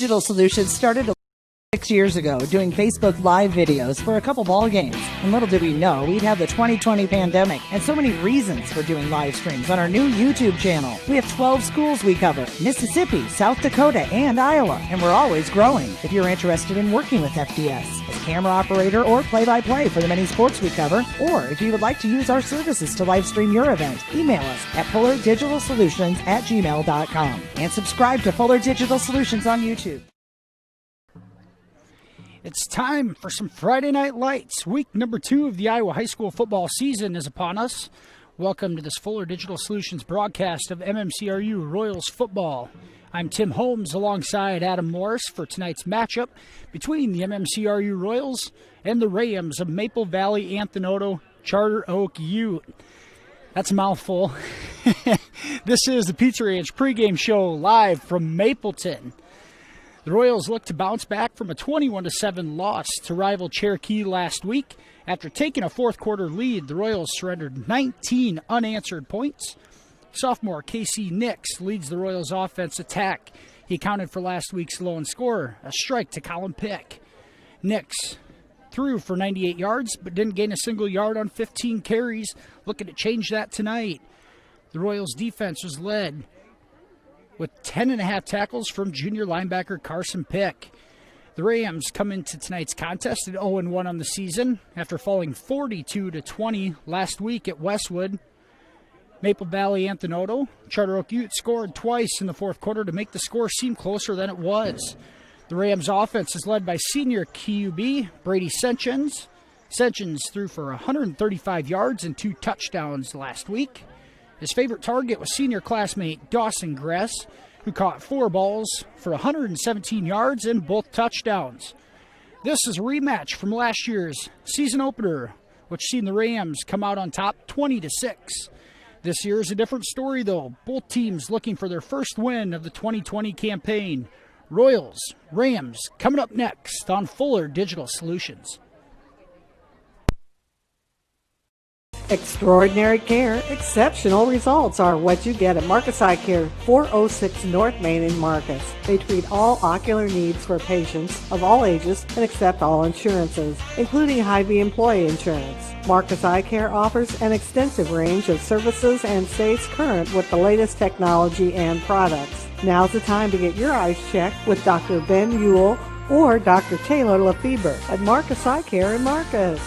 Digital Solutions started 6 years ago doing Facebook Live videos for a couple ball games. And little did we know we'd have the 2020 pandemic and so many reasons for doing live streams on our new YouTube channel. We have 12 schools we cover: Mississippi, South Dakota, and Iowa. And we're always growing. If you're interested in working with FDS as camera operator or play-by-play for the many sports we cover, or if you would like to use our services to live stream your event, email us at fullerdigitalsolutions@gmail.com and subscribe to Fuller Digital Solutions on YouTube. It's time for some Friday Night Lights. Week number 2 of the Iowa high school football season is upon us. Welcome to this Fuller Digital Solutions broadcast of MMCRU Royals football. I'm Tim Holmes alongside Adam Morris for tonight's matchup between the MMCRU Royals and the Rams of Maple Valley Anthony Charter Oak Ute. That's a mouthful. This is the Pizza Ranch pregame show live from Mapleton. The Royals look to bounce back from a 21-7 loss to rival Cherokee last week. After taking a fourth-quarter lead, the Royals surrendered 19 unanswered points. Sophomore Casey Nix leads the Royals' offense attack. He accounted for last week's lone score, a strike to Colin Pick. Nix threw for 98 yards, but didn't gain a single yard on 15 carries. Looking to change that tonight. The Royals' defense was led with 10.5 tackles from junior linebacker Carson Pick. The Rams come into tonight's contest at 0-1 on the season after falling 42-20 last week at Westwood. Maple Valley Anthony Charter Oak Ute scored twice in the fourth quarter to make the score seem closer than it was. The Rams' offense is led by senior QB Brady Senchens. Senchens threw for 135 yards and 2 touchdowns last week. His favorite target was senior classmate Dawson Gress, who caught 4 balls for 117 yards and both touchdowns. This is a rematch from last year's season opener, which seen the Rams come out on top 20-6. This year is a different story, though. Both teams looking for their first win of the 2020 campaign. Royals, Rams, coming up next on Fuller Digital Solutions. Extraordinary care, exceptional results are what you get at Marcus Eye Care, 406 North Main in Marcus. They treat all ocular needs for patients of all ages and accept all insurances, including Hy-Vee employee insurance. Marcus Eye Care offers an extensive range of services and stays current with the latest technology and products. Now's the time to get your eyes checked with Dr. Ben Ewell or Dr. Taylor Lefebvre at Marcus Eye Care in Marcus.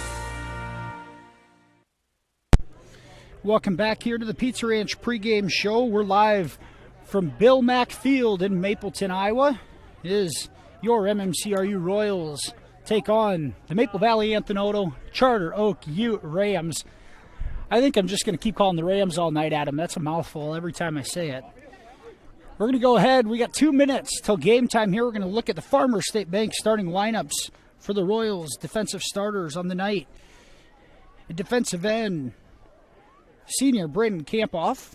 Welcome back here to the Pizza Ranch pregame show. We're live from Bill Mack Field in Mapleton, Iowa. It is your MMCRU Royals take on the Maple Valley Anthony Charter Oak Ute Rams. I think I'm just going to keep calling the Rams all night, Adam. That's a mouthful every time I say it. We're going to go ahead. We got 2 minutes till game time here. We're going to look at the Farmers State Bank starting lineups for the Royals defensive starters on the night. At defensive end, senior Braden Campoff,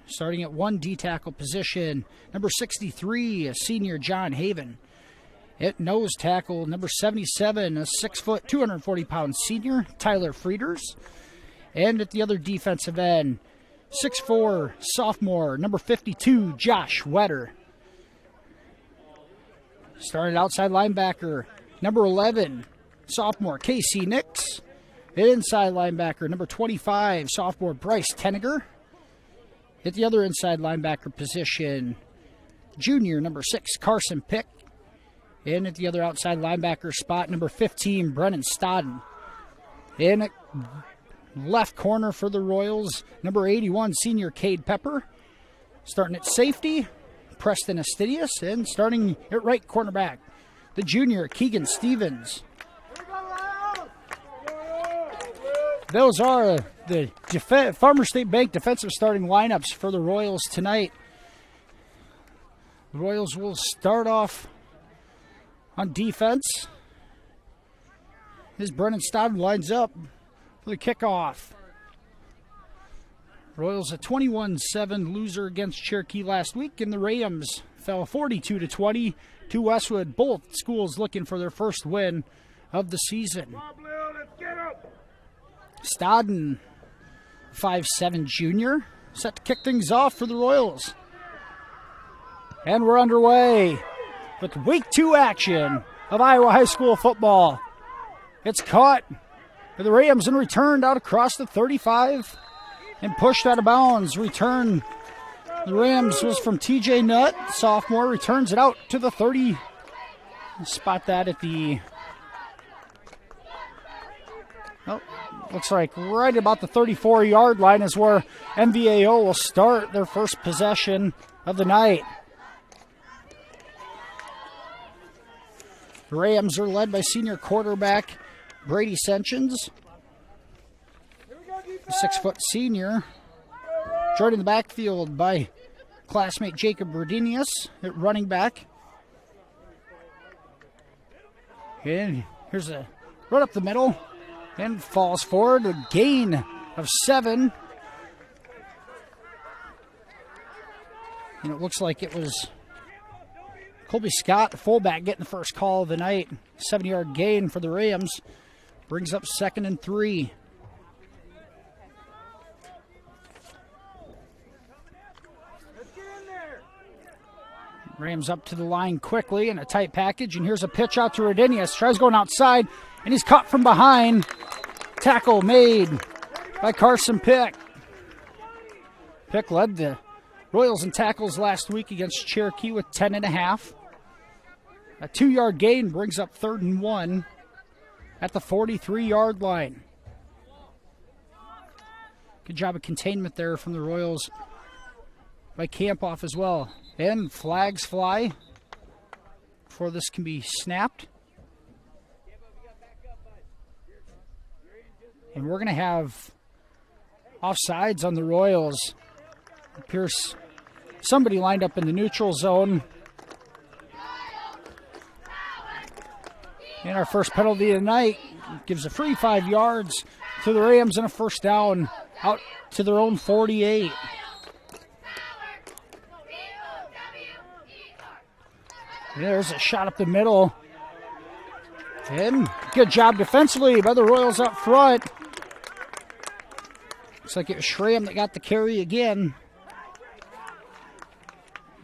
starting at 1 D-tackle position. Number 63, a senior John Haven. At nose tackle, number 77, a 6', 240-pound senior Tyler Frieders. And at the other defensive end, 6'4", sophomore, number 52, Josh Wetter. Starting outside linebacker, number 11, sophomore Casey Nix. Inside linebacker, number 25, sophomore Bryce Tenniger. At the other inside linebacker position, junior, number 6, Carson Pick. And at the other outside linebacker spot, number 15, Brennan Stodden. In at left corner for the Royals, number 81, senior Cade Pepper. Starting at safety, Preston Astidius. And starting at right cornerback, the junior Keegan Stevens. Those are the Farmers State Bank defensive starting lineups for the Royals tonight. The Royals will start off on defense as Brennan Stodden lines up for the kickoff. Royals a 21-7 loser against Cherokee last week, and the Rams fell 42-20 to Westwood. Both schools looking for their first win of the season. Stodden, 5'7" junior, set to kick things off for the Royals. And we're underway. with week 2 action of Iowa high school football. It's caught by the Rams and returned out across the 35 and pushed out of bounds. Return the Rams was from TJ Nutt, sophomore, returns it out to the 30. Spot that at the, looks like right about the 34-yard line is where MVAO will start their first possession of the night. The Rams are led by senior quarterback Brady Senchins, a 6-foot senior. Joined in the backfield by classmate Jacob Berdinius at running back. And here's a run up the middle and falls forward, a gain of 7. And it looks like it was Colby Scott, the fullback, getting the first call of the night. 7-yard gain for the Rams. Brings up 2nd and 3. Rams up to the line quickly in a tight package, and here's a pitch out to Rodinius. Tries going outside, and he's caught from behind. Tackle made by Carson Pick. Pick led the Royals in tackles last week against Cherokee with 10.5. A 2-yard gain brings up 3rd and 1 at the 43-yard line. Good job of containment there from the Royals by Campoff as well. And flags fly before this can be snapped. And we're going to have offsides on the Royals. It appears somebody lined up in the neutral zone. And our first penalty of the night gives a free 5 yards to the Rams and a first down out to their own 48. There's a shot up the middle. And good job defensively by the Royals up front. Looks like it was Schramm that got the carry again.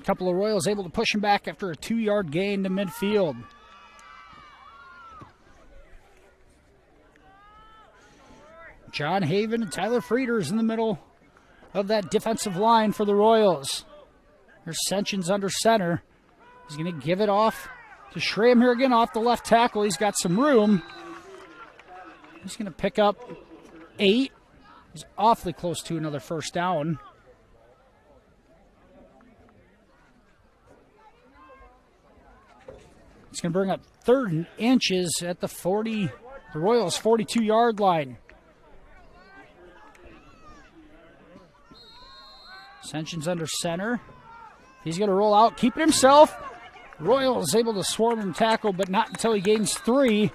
A couple of Royals able to push him back after a 2-yard gain to midfield. John Haven and Tyler Frieders in the middle of that defensive line for the Royals. There's Senchins under center. He's going to give it off to Schramm here again off the left tackle. He's got some room. He's going to pick up 8. He's awfully close to another first down. It's going to bring up 3rd and inches at the Royals' 42-yard line. Senchins under center. He's going to roll out, keep it himself. Royals able to swarm and tackle, but not until he gains 3.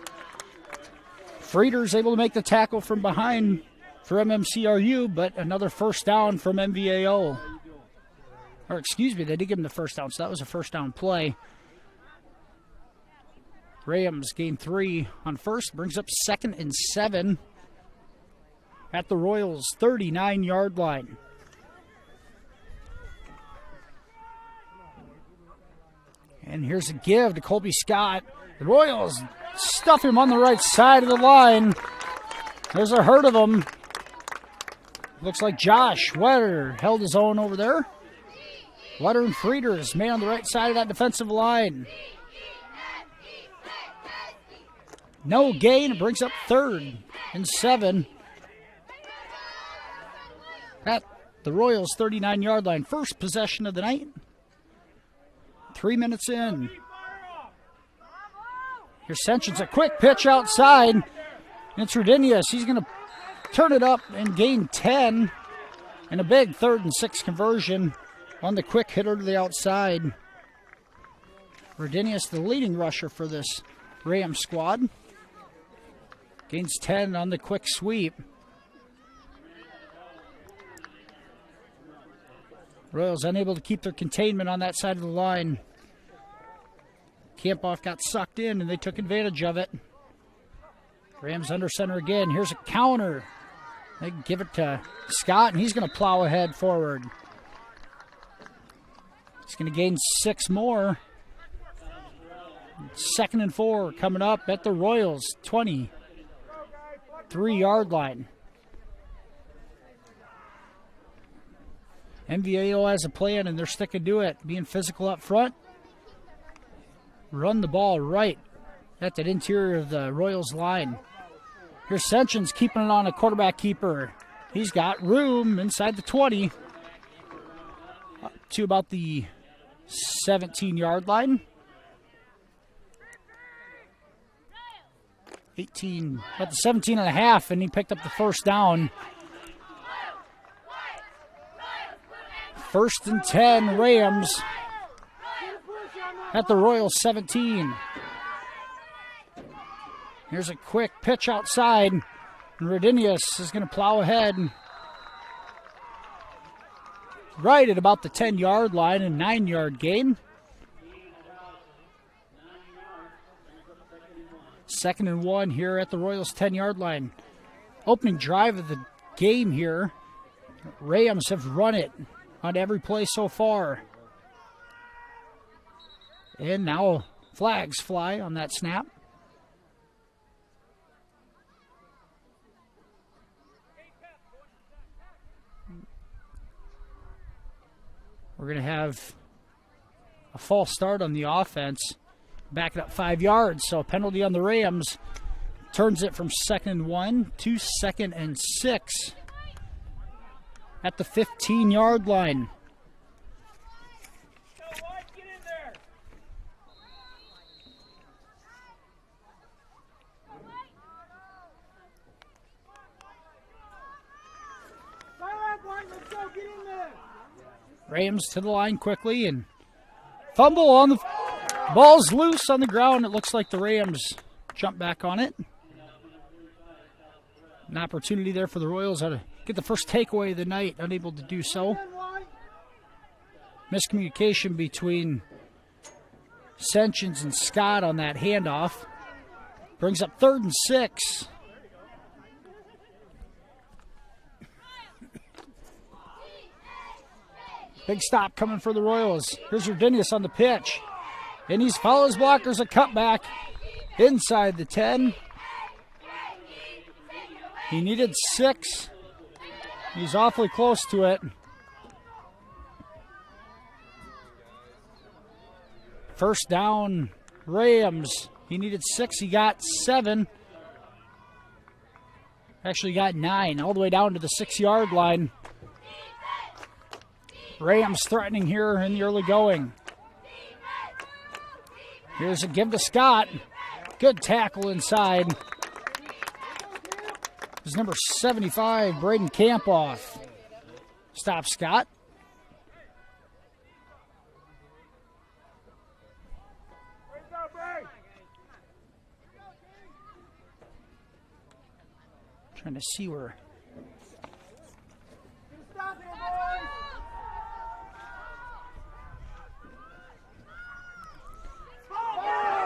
Frieder's able to make the tackle from behind for MMCRU, but another first down from MVAO. Or excuse me, they did give him the first down, so that was a first down play. Rams gain 3 on first, brings up 2nd and 7 at the Royals' 39-yard line. And here's a give to Colby Scott. The Royals stuff him on the right side of the line. There's a herd of them. Looks like Josh Wetter held his own over there. Wetter and Frieders, man on the right side of that defensive line. No gain. It brings up 3rd and 7 at the Royals' 39-yard line. First possession of the night. 3 minutes in. Here's Senchins, a quick pitch outside. And it's Rodinius. He's going to turn it up and gain 10. And a big 3rd and 6 conversion on the quick hitter to the outside. Rodinius, the leading rusher for this Ram squad. Gains 10 on the quick sweep. Royals unable to keep their containment on that side of the line. Campoff got sucked in, and they took advantage of it. Rams under center again. Here's a counter. They give it to Scott, and he's going to plow ahead forward. He's going to gain 6 more. 2nd and 4 coming up at the Royals 23-yard line. MVAO has a plan, and they're sticking to it, being physical up front. Run the ball right at that interior of the Royals line. Here's Senshin's keeping it on a quarterback keeper. He's got room inside the 20 up to about the 17-yard line. 18, about the 17 and a half, and he picked up the first down. 1st and 10, Rams at the Royals 17. Here's a quick pitch outside, and Rodinius is going to plow ahead. Right at about the 10-yard line, a 9-yard gain. 2nd and 1 here at the Royals 10-yard line. Opening drive of the game here. Rams have run it on every play so far. And now flags fly on that snap. We're going to have a false start on the offense. Back it up 5 yards, so a penalty on the Rams. Turns it from 2nd and 1 to 2nd and 6 at the 15-yard line. Rams to the line quickly, and fumble on the ball's loose on the ground. It looks like the Rams jump back on it. An opportunity there for the Royals to get the first takeaway of the night, unable to do so. Miscommunication between Senchins and Scott on that handoff. Brings up 3rd and 6. Big stop coming for the Royals. Here's Rodinius on the pitch. And he's follows blockers, a cutback inside the 10. He needed 6. He's awfully close to it. First down, Rams. He needed 6. He got 7. Actually got 9, all the way down to the 6-yard line. Rams threatening here in the early going. Here's a give to Scott. Good tackle inside. This is number 75, Braden Campoff. Stop Scott. Trying to see where.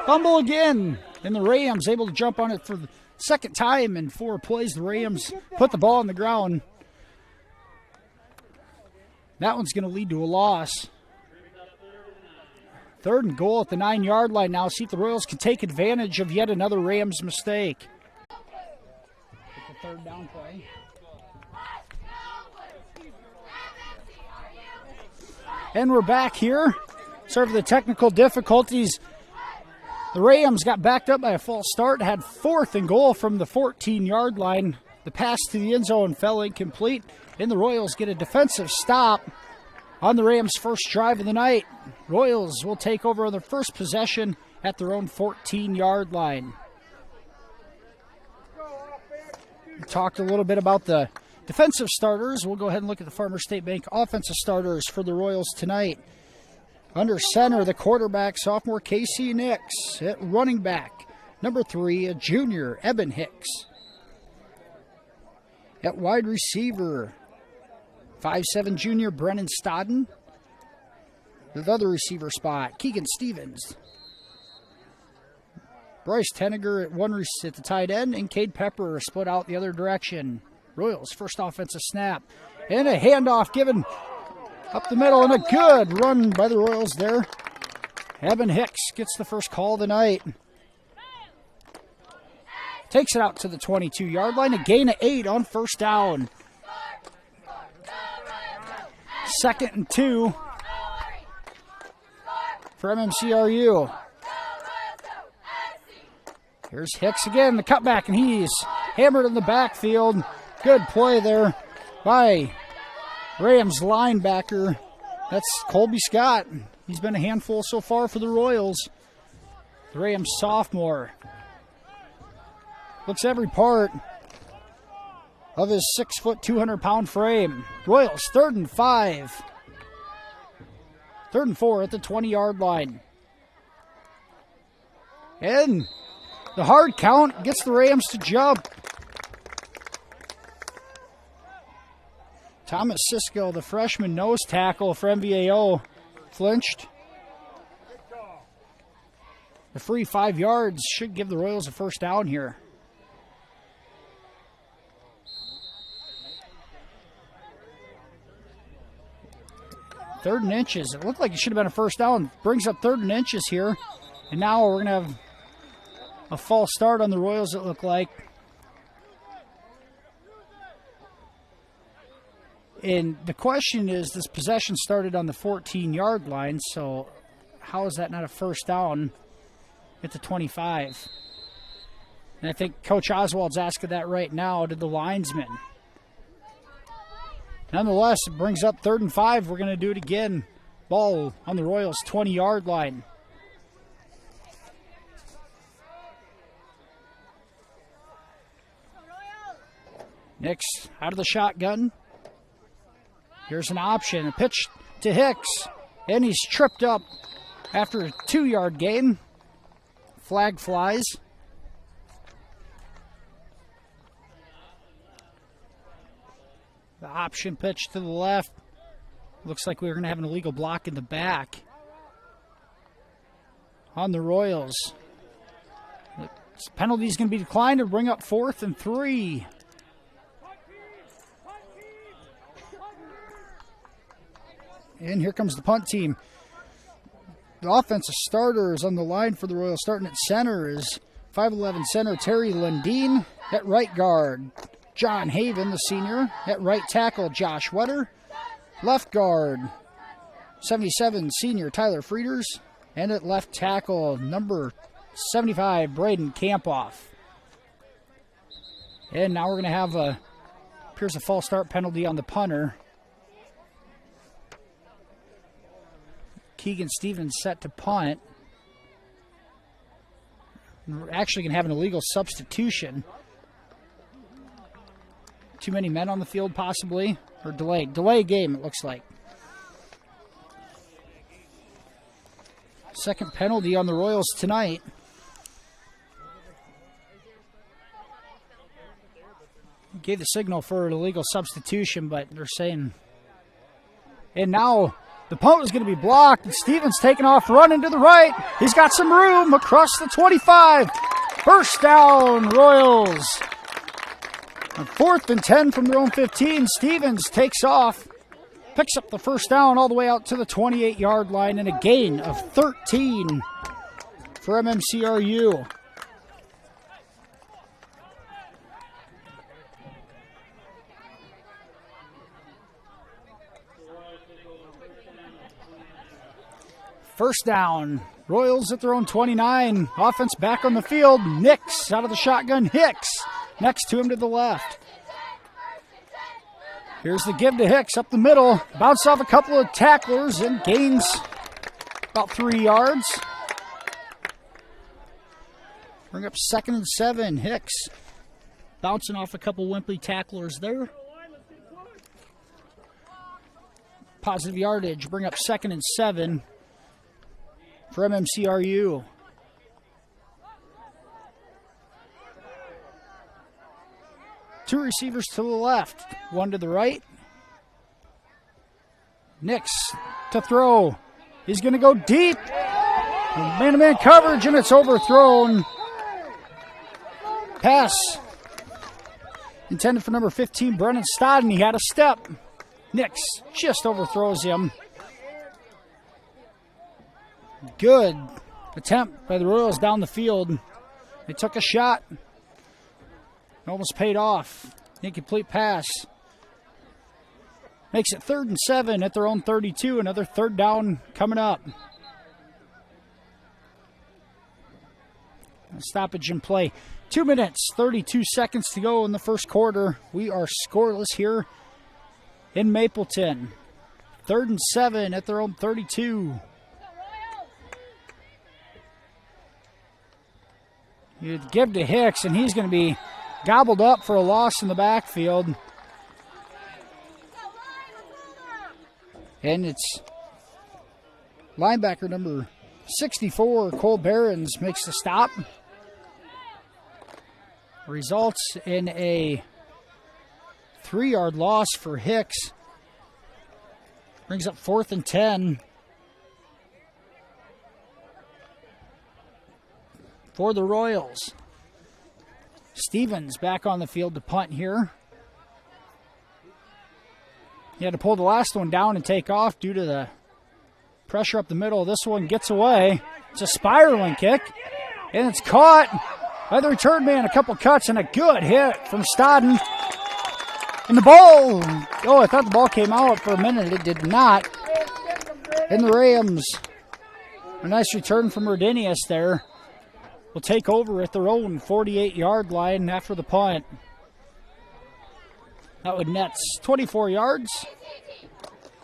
Fumble again, and the Rams able to jump on it for the second time in 4 plays. The Rams put the ball on the ground. That one's going to lead to a loss. 3rd and goal at the 9-yard line now. See if the Royals can take advantage of yet another Rams mistake. It's a 3rd down play. And we're back here. Sorry for the technical difficulties. The Rams got backed up by a false start, had 4th and goal from the 14-yard line. The pass to the end zone fell incomplete, and the Royals get a defensive stop on the Rams' first drive of the night. Royals will take over on their first possession at their own 14-yard line. We talked a little bit about the defensive starters. We'll go ahead and look at the Farmers State Bank offensive starters for the Royals tonight. Under center, the quarterback, sophomore Casey Nix. At running back, number 3, a junior, Eben Hicks. At wide receiver, 5'7" junior, Brennan Stodden. The other receiver spot, Keegan Stevens. Bryce Tenniger at the tight end, and Cade Pepper split out the other direction. Royals' first offensive snap. And a handoff given up the middle, and a good run by the Royals there. Evan Hicks gets the first call of the night. Takes it out to the 22-yard line. A gain of 8 on first down. 2nd and 2 for MMCRU. Here's Hicks again, the cutback, and he's hammered in the backfield. Good play there by Rams linebacker. That's Colby Scott. He's been a handful so far for the Royals. The Rams sophomore. Looks every part of his 6', 200-pound frame. Royals 3rd and 5. 3rd and 4 at the 20-yard line. And the hard count gets the Rams to jump. Thomas Cisco, the freshman nose tackle for MVAO, flinched. The free 5 yards should give the Royals a first down here. Third and inches. It looked like it should have been a first down. Brings up 3rd and inches here. And now we're going to have a false start on the Royals, it looked like. And the question is, this possession started on the 14-yard line, so how is that not a first down at the 25? And I think Coach Oswald's asking that right now to the linesman. Nonetheless, it brings up 3rd and 5. We're going to do it again. Ball on the Royals' 20-yard line. Nix out of the shotgun. Here's an option. A pitch to Hicks. And he's tripped up after a 2-yard gain. Flag flies. The option pitch to the left. Looks like we're going to have an illegal block in the back on the Royals. This penalty is going to be declined to bring up 4th and 3. And here comes the punt team. The offensive starters on the line for the Royals, starting at center, is 5'11" center Terry Lundeen. At right guard, John Haven, the senior. At right tackle, Josh Wetter. Left guard, 77 senior Tyler Frieders. And at left tackle, number 75, Braden Campoff. And now we're going to have appears a false start penalty on the punter. Keegan Stevens set to punt. We're actually going to have an illegal substitution. Too many men on the field, possibly. Or delay game, it looks like. Second penalty on the Royals tonight. Gave the signal for an illegal substitution, but they're saying... And now the punt is going to be blocked. And Stevens taking off, running to the right. He's got some room across the 25. First down, Royals. On 4th and 10 from their own 15, Stevens takes off, picks up the first down all the way out to the 28-yard line, and a gain of 13 for MMCRU. First down, Royals at their own 29. Offense back on the field. Nix out of the shotgun. Hicks next to him to the left. Here's the give to Hicks up the middle. Bounce off a couple of tacklers and gains about 3 yards. Bring up 2nd and 7. Hicks bouncing off a couple wimpy tacklers there. Positive yardage. Bring up 2nd and 7 for MMCRU. Two receivers to the left, one to the right. Nix to throw. He's going to go deep. Man-to-man coverage, and it's overthrown. Pass intended for number 15, Brennan Stodden. He had a step. Nix just overthrows him. Good attempt by the Royals down the field. They took a shot. Almost paid off. Incomplete pass. Makes it 3rd and 7 at their own 32. Another third down coming up. Stoppage in play. 2 minutes, 32 seconds to go in the first quarter. We are scoreless here in Mapleton. 3rd and 7 at their own 32. You give to Hicks, and he's going to be gobbled up for a loss in the backfield. And it's linebacker number 64, Cole Behrens, makes the stop. Results in a 3-yard loss for Hicks. Brings up 4th and 10 for the Royals. Stevens back on the field to punt here. He had to pull the last one down and take off due to the pressure up the middle. This one gets away. It's a spiraling kick, and it's caught by the return man. A couple cuts and a good hit from Stodden. And the ball, I thought the ball came out for a minute. It did not. And the Rams, a nice return from Rodinius there, will take over at their own 48-yard line after the punt. That would net 24 yards.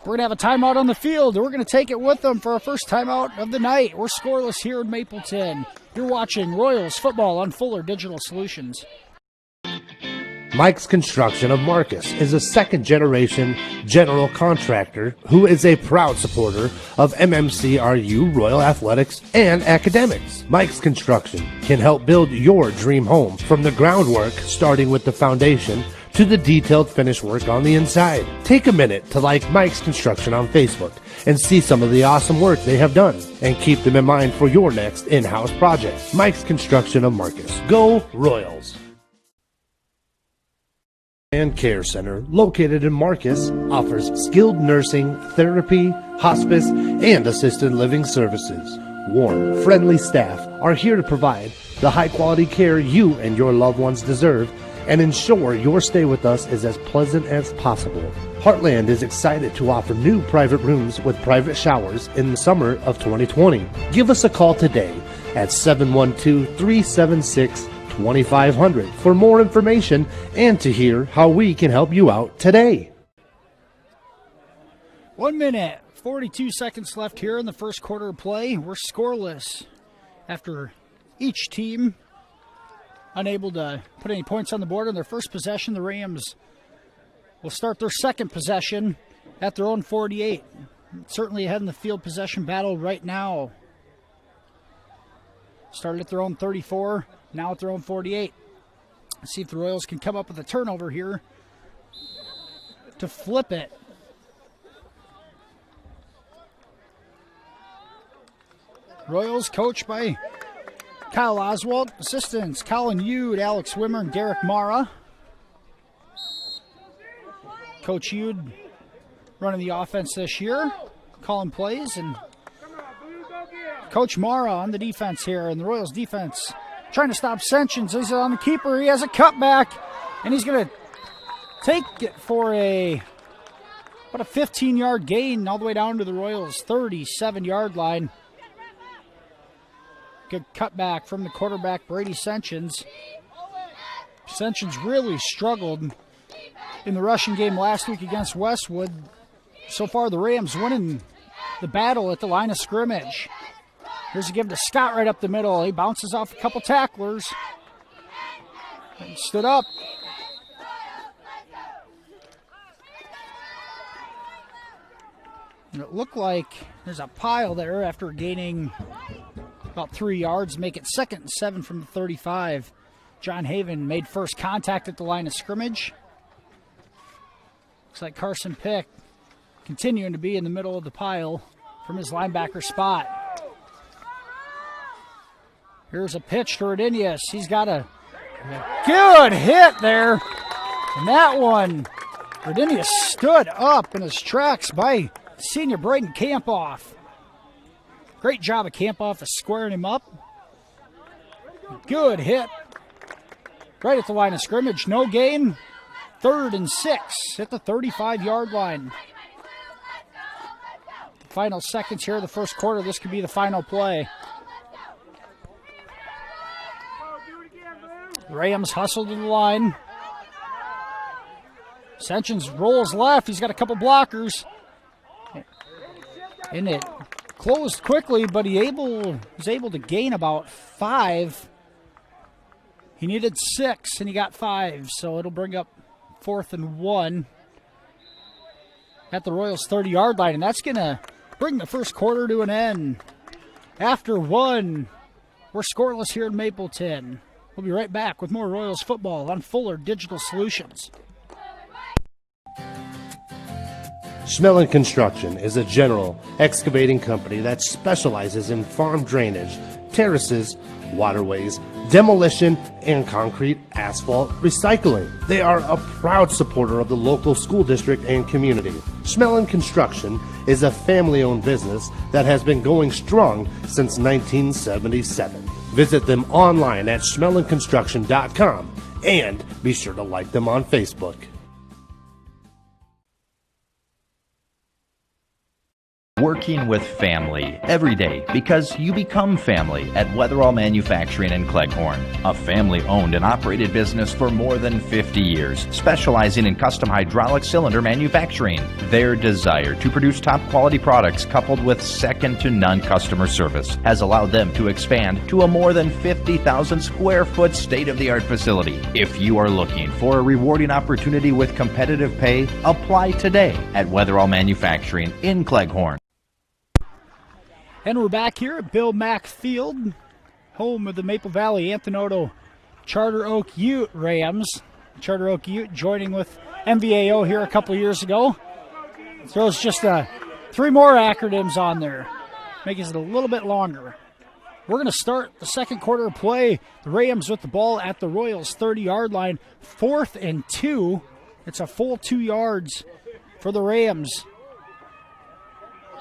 We're going to have a timeout on the field. We're going to take it with them for our first timeout of the night. We're scoreless here in Mapleton. You're watching Royals football on Fuller Digital Solutions. Mike's Construction of Marcus is a second-generation general contractor who is a proud supporter of MMCRU Royal Athletics and academics. Mike's Construction can help build your dream home from the groundwork, starting with the foundation, to the detailed finish work on the inside. Take a minute to like Mike's Construction on Facebook and see some of the awesome work they have done, and keep them in mind for your next in-house project. Mike's Construction of Marcus. Go Royals! And Care Center, located in Marcus, offers skilled nursing, therapy, hospice, and assisted living services. Warm, friendly staff are here to provide the high-quality care you and your loved ones deserve and ensure your stay with us is as pleasant as possible. Heartland is excited to offer new private rooms with private showers in the summer of 2020. Give us a call today at 712-376-2500 for more information and to hear how we can help you out today. 1 minute, 42 seconds left here in the first quarter of play. We're scoreless after each team unable to put any points on the board on their first possession. The Rams will start their second possession at their own 48. Certainly ahead in the field possession battle right now. Started at their own 34, now at their own 48. Let's see if the Royals can come up with a turnover here to flip it. Royals coached by Kyle Oswald. Assistants Colin Yude, Alex Wimmer, and Derek Mara. Coach Yude running the offense this year, calling plays, and Coach Mara on the defense here. And the Royals defense trying to stop Sentience. He's on the keeper. He has a cutback, and he's going to take it for a 15-yard gain all the way down to the Royals' 37-yard line. Good cutback from the quarterback, Brady Sentience. Sentience really struggled in the rushing game last week against Westwood. So far, the Rams winning the battle at the line of scrimmage. Here's a give to Scott right up the middle. He bounces off a couple tacklers. And stood up. And it looked like there's a pile there after gaining about 3 yards. Make it 2nd and 7 from the 35. John Haven made first contact at the line of scrimmage. Looks like Carson Pick continuing to be in the middle of the pile from his linebacker spot. Here's a pitch to Rodinius. He's got a good hit there. And that one, Rodinius stood up in his tracks by senior Braden Campoff. Great job of Campoff of squaring him up. Good hit. Right at the line of scrimmage. No gain. 3rd and 6 at the 35-yard line. Final seconds here of the first quarter. This could be the final play. Rams hustle to the line. Sessions rolls left. He's got a couple blockers. And it closed quickly, but he was able to gain about 5. He needed 6, and he got 5, so it'll bring up 4th and 1 at the Royals' 30-yard line, and that's going to bring the first quarter to an end. After 1, we're scoreless here in Mapleton. We'll be right back with more Royals football on Fuller Digital Solutions. Schmelling Construction is a general excavating company that specializes in farm drainage, terraces, waterways, demolition, and concrete asphalt recycling. They are a proud supporter of the local school district and community. Schmelling Construction is a family-owned business that has been going strong since 1977. Visit them online at schmellingconstruction.com and be sure to like them on Facebook. Working with family every day because you become family at Weatherall Manufacturing in Cleghorn, a family-owned and operated business for more than 50 years, specializing in custom hydraulic cylinder manufacturing. Their desire to produce top-quality products coupled with second-to-none customer service has allowed them to expand to a more than 50,000 square foot state-of-the-art facility. If you are looking for a rewarding opportunity with competitive pay, apply today at Weatherall Manufacturing in Cleghorn. And we're back here at Bill Mack Field, home of the Maple Valley Anthony Charter Oak Ute Rams. Charter Oak Ute joining with MVAO here a couple years ago. Throws just 3 more acronyms on there, making it a little bit longer. We're going to start the second quarter of play. The Rams with the ball at the Royals' 30-yard line. 4th and 2. It's a full 2 yards for the Rams.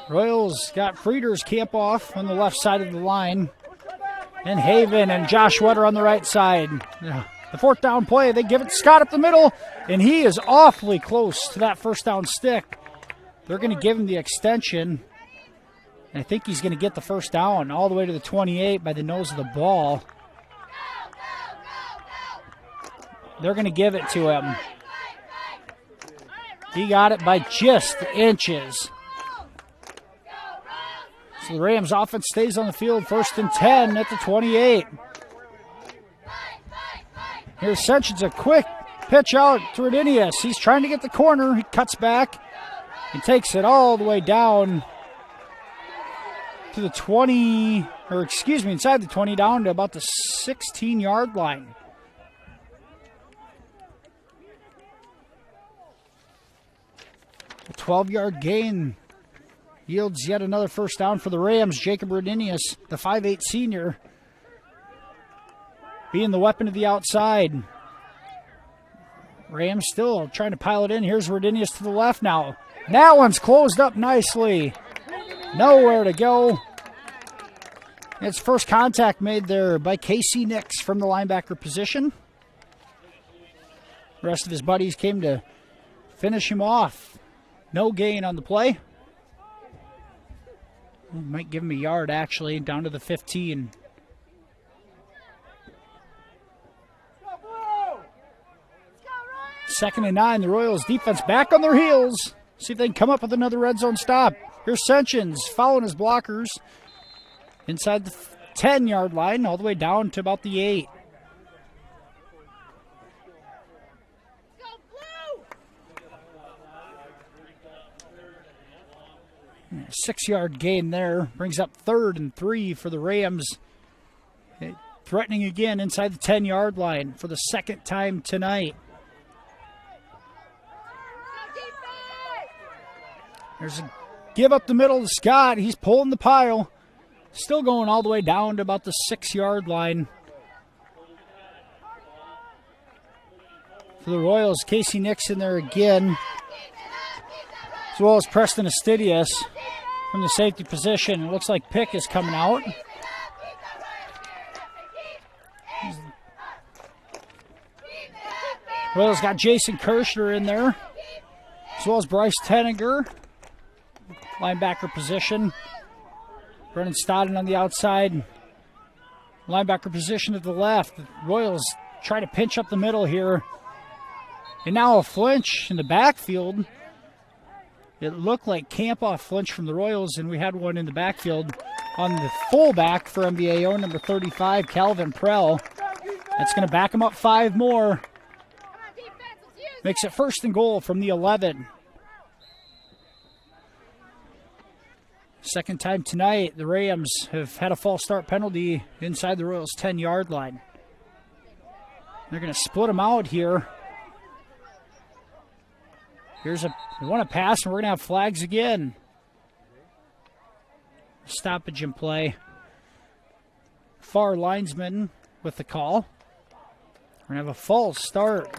Royals got Frieders Campoff on the left side of the line. And Haven and Josh Wetter on the right side. The 4th down play, they give it to Scott up the middle, and he is awfully close to that first down stick. They're going to give him the extension. And I think he's going to get the first down all the way to the 28 by the nose of the ball. They're going to give it to him. He got it by just inches. So the Rams offense stays on the field, 1st and 10 at the 28. Here's Sessions, a quick pitch out to Redinius. He's trying to get the corner. He cuts back and takes it all the way down to the 20, or excuse me, inside the 20, down to about the 16-yard line. A 12-yard gain yields yet another first down for the Rams. Jacob Redinius, the 5'8 senior, being the weapon to the outside. Rams still trying to pile it in. Here's Redinius to the left now. That one's closed up nicely. Nowhere to go. It's first contact made there by Casey Nix from the linebacker position. The rest of his buddies came to finish him off. No gain on the play. Might give him a yard, actually, down to the 15. Second and 9, the Royals defense back on their heels. See if they can come up with another red zone stop. Here's Sessions following his blockers inside the 10-yard line, all the way down to about the 8. A 6-yard gain there. Brings up 3rd and 3 for the Rams. Threatening again inside the 10-yard line for the second time tonight. There's a give up the middle to Scott. He's pulling the pile. Still going all the way down to about the 6-yard line. For the Royals, Casey Nix in there again, as well as Preston Astidius. from the safety position. It looks like Pick is coming out. Royals got Jason Kirschner in there, as well as Bryce Tenninger, linebacker position. Brennan Stodden on the outside, linebacker position to the left. The Royals try to pinch up the middle here. And now a flinch in the backfield. It looked like camp-off flinch from the Royals, and we had one in the backfield on the fullback for MVAO, number 35, Calvin Prell. That's going to back him up 5 more. Makes it 1st and goal from the 11. Second time tonight, the Rams have had a false start penalty inside the Royals' 10-yard line. They're going to split them out here. We want to pass, and we're going to have flags again. Stoppage in play. Far linesman with the call. We're going to have a false start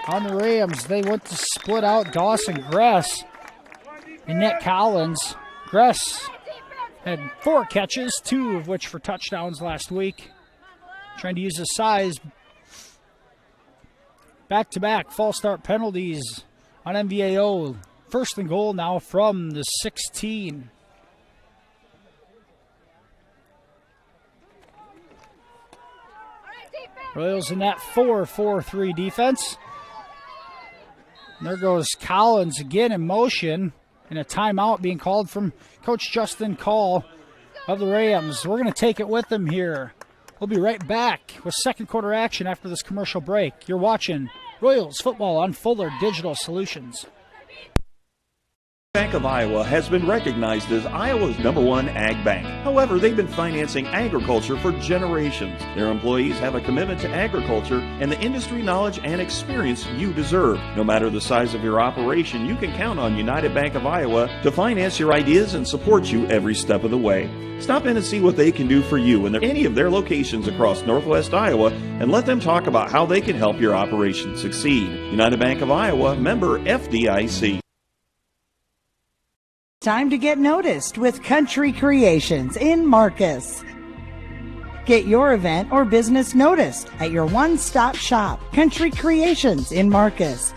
on the Rams. They went to split out Dawson Gress and Nick Collins. Gress had 4 catches, 2 of which for touchdowns last week. Trying to use his size. Back-to-back false start penalties on MVAO. 1st and goal now from the 16. Royals in that 4-4-3 defense. And there goes Collins again in motion, and a timeout being called from Coach Justin Call of the Rams. We're going to take it with them here. We'll be right back with second quarter action after this commercial break. You're watching Royals football on Fuller Digital Solutions. Bank of Iowa has been recognized as Iowa's #1 ag bank. However, they've been financing agriculture for generations. Their employees have a commitment to agriculture and the industry knowledge and experience you deserve. No matter the size of your operation, you can count on United Bank of Iowa to finance your ideas and support you every step of the way. Stop in and see what they can do for you in any of their locations across Northwest Iowa and let them talk about how they can help your operation succeed. United Bank of Iowa, member FDIC. Time to get noticed with Country Creations in Marcus. Get your event or business noticed at your one-stop shop, Country Creations in Marcus.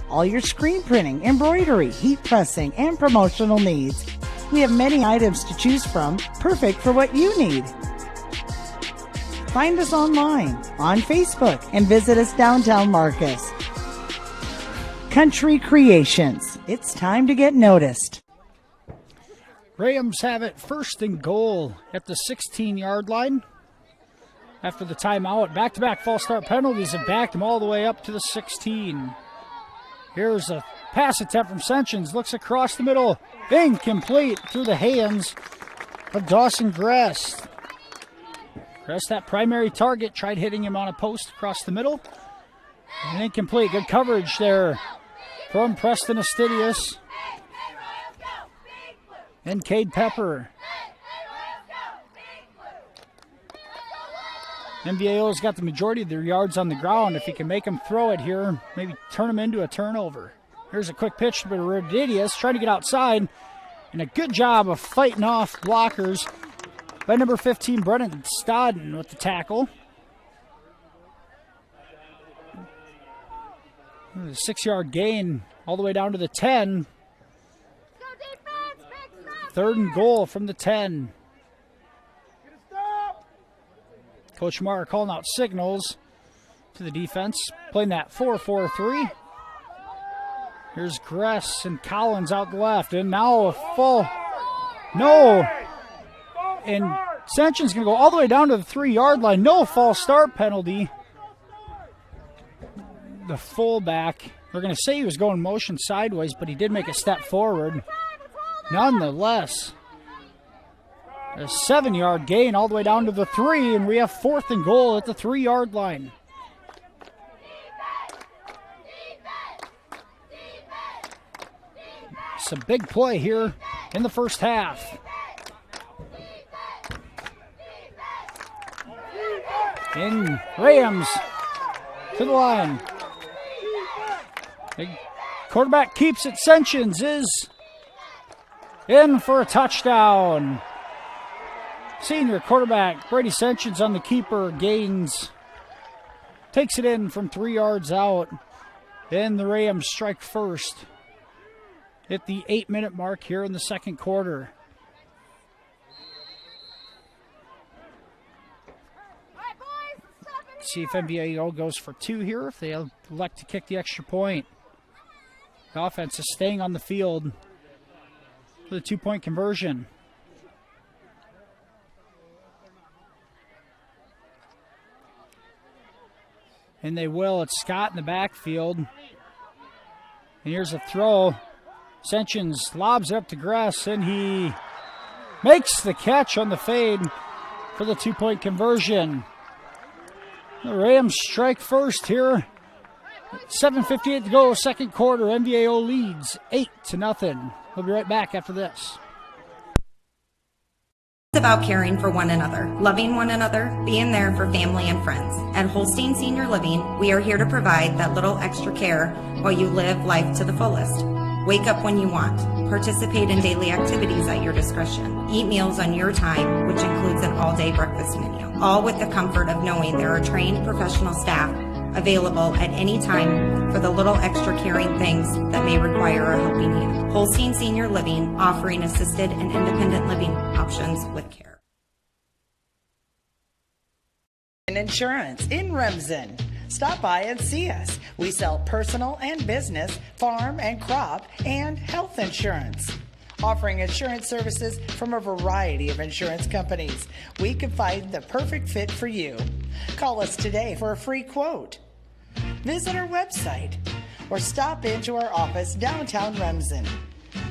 All your screen printing, embroidery, heat pressing, and promotional needs. We have many items to choose from, perfect for what you need. Find us online, on Facebook, and visit us downtown Marcus. Country Creations. It's time to get noticed. Rams have it 1st and goal at the 16-yard line. After the timeout, back-to-back false start penalties have backed them all the way up to the 16. Here's a pass attempt from Sentians. Looks across the middle. Incomplete through the hands of Dawson Gress. Gress, that primary target, tried hitting him on a post across the middle. And incomplete. Good coverage there from Preston Astidius and Cade Pepper. MVAO's got the majority of their yards on the ground. If he can make them throw it here, maybe turn them into a turnover. Here's a quick pitch to Rodidius, trying to get outside, and a good job of fighting off blockers by number 15, Brennan Stodden, with the tackle. A 6-yard gain all the way down to the 10. 3rd and goal from the 10. Coach Marr calling out signals to the defense, playing that 4-4-3. Here's Gress and Collins out the left, and now a full. No. And Sentian's going to go all the way down to the 3-yard line. No false start penalty. The fullback, they're going to say he was going motion sideways, but he did make a step forward. Nonetheless, a 7-yard gain all the way down to the 3, and we have 4th and goal at the 3-yard line. It's a big play here in the first half. And Rams to the line. The quarterback keeps it. Sentians is In for a touchdown. Senior quarterback Brady Sensions on the keeper gains. Takes it in from 3 yards out. And the Rams strike first at the 8-minute mark here in the second quarter. See if MVAO goes for 2 here, if they elect to kick the extra point. The offense is staying on the field for the 2-point conversion. And they will. It's Scott in the backfield. And here's a throw. Sensions lobs it up to Gress, and he makes the catch on the fade for the 2-point conversion. The Rams strike first here. 7:58 to go, second quarter. MVAO leads 8-0. We'll be right back after this. It's about caring for one another, loving one another, being there for family and friends. At Holstein Senior Living, we are here to provide that little extra care while you live life to the fullest. Wake up when you want. Participate in daily activities at your discretion. Eat meals on your time, which includes an all-day breakfast menu. All with the comfort of knowing there are trained professional staff available at any time for the little extra caring things that may require a helping hand. Holstein Senior Living, offering assisted and independent living options with care. Insurance in Remsen. Stop by and see us. We sell personal and business, farm and crop, and health insurance. Offering insurance services from a variety of insurance companies. We can find the perfect fit for you. Call us today for a free quote. Visit our website or stop into our office downtown Remsen.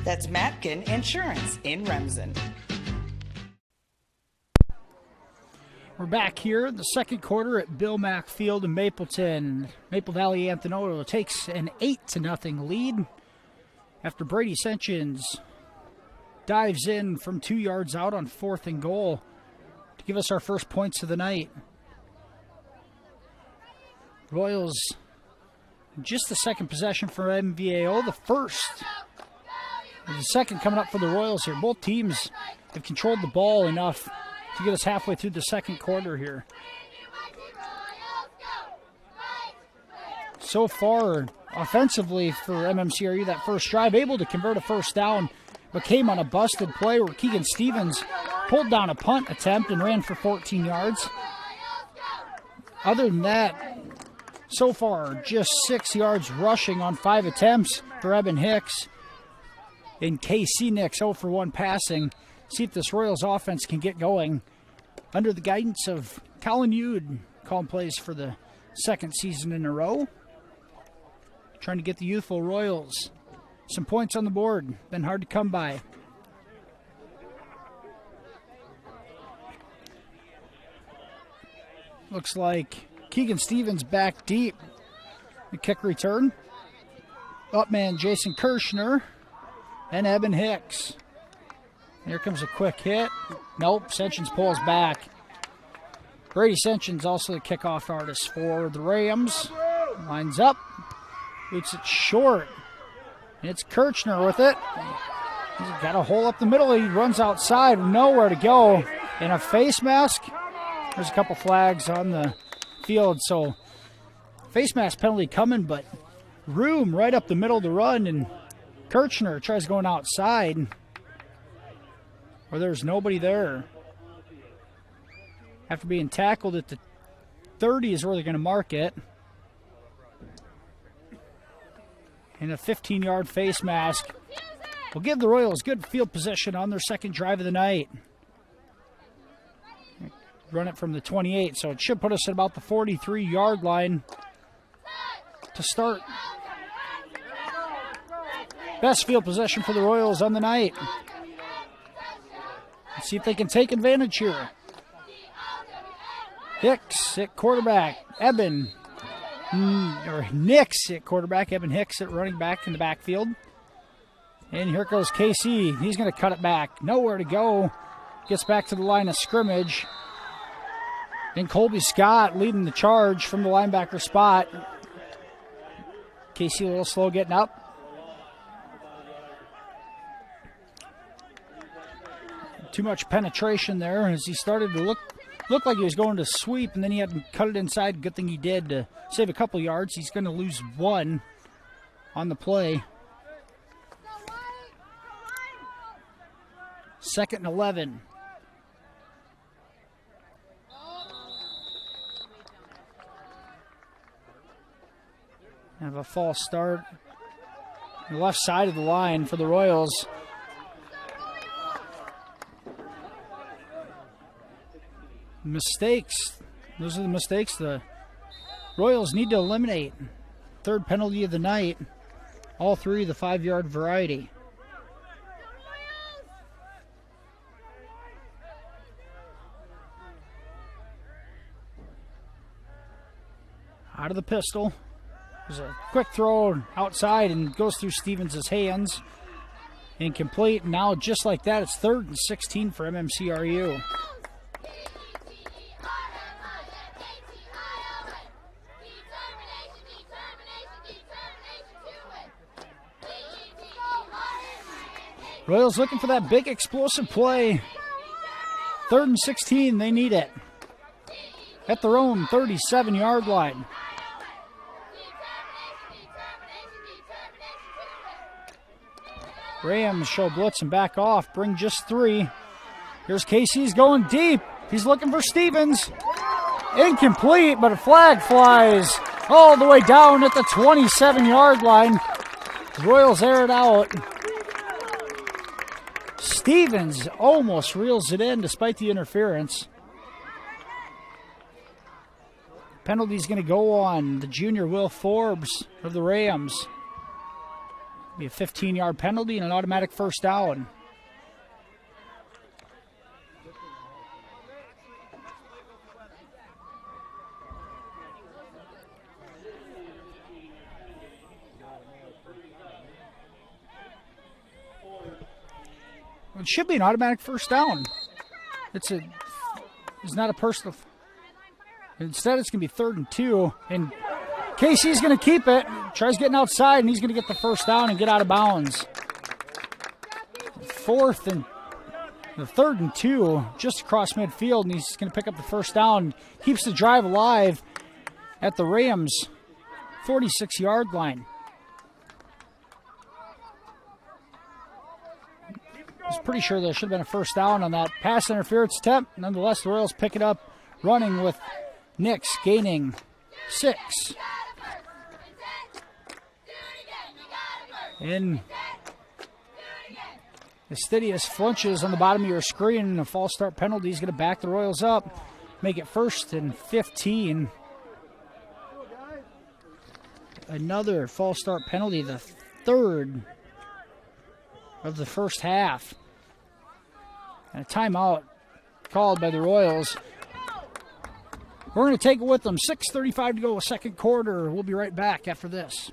That's Matkin Insurance in Remsen. We're back here in the second quarter at Bill Mack Field in Mapleton. Maple Valley Anthony takes an 8-0 lead after Brady Sensions dives in from 2 yards out on 4th and goal to give us our first points of the night. Royals, just the second possession for MVAO, the first. The second coming up for the Royals here. Both teams have controlled the ball enough to get us halfway through the second quarter here. So far, offensively for MMCRU, that first drive, able to convert a first down, but came on a busted play where Keegan Stevens pulled down a punt attempt and ran for 14 yards. Other than that, so far, just 6 yards rushing on 5 attempts for Eben Hicks. And KC Nix 0 for 1 passing. See if this Royals offense can get going under the guidance of Colin Yude, calling plays for the second season in a row. Trying to get the youthful Royals some points on the board. Been hard to come by. Looks like Keegan Stevens back deep. The kick return. Up man Jason Kirshner and Eben Hicks. Here comes a quick hit. Nope, Sensions pulls back. Brady Sensions also the kickoff artist for the Rams. Lines up. Boots it short. It's Kirchner with it. He's got a hole up the middle. He runs outside. Nowhere to go. In a face mask. There's a couple flags on the field. So face mask penalty coming, but room right up the middle to run. And Kirchner tries going outside, where there's nobody there. After being tackled at the 30 is where they're going to mark it. And a 15-yard face mask will give the Royals good field position on their second drive of the night. Run it from the 28, so it should put us at about the 43-yard line to start. Best field possession for the Royals on the night. Let's see if they can take advantage here. Hicks at quarterback. Nix at quarterback. Eben Hicks at running back in the backfield. And here goes KC. He's going to cut it back. Nowhere to go. Gets back to the line of scrimmage. And Colby Scott leading the charge from the linebacker spot. KC a little slow getting up. Too much penetration there as he started to look like he was going to sweep, and then he had to cut it inside. Good thing he did to save a couple yards. He's going to lose 1 on the play. 2nd and 11. Have a false start. The left side of the line for the Royals. Mistakes. Those are the mistakes the Royals need to eliminate. 3rd penalty of the night. All 3 the 5-yard variety. Out of the pistol. There's a quick throw outside and goes through Stevens' hands. Incomplete. Now just like that, it's 3rd and 16 for MMCRU. Royals looking for that big explosive play. 3rd and 16, they need it. At their own 37-yard line. Rams show blitz and back off, bring just 3. Here's Casey, he's going deep. He's looking for Stevens. Incomplete, but a flag flies all the way down at the 27-yard line. Royals air it out. Stevens almost reels it in despite the interference. Penalty's going to go on the junior Will Forbes of the Rams. Be a 15-yard penalty and an automatic first down. It should be an automatic first down. It's not a personal. Instead, it's going to be 3rd and 2, and Casey's going to keep it. Tries getting outside, and he's going to get the first down and get out of bounds. 3rd and 2, just across midfield, and he's going to pick up the first down. Keeps the drive alive at the Rams' 46-yard line. I was pretty sure there should have been a first down on that pass interference attempt. Nonetheless, the Royals pick it up, running with Nix gaining 6. And Estidius flinches on the bottom of your screen, and a false start penalty is going to back the Royals up, make it 1st and 15. Another false start penalty, the 3rd of the first half. And a timeout called by the Royals. We're going to take it with them. 6:35 to go, 2nd quarter. We'll be right back after this.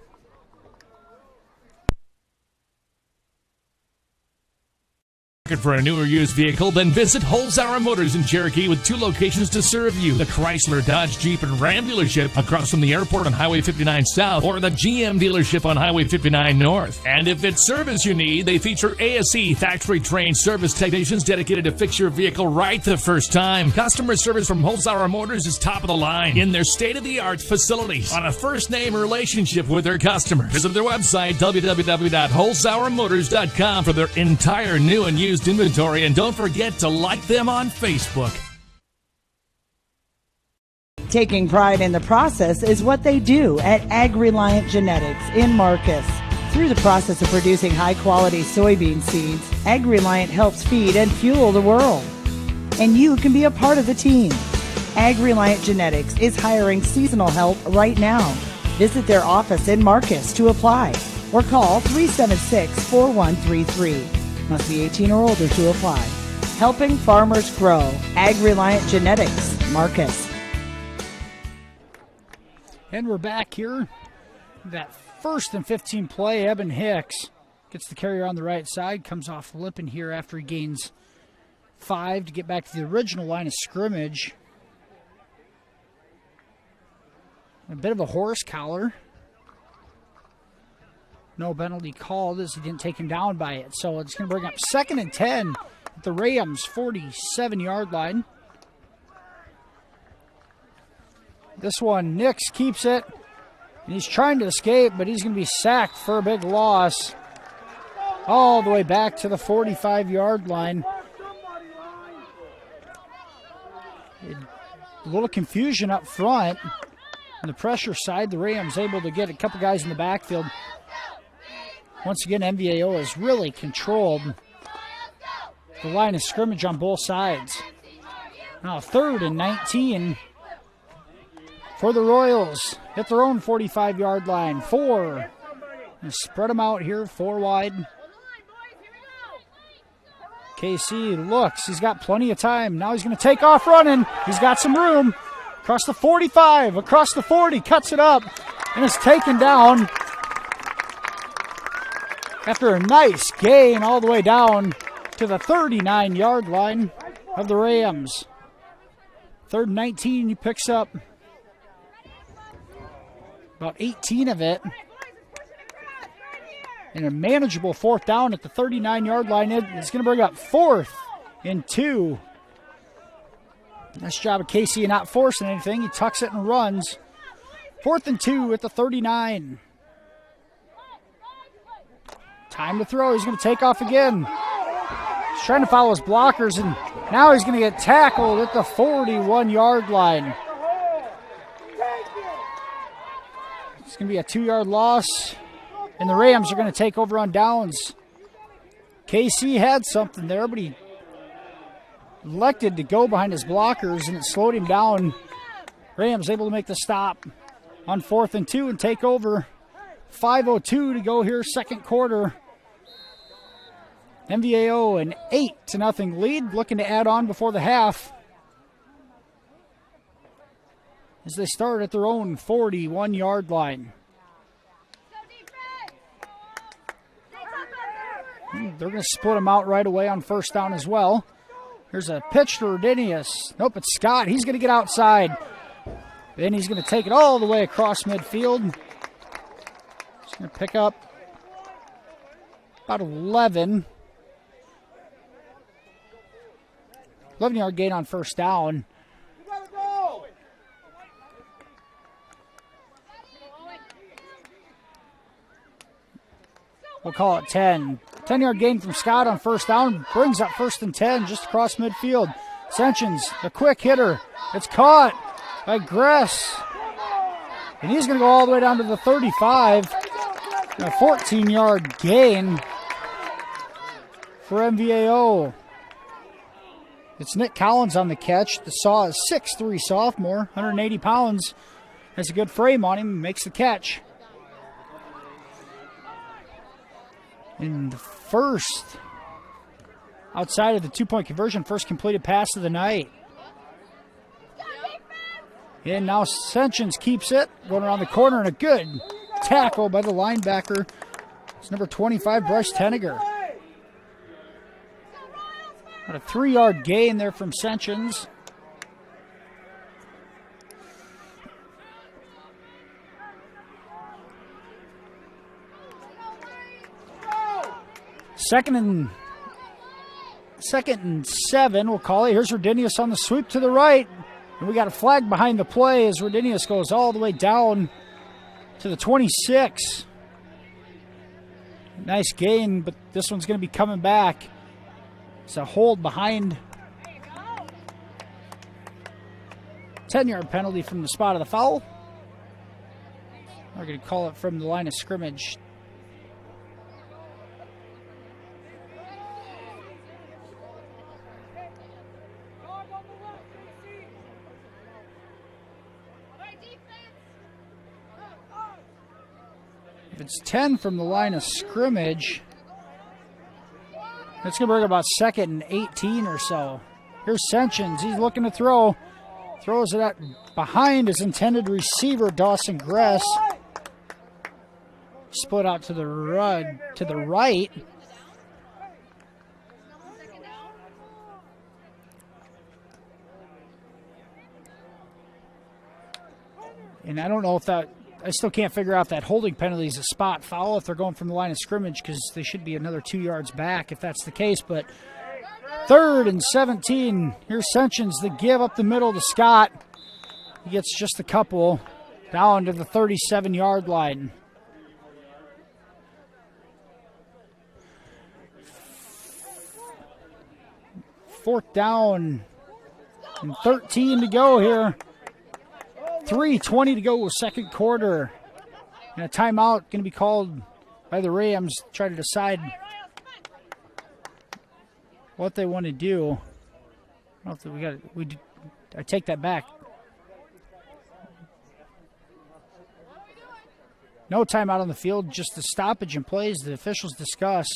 Looking for a new or used vehicle? Then visit Holzhauer Motors in Cherokee with 2 locations to serve you. The Chrysler, Dodge, Jeep, and Ram dealership across from the airport on Highway 59 South, or the GM dealership on Highway 59 North. And if it's service you need, they feature ASE factory-trained service technicians dedicated to fix your vehicle right the first time. Customer service from Holzhauer Motors is top of the line in their state-of-the-art facilities on a first-name relationship with their customers. Visit their website, www.holzhauermotors.com, for their entire new and used inventory, and don't forget to like them on Facebook. Taking pride in the process is what they do at Ag-Reliant Genetics in Marcus. Through the process of producing high-quality soybean seeds, Ag-Reliant helps feed and fuel the world. And you can be a part of the team. Ag-Reliant Genetics is hiring seasonal help right now. Visit their office in Marcus to apply or call 376-4133. Must be 18 or older to apply. Helping farmers grow. Ag-Reliant Genetics, Marcus. And we're back here. That 1st and 15 play, Eben Hicks gets the carry on the right side, comes off limping here after he gains 5 to get back to the original line of scrimmage. A bit of a horse collar. No penalty called as he didn't take him down by it. So it's going to bring up 2nd and 10 at the Rams 47-yard line. This one, Nix keeps it. And he's trying to escape, but he's going to be sacked for a big loss. All the way back to the 45-yard line. A little confusion up front. On the pressure side, the Rams able to get a couple guys in the backfield. Once again, MVAO has really controlled the line of scrimmage on both sides. Now 3rd and 19 for the Royals at their own 45-yard line. 4. And spread them out here, 4 wide. KC looks. He's got plenty of time. Now he's going to take off running. He's got some room. Across the 45, across the 40, cuts it up, and is taken down after a nice gain all the way down to the 39-yard line of the Rams. 3rd and 19, he picks up about 18 of it. And a manageable 4th down at the 39-yard line. It's going to bring up 4th and 2. Nice job of Casey not forcing anything. He tucks it and runs. 4th and 2 at the 39. Time to throw. He's going to take off again. He's trying to follow his blockers, and now he's going to get tackled at the 41-yard line. It's going to be a 2-yard loss, and the Rams are going to take over on downs. KC had something there, but he elected to go behind his blockers, and it slowed him down. Rams able to make the stop on 4th and 2 and take over. 5:02 to go here, second quarter. MVAO an 8-0 lead, looking to add on before the half as they start at their own 41-yard line. They're going to split them out right away on 1st down as well. Here's a pitch to Rodinius. Nope, it's Scott. He's going to get outside. Then he's going to take it all the way across midfield. He's going to pick up about 11. 11-yard gain on 1st down. We'll call it 10. 10-yard gain from Scott on 1st down. Brings up 1st and 10 just across midfield. Senchins, a quick hitter. It's caught by Gress. And he's going to go all the way down to the 35. A 14-yard gain for MVAO. It's Nick Collins on the catch. The Saw is 6'3" sophomore, 180 pounds. Has a good frame on him, makes the catch. In the first, outside of the 2-point conversion, first completed pass of the night. And now Senchins keeps it, going around the corner, and a good tackle by the linebacker. It's number 25, Bryce Tenniger. Got a 3-yard gain there from Senchins. Second and 7, we'll call it. Here's Rodinius on the sweep to the right. And we got a flag behind the play as Rodinius goes all the way down to the 26. Nice gain, but this one's going to be coming back. It's a hold behind. 10-yard penalty from the spot of the foul. We're going to call it from the line of scrimmage. If it's 10 from the line of scrimmage, it's going to bring about 2nd and 18 or so. Here's Senchins. He's looking to throw. Throws it out behind his intended receiver, Dawson Gress. Split out to the right. And I don't know if that, I still can't figure out if that holding penalty is a spot foul if they're going from the line of scrimmage, because they should be another 2 yards back if that's the case. But 3rd and 17. Here's Sensions, the give up the middle to Scott. He gets just a couple down to the 37-yard line. Fourth down and 13 to go here. 3:20 to go, second quarter. And a timeout going to be called by the Rams to try to decide what they want to do. I don't know if I take that back. No timeout on the field, just the stoppage in plays. The officials discuss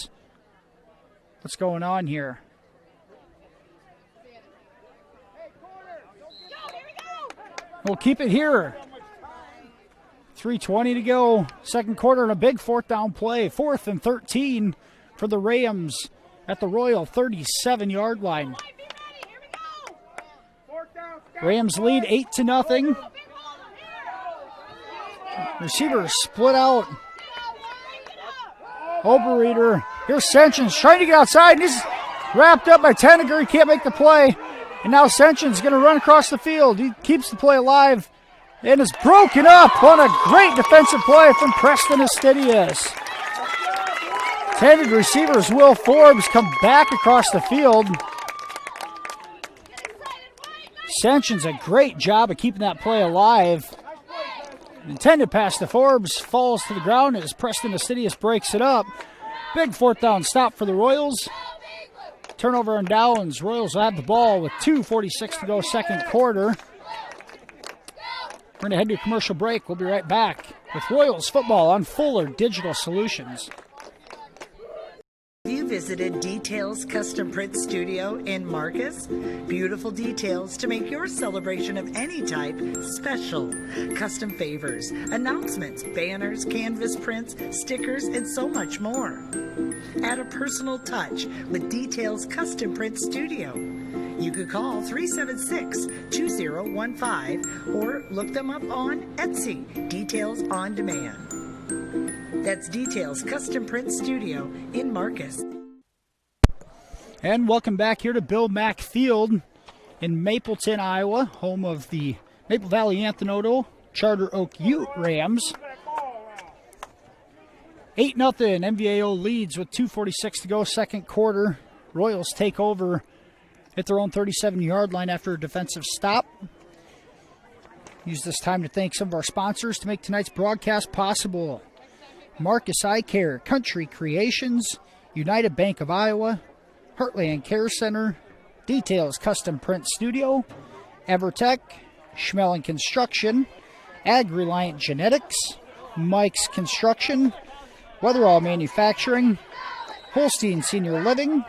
what's going on here. We'll keep it here. 3:20 to go. Second quarter and a big fourth down play. 4th and 13 for the Rams at the Royal 37-yard line. Rams lead 8-0. Receivers split out. Oberreader. Here's Sensions trying to get outside, and he's wrapped up by Tenneger. He can't make the play. And now Sensions going to run across the field. He keeps the play alive and is broken up on a great defensive play from Preston Astidius. Intended receivers Will Forbes come back across the field. Sensions a great job of keeping that play alive. Intended pass to Forbes falls to the ground as Preston Astidius breaks it up. Big fourth down stop for the Royals. Turnover and downs. Royals will have the ball with 2:46 to go, second quarter. We're going to head to a commercial break. We'll be right back with Royals football on Fuller Digital Solutions. Have you visited Details Custom Print Studio in Marcus? Beautiful details to make your celebration of any type special. Custom favors, announcements, banners, canvas prints, stickers, and so much more. Add a personal touch with Details Custom Print Studio. You could call 376-2015 or look them up on Etsy, Details on Demand. That's Details Custom Print Studio in Marcus. And welcome back here to Bill Mack Field in Mapleton, Iowa, home of the Maple Valley Anthony Charter Oak Ute Rams. 8-0, MVAO leads with 2:46 to go, second quarter. Royals take over at their own 37-yard line after a defensive stop. Use this time to thank some of our sponsors to make tonight's broadcast possible. Marcus Eye Care, Country Creations, United Bank of Iowa, Heartland Care Center, Details Custom Print Studio, Evertech, Schmeling Construction, Ag-Reliant Genetics, Mike's Construction, Weatherall Manufacturing, Holstein Senior Living,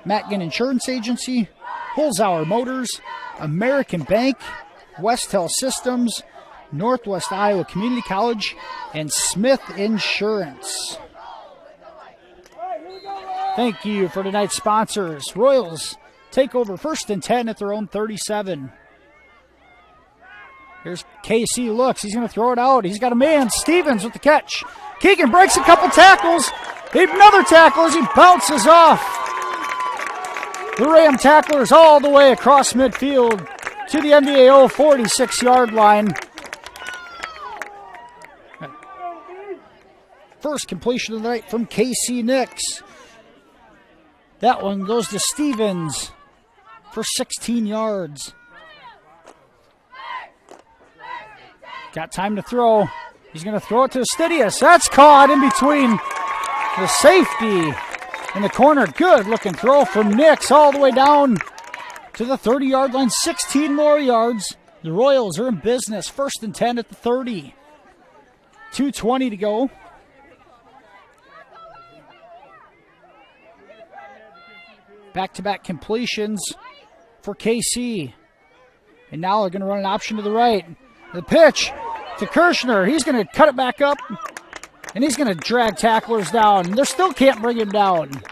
Matkin Insurance Agency, Holzhauer Motors, American Bank, Westel Systems, Northwest Iowa Community College, and Smith Insurance. Thank you for tonight's sponsors. Royals take over 1st and 10 at their own 37. Here's KC looks. He's going to throw it out. He's got a man. Stevens with the catch. Keegan breaks a couple tackles. Another tackle as he bounces off. The Ram tacklers all the way across midfield to the MVAO 46-yard line. First completion of the night from KC Nix. That one goes to Stevens for 16 yards. Got time to throw. He's going to throw it to Astidius. That's caught in between the safety and the corner. Good looking throw from Nix all the way down to the 30-yard line. 16 more yards. The Royals are in business. 1st and 10 at the 30. 2:20 to go. Back-to-back completions for KC. And now they're going to run an option to the right. The pitch to Kirshner. He's going to cut it back up. And he's going to drag tacklers down. They still can't bring him down.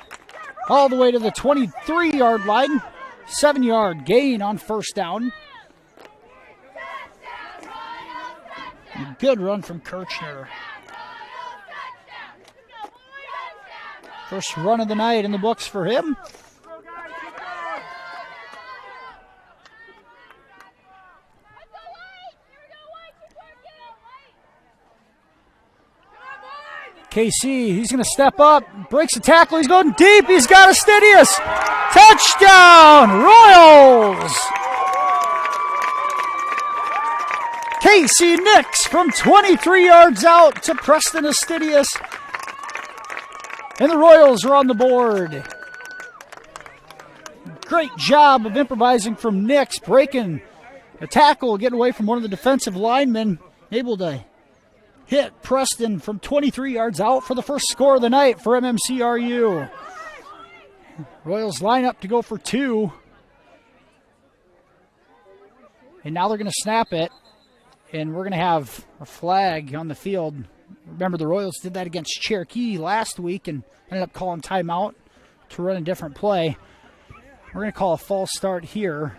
All the way to the 23-yard line. 7-yard gain on first down. Good run from Kirchner. First run of the night in the books for him. KC, he's going to step up, breaks the tackle, he's going deep, he's got Astidius. Touchdown, Royals! Casey Nix from 23 yards out to Preston Astidius. And the Royals are on the board. Great job of improvising from Nix, breaking a tackle, getting away from one of the defensive linemen, able to hit Preston from 23 yards out for the first score of the night for MMCRU. Royals line up to go for 2. And now they're going to snap it. And we're going to have a flag on the field. Remember, the Royals did that against Cherokee last week and ended up calling timeout to run a different play. We're going to call a false start here.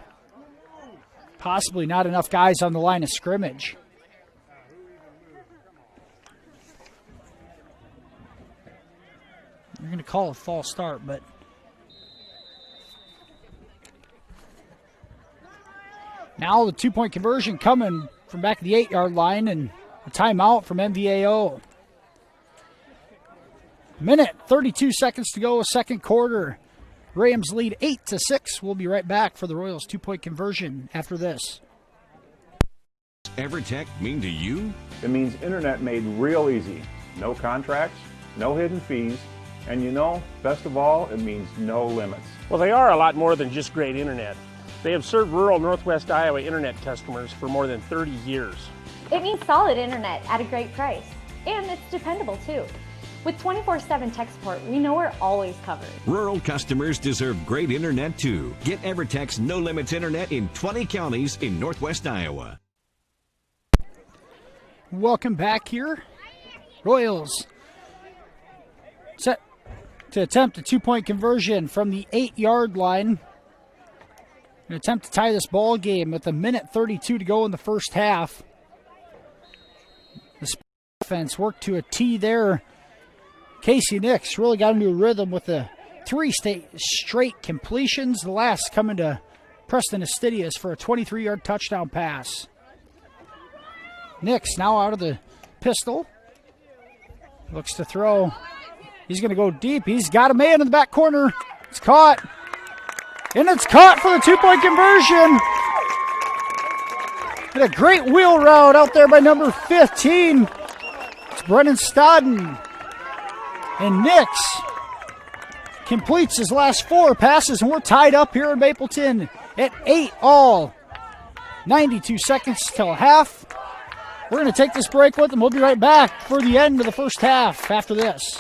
Possibly not enough guys on the line of scrimmage. You're going to call a false start, but now the 2-point conversion coming from back at the 8-yard line and a timeout from MVAO. Minute 32 seconds to go, second quarter. Rams lead 8-6. We'll be right back for the Royals 2-point conversion after this. EverTech mean to you? It means internet made real easy. No contracts, no hidden fees, and you know, best of all, it means no limits. Well, they are a lot more than just great internet. They have served rural Northwest Iowa internet customers for more than 30 years. It means solid internet at a great price, and it's dependable too. With 24/7 tech support, we know we're always covered. Rural customers deserve great internet too. Get EverTech's No Limits internet in 20 counties in Northwest Iowa. Welcome back here. Royals set to attempt a 2-point conversion from the 8-yard line. An attempt to tie this ball game with a minute 32 to go in the first half. The offense worked to a T there. Casey Nix really got into a rhythm with the 3 straight completions. The last coming to Preston Astidius for a 23-yard touchdown pass. Nix now out of the pistol. Looks to throw. He's going to go deep. He's got a man in the back corner. It's caught. And it's caught for the 2-point conversion. And a great wheel route out there by number 15. It's Brennan Stodden. And Nix completes his last 4 passes, and we're tied up here in Mapleton at 8-all. 92 seconds till half. We're going to take this break with them. We'll be right back for the end of the first half after this.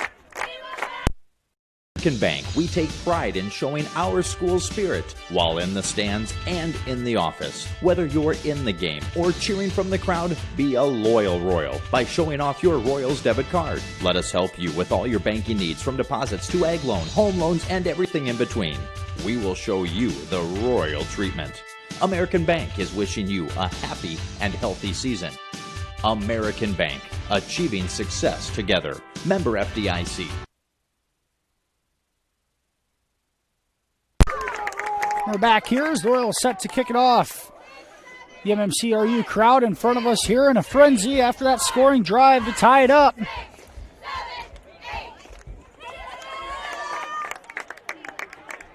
American Bank, we take pride in showing our school spirit while in the stands and in the office. Whether you're in the game or cheering from the crowd, be a loyal Royal by showing off your Royals debit card. Let us help you with all your banking needs, from deposits to ag loan, home loans, and everything in between. We will show you the Royal treatment. American Bank is wishing you a happy and healthy season. American Bank, achieving success together. Member FDIC. We're back here as the Royals set to kick it off. The MMCRU crowd in front of us here in a frenzy after that scoring drive to tie it up.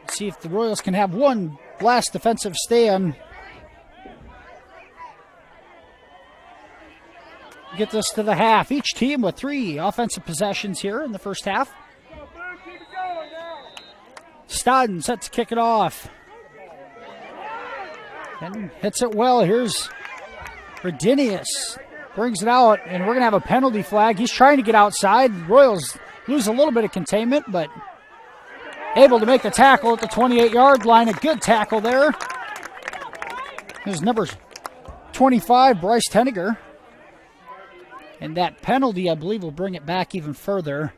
Let's see if the Royals can have one last defensive stand. Get this to the half. Each team with 3 offensive possessions here in the first half. Stodden set to kick it off. And hits it well. Here's Redinius. Brings it out, and we're going to have a penalty flag. He's trying to get outside. The Royals lose a little bit of containment, but able to make the tackle at the 28-yard line. A good tackle there. There's number 25, Bryce Tenniger. And that penalty, I believe, will bring it back even further.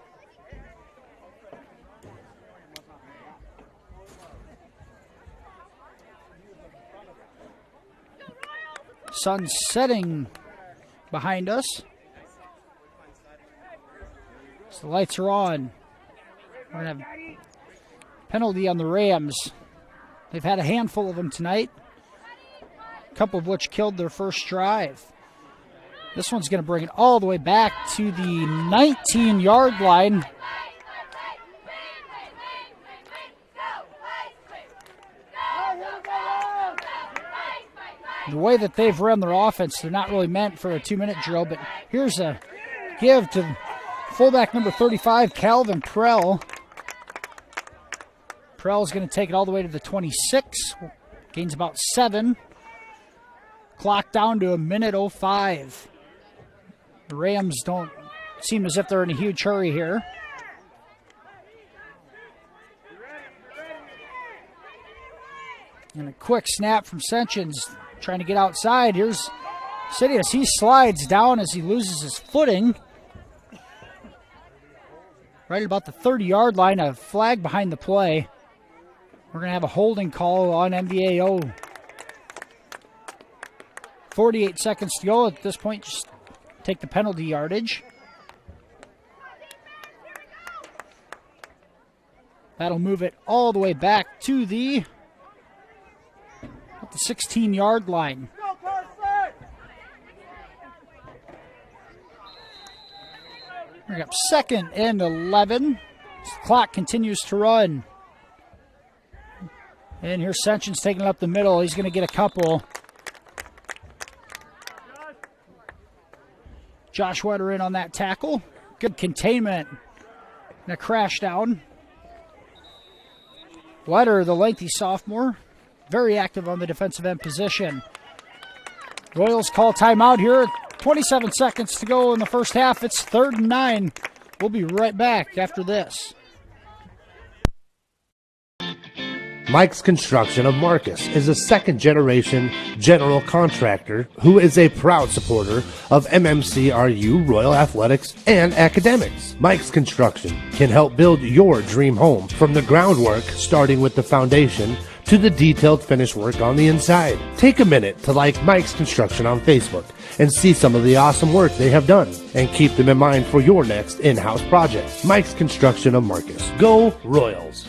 Sun setting behind us. So the lights are on. We're going to have penalty on the Rams. They've had a handful of them tonight, a couple of which killed their first drive. This one's going to bring it all the way back to the 19-yard line. The way that they've run their offense, they're not really meant for a 2-minute drill, but here's a give to fullback number 35, Calvin Prell. Prell's going to take it all the way to the 26. Gains about 7. Clock down to 1:05. The Rams don't seem as if they're in a huge hurry here. And a quick snap from Sessions, trying to get outside. Here's Sidious. He slides down as he loses his footing. Right at about the 30-yard line, a flag behind the play. We're going to have a holding call on MVAO. 48 seconds to go. At this point, just take the penalty yardage. That'll move it all the way back to the 16-yard line. Bring up 2nd and 11. The clock continues to run. And here's Sessions taking it up the middle. He's going to get a couple. Josh Wetter in on that tackle. Good containment. And a crash down. Wetter, the lengthy sophomore, very active on the defensive end position. Royals call timeout here. 27 seconds to go in the first half. It's 3rd and 9. We'll be right back after this. Mike's Construction of Marcus is a second-generation general contractor who is a proud supporter of MMCRU Royal Athletics and academics. Mike's Construction can help build your dream home from the groundwork, starting with the foundation, to the detailed finish work on the inside. Take a minute to like Mike's Construction on Facebook and see some of the awesome work they have done, and keep them in mind for your next in-house project. Mike's Construction of Marcus. Go Royals!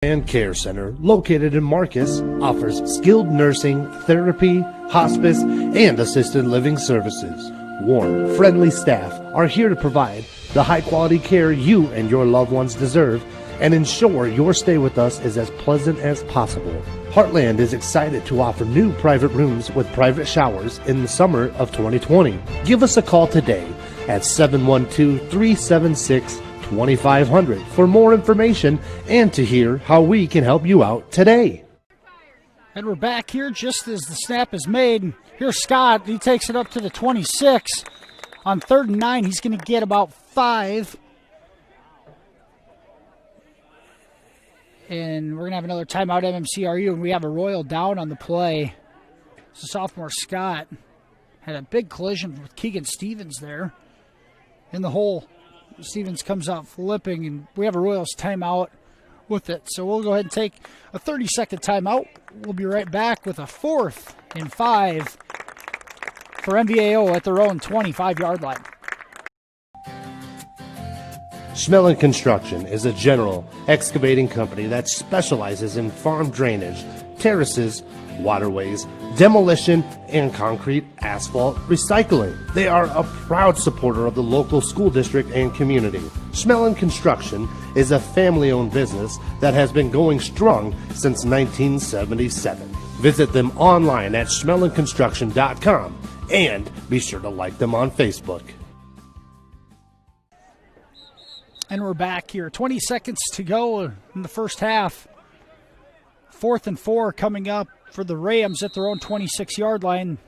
And Care Center, located in Marcus, offers skilled nursing, therapy, hospice, and assisted living services. Warm, friendly staff are here to provide the high-quality care you and your loved ones deserve and ensure your stay with us is as pleasant as possible. Heartland is excited to offer new private rooms with private showers in the summer of 2020. Give us a call today at 712-376-2500 for more information and to hear how we can help you out today. And we're back here just as the snap is made. Here's Scott. He takes it up to the 26. On 3rd and 9, he's going to get about 5. And we're going to have another timeout MMCRU, and we have a Royal down on the play. So sophomore Scott had a big collision with Keegan Stevens there in the hole. Stevens comes out flipping, and we have a Royals timeout with it. So we'll go ahead and take a 30-second timeout. We'll be right back with a 4th and 5 for MVAO at their own 25-yard line. Schmelling Construction is a general excavating company that specializes in farm drainage, terraces, waterways, demolition, and concrete asphalt recycling. They are a proud supporter of the local school district and community. Schmelling Construction is a family-owned business that has been going strong since 1977. Visit them online at schmellingconstruction.com and be sure to like them on Facebook. And we're back here. 20 seconds to go in the first half. 4th and 4 coming up for the Rams at their own 26-yard line.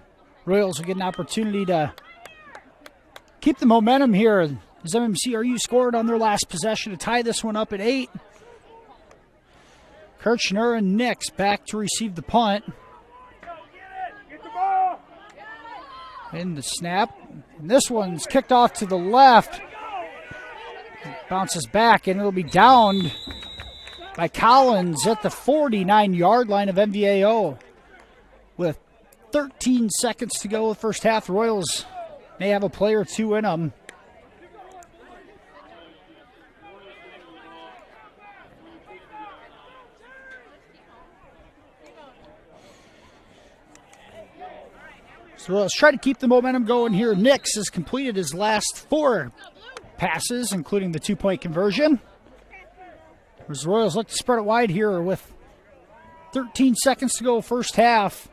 Royals will get an opportunity to keep the momentum here as MMCRU scored on their last possession to tie this one up at 8. Kirchner and Nix back to receive the punt. And the snap. And this one's kicked off to the left. Bounces back, and it'll be downed by Collins at the 49-yard line of MVAO. With 13 seconds to go in the first half, the Royals may have a play or two in them. So Royals try to keep the momentum going here. Nix has completed his last 4 passes, including the 2-point conversion. As the Royals look to spread it wide here with 13 seconds to go first half.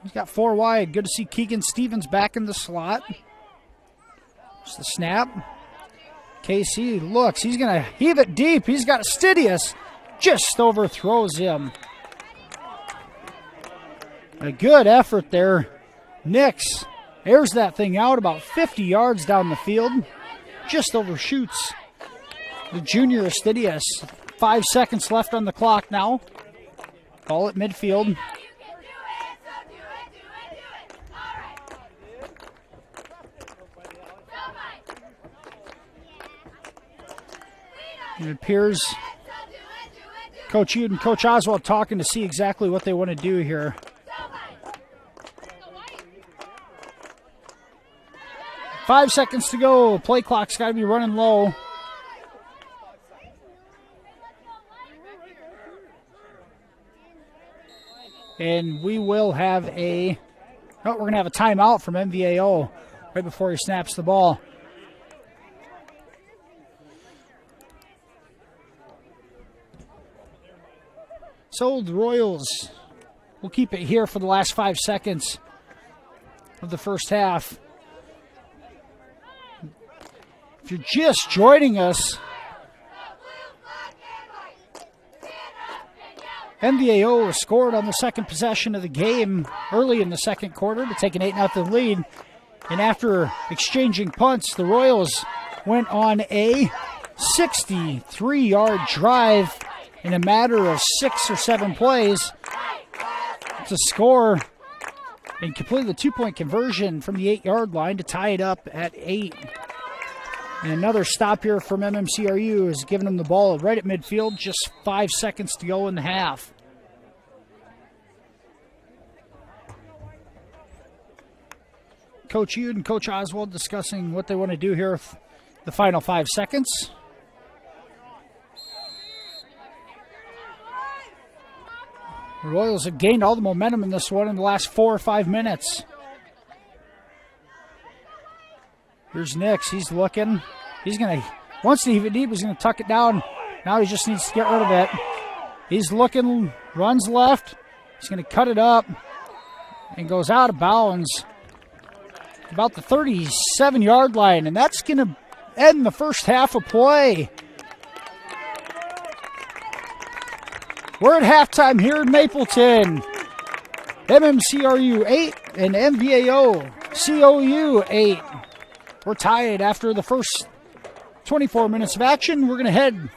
He's got 4 wide. Good to see Keegan Stevens back in the slot. Just the snap. KC looks. He's going to heave it deep. He's got Stidius. Just overthrows him. A good effort there. Nix airs that thing out about 50 yards down the field. Just overshoots the junior Stidius. 5 seconds left on the clock now. Ball at midfield. It appears Coach Ude and Coach Oswald talking to see exactly what they want to do here. Five seconds to go. Play clock's got to be running low. And we will have we're going to have a timeout from MVAO right before he snaps the ball. So the Royals will keep it here for the last 5 seconds of the first half. If you're just joining us, MVAO scored on the second possession of the game early in the second quarter to take an 8-0 lead. And after exchanging punts, the Royals went on a 63-yard drive in a matter of 6 or 7 plays to score and complete the 2-point conversion from the 8-yard line to tie it up at 8. And another stop here from MMCRU has given them the ball right at midfield, just 5 seconds to go in the half. Coach Ude and Coach Oswald discussing what they want to do here with the final 5 seconds. The Royals have gained all the momentum in this one in the last 4 or 5 minutes. Here's Nix. He's looking. He's going to, once he heave it deep, he's going to tuck it down. Now he just needs to get rid of it. He's looking, runs left. He's going to cut it up and goes out of bounds about the 37-yard line. And that's going to end the first half of play. We're at halftime here in Mapleton. MMCRU 8 and MVAO COU 8. We're tied after the first 24 minutes of action. We're going to head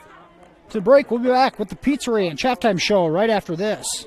to break. We'll be back with the Pizza Ranch halftime show right after this.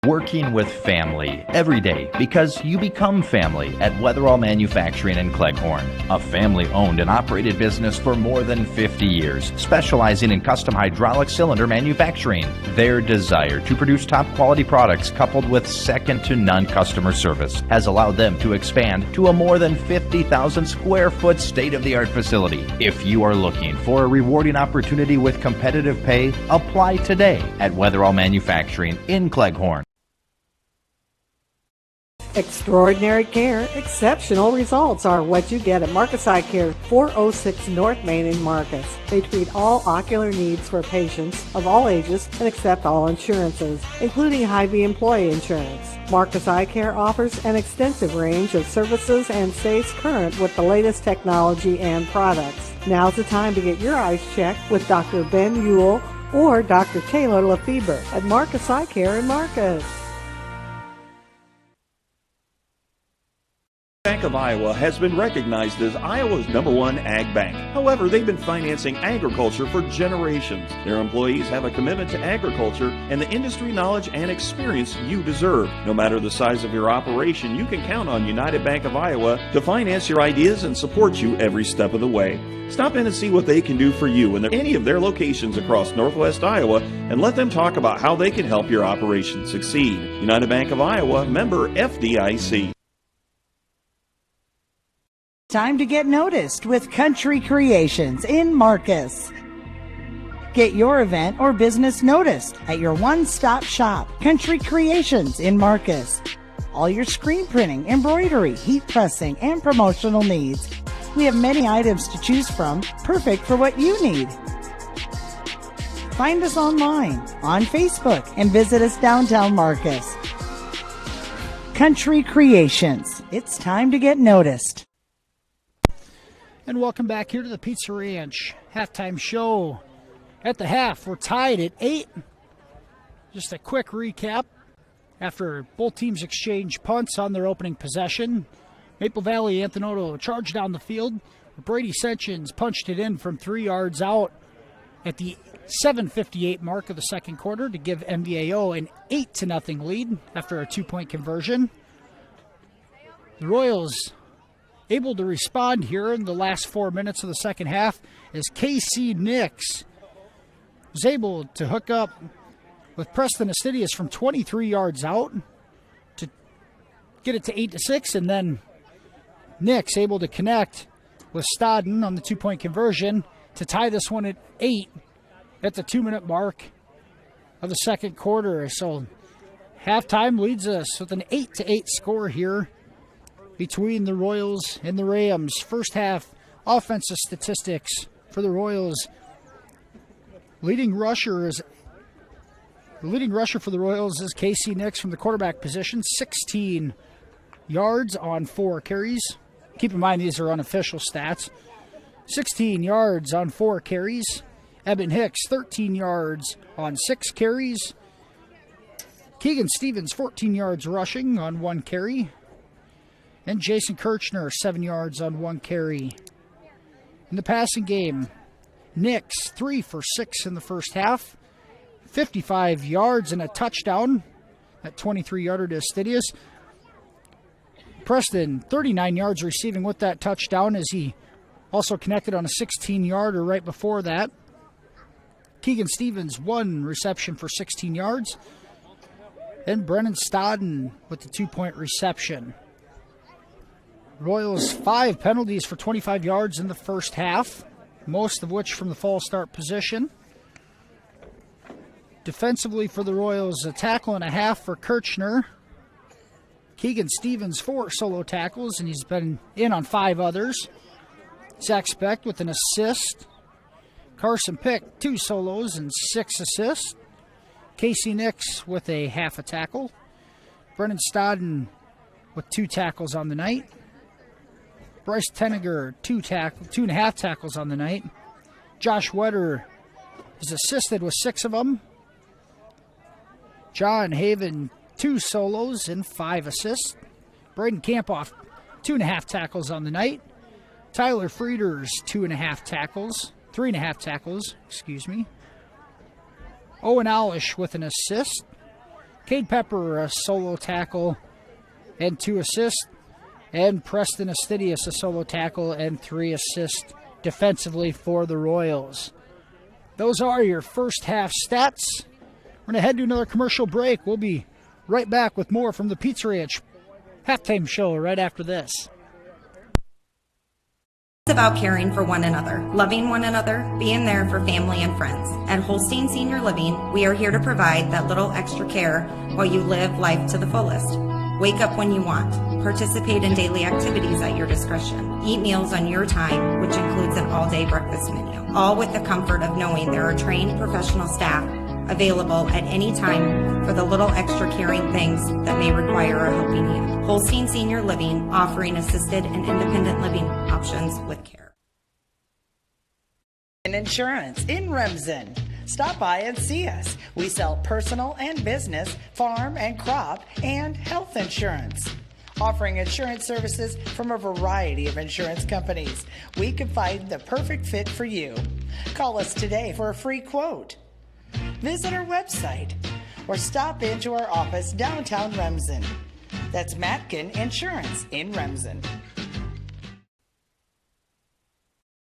Working with family every day because you become family at Weatherall Manufacturing in Cleghorn, a family-owned and operated business for more than 50 years, specializing in custom hydraulic cylinder manufacturing. Their desire to produce top-quality products coupled with second-to-none customer service has allowed them to expand to a more than 50,000 square foot state-of-the-art facility. If you are looking for a rewarding opportunity with competitive pay, apply today at Weatherall Manufacturing in Cleghorn. Extraordinary care, exceptional results are what you get at Marcus Eye Care, 406 North Main in Marcus. They treat all ocular needs for patients of all ages and accept all insurances, including Hy-Vee employee insurance. Marcus Eye Care offers an extensive range of services and stays current with the latest technology and products. Now's the time to get your eyes checked with Dr. Ben Ewell or Dr. Taylor Lefebvre at Marcus Eye Care in Marcus. Bank of Iowa has been recognized as Iowa's #1 ag bank. However, they've been financing agriculture for generations. Their employees have a commitment to agriculture and the industry knowledge and experience you deserve. No matter the size of your operation, you can count on United Bank of Iowa to finance your ideas and support you every step of the way. Stop in and see what they can do for you in any of their locations across Northwest Iowa and let them talk about how they can help your operation succeed. United Bank of Iowa, member FDIC. Time to get noticed with Country Creations in Marcus. Get your event or business noticed at your one-stop shop, Country Creations in Marcus. all your screen printing, embroidery, heat pressing, and promotional needs. We have many items to choose from, perfect for what you need. Find us online, on Facebook, and visit us downtown Marcus. Country Creations. It's time to get noticed. And welcome back here to the Pizza Ranch halftime show. At the half, we're tied at 8. Just a quick recap. After both teams exchanged punts on their opening possession, Maple Valley Anthony charged down the field. Brady Sessions punched it in from 3 yards out at the 7:58 mark of the second quarter to give MVAO an 8-0 lead after a 2-point conversion. The Royals able to respond here in the last 4 minutes of the second half as Casey Nix was able to hook up with Preston Astidius from 23 yards out to get it to 8-6, and then Nix able to connect with Stodden on the 2-point conversion to tie this one at 8 at the 2-minute mark of the second quarter. So halftime leads us with an 8-8 score here between the Royals and the Rams. First half offensive statistics for the Royals. The leading rusher for the Royals is Casey Nix from the quarterback position, 16 yards on 4 carries. Keep in mind these are unofficial stats. 16 yards on 4 carries. Eben Hicks, 13 yards on 6 carries. Keegan Stevens, 14 yards rushing on 1 carry. And Jason Kirchner, 7 yards on 1 carry. In the passing game, Nix, 3 for 6 in the first half. 55 yards and a touchdown. That 23-yarder to Astidius. Preston, 39 yards receiving with that touchdown as he also connected on a 16-yarder right before that. Keegan Stevens, 1 reception for 16 yards. And Brennan Stodden with the 2-point reception. Royals, 5 penalties for 25 yards in the first half, most of which from the false start position. Defensively for the Royals, a tackle and a half for Kirchner. Keegan Stevens, 4 solo tackles, and he's been in on 5 others. Zach Specht with an assist. Carson Pick, 2 solos and 6 assists. Casey Nix with a half a tackle. Brennan Stodden with 2 tackles on the night. Bryce Tenniger, 2.5 tackles on the night. Josh Wetter is assisted with 6 of them. John Haven, 2 solos and 5 assists. Braden Campoff, 2.5 tackles on the night. Tyler Frieders, 3.5 tackles, excuse me. Owen Alish with an assist. Cade Pepper, a solo tackle and 2 assists. And Preston Astidius, a solo tackle and 3 assists defensively for the Royals. Those are your first half stats. We're going to head to another commercial break. We'll be right back with more from the Pizza Ranch halftime show right after this. It's about caring for one another, loving one another, being there for family and friends. At Holstein Senior Living, we are here to provide that little extra care while you live life to the fullest. Wake up when you want. Participate in daily activities at your discretion. Eat meals on your time, which includes an all-day breakfast menu. All with the comfort of knowing there are trained professional staff available at any time for the little extra caring things that may require a helping hand. Holstein Senior Living, offering assisted and independent living options with care. Insurance in Remsen. Stop by and see us. We sell personal and business, farm and crop, and health insurance. Offering insurance services from a variety of insurance companies. We can find the perfect fit for you. Call us today for a free quote. Visit our website or stop into our office downtown Remsen. That's Matkin Insurance in Remsen.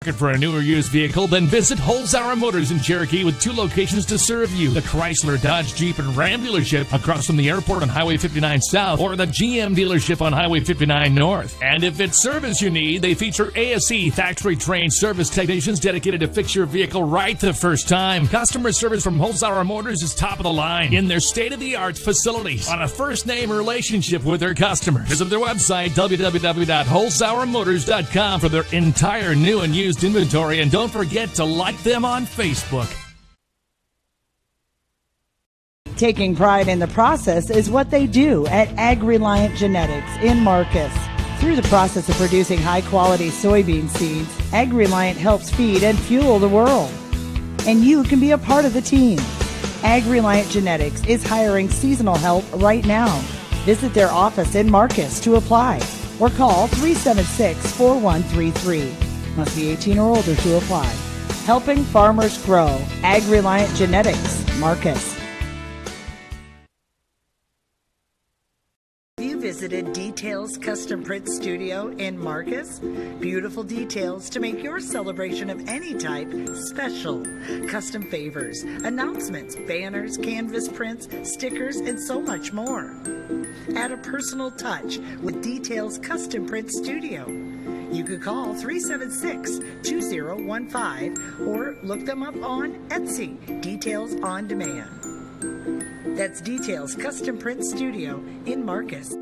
Looking for a new or used vehicle? Then visit Holzhauer Motors in Cherokee with 2 locations to serve you. The Chrysler, Dodge, Jeep, and Ram dealership across from the airport on Highway 59 South, or the GM dealership on Highway 59 North. And if it's service you need, they feature ASE factory-trained service technicians dedicated to fix your vehicle right the first time. Customer service from Holzhauer Motors is top of the line in their state-of-the-art facilities on a first-name relationship with their customers. Visit their website, www.holzhauermotors.com, for their entire new and used inventory, and don't forget to like them on Facebook. Taking pride in the process is what they do at Ag-Reliant Genetics in Marcus. Through the process of producing high-quality soybean seeds, Ag-Reliant helps feed and fuel the world. And you can be a part of the team. Ag-Reliant Genetics is hiring seasonal help right now. Visit their office in Marcus to apply or call 376-4133. Must be 18 or older to apply. Helping farmers grow. Ag-Reliant Genetics, Marcus. You visited Details Custom Print Studio in Marcus? Beautiful details to make your celebration of any type special. Custom favors, announcements, banners, canvas prints, stickers, and so much more. Add a personal touch with Details Custom Print Studio. You could call 376-2015 or look them up on Etsy, Details on Demand. That's Details Custom Print Studio in Marcus.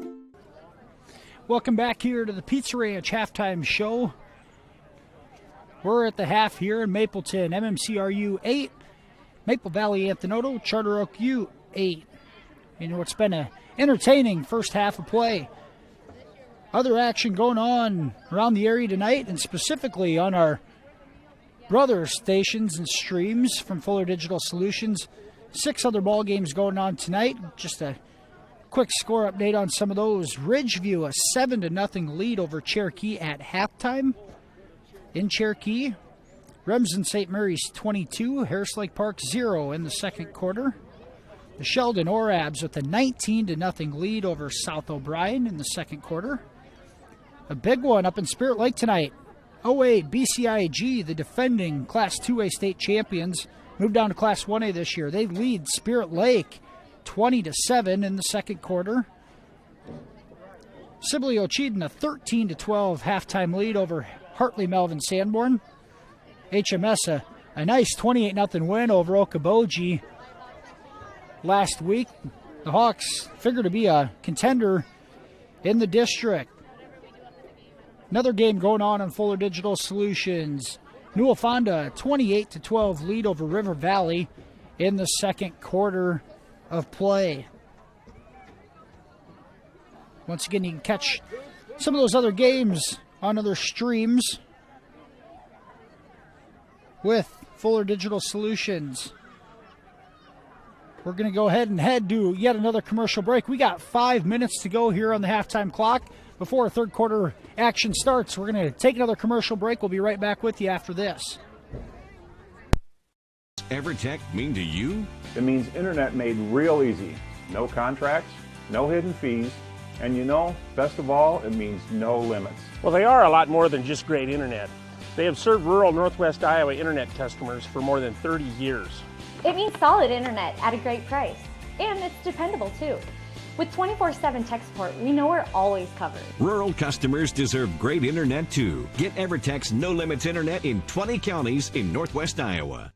Welcome back here to the Pizza Ranch halftime show. We're at the half here in Mapleton, MMCRU 8, Maple Valley Anthenoto, Charter Oak U 8. You know, it's been an entertaining first half of play. Other action going on around the area tonight, and specifically on our brother stations and streams from Fuller Digital Solutions. 6 other ball games going on tonight. Just a quick score update on some of those. Ridgeview, a 7-0 lead over Cherokee at halftime in Cherokee. Remsen St. Mary's 22, Harris Lake Park 0 in the second quarter. The Sheldon Orabs with a 19-0 lead over South O'Brien in the second quarter. A big one up in Spirit Lake tonight. 08 BCIG, the defending Class 2A state champions, moved down to Class 1A this year. They lead Spirit Lake 20-7 in the second quarter. Sibley Ocheyedan, a 13-12 halftime lead over Hartley Melvin Sanborn. HMS, a nice 28-0 win over Okoboji last week. The Hawks figure to be a contender in the district. Another game going on Fuller Digital Solutions. Newell Fonda, 28-12 lead over River Valley in the second quarter of play. Once again, you can catch some of those other games on other streams with Fuller Digital Solutions. We're going to go ahead and head to yet another commercial break. We got 5 minutes to go here on the halftime clock before third quarter action starts. We're going to take another commercial break. We'll be right back with you after this. EverTech mean to you? It means internet made real easy. No contracts, no hidden fees, and you know, best of all, it means no limits. Well, they are a lot more than just great internet. They have served rural Northwest Iowa internet customers for more than 30 years. It means solid internet at a great price. And it's dependable too. With 24/7 tech support, we know we're always covered. Rural customers deserve great internet too. Get EverTech's no limits internet in 20 counties in Northwest Iowa.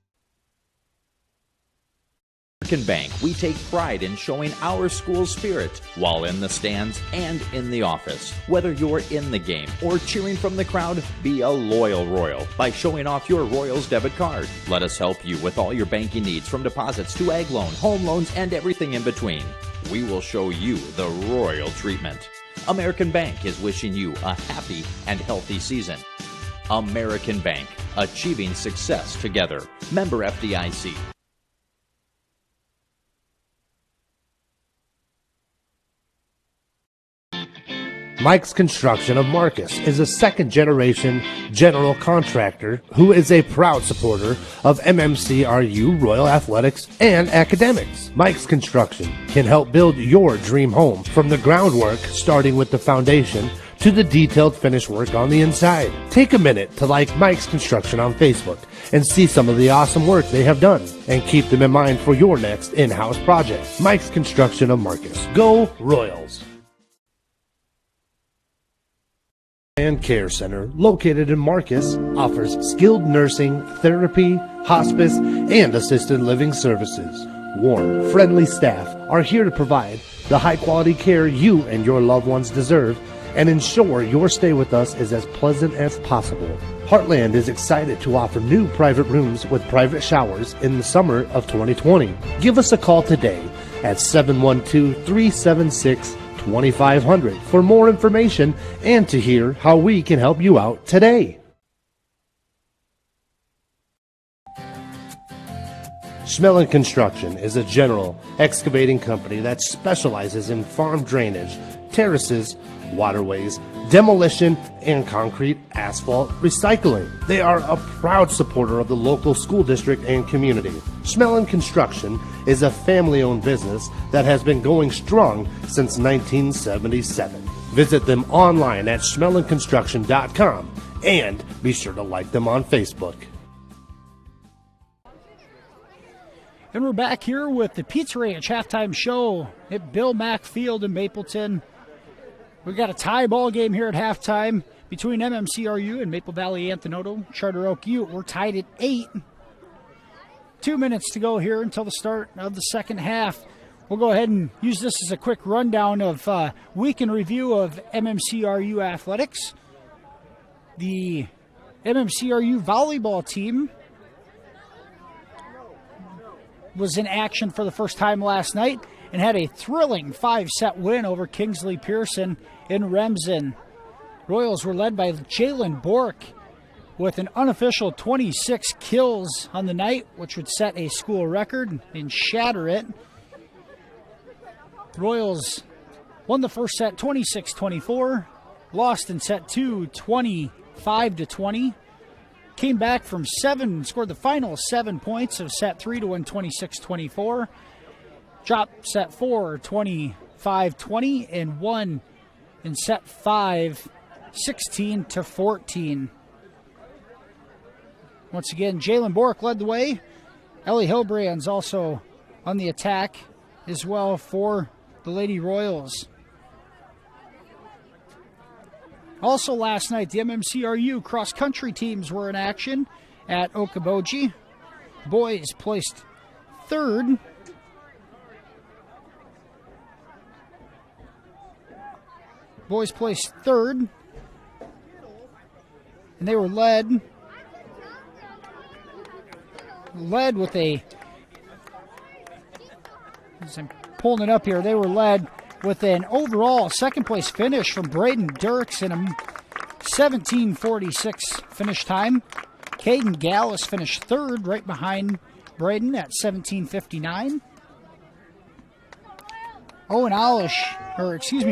American Bank, we take pride in showing our school spirit while in the stands and in the office. Whether you're in the game or cheering from the crowd, be a loyal Royal by showing off your Royals debit card. Let us help you with all your banking needs, from deposits to ag loan, home loans, and everything in between. We will show you the Royal treatment. American Bank is wishing you a happy and healthy season. American Bank, achieving success together. Member FDIC. Mike's Construction of Marcus is a second-generation general contractor who is a proud supporter of MMCRU Royal Athletics and academics. Mike's Construction can help build your dream home from the groundwork, starting with the foundation, to to the detailed finish work on the inside. Take a minute to like Mike's Construction on Facebook and see some of the awesome work they have done, and keep them in mind for your next in-house project. Mike's Construction of Marcus. Go Royals! And Care Center, located in Marcus, offers skilled nursing, therapy, hospice, and assisted living services. Warm, friendly staff are here to provide the high-quality care you and your loved ones deserve and ensure your stay with us is as pleasant as possible. Heartland is excited to offer new private rooms with private showers in the summer of 2020. Give us a call today at 712-376-2500 for more information and to hear how we can help you out today. Schmelling Construction is a general excavating company that specializes in farm drainage, terraces, waterways, demolition, and concrete asphalt recycling. They are a proud supporter of the local school district and community. Schmelling Construction is a family-owned business that has been going strong since 1977. Visit them online at schmellingconstruction.com and be sure to like them on Facebook. And we're back here with the Pizza Ranch halftime show at Bill Mack Field in Mapleton. We've got a tie ball game here at halftime between MMCRU and Maple Valley Anthony Charter Oak Ute. We're tied at 8. 2 minutes to go here until the start of the second half. We'll go ahead and use this as a quick rundown of week in review of MMCRU athletics. The MMCRU volleyball team was in action for the first time last night and had a thrilling 5-set win over Kingsley Pearson in Remsen. Royals were led by Jalen Bork with an unofficial 26 kills on the night, which would set a school record and shatter it. Royals won the first set 26-24, lost in set 2 25-20. Came back from 7, scored the final 7 points of set 3 to win 26-24. Dropped set 4 25-20 and won in set 5 16-14. Once again, Jalen Bork led the way. Ellie Hilbrand's also on the attack as well for the Lady Royals. Also last night, the MMCRU cross-country teams were in action at Okoboji. Boys placed third. Boys placed third. And they were led with a, as I'm pulling it up here, they were led with an overall second-place finish from Braden Dirks in a 17:46 finish time. Caden Gallus finished third, right behind Braden at 17:59.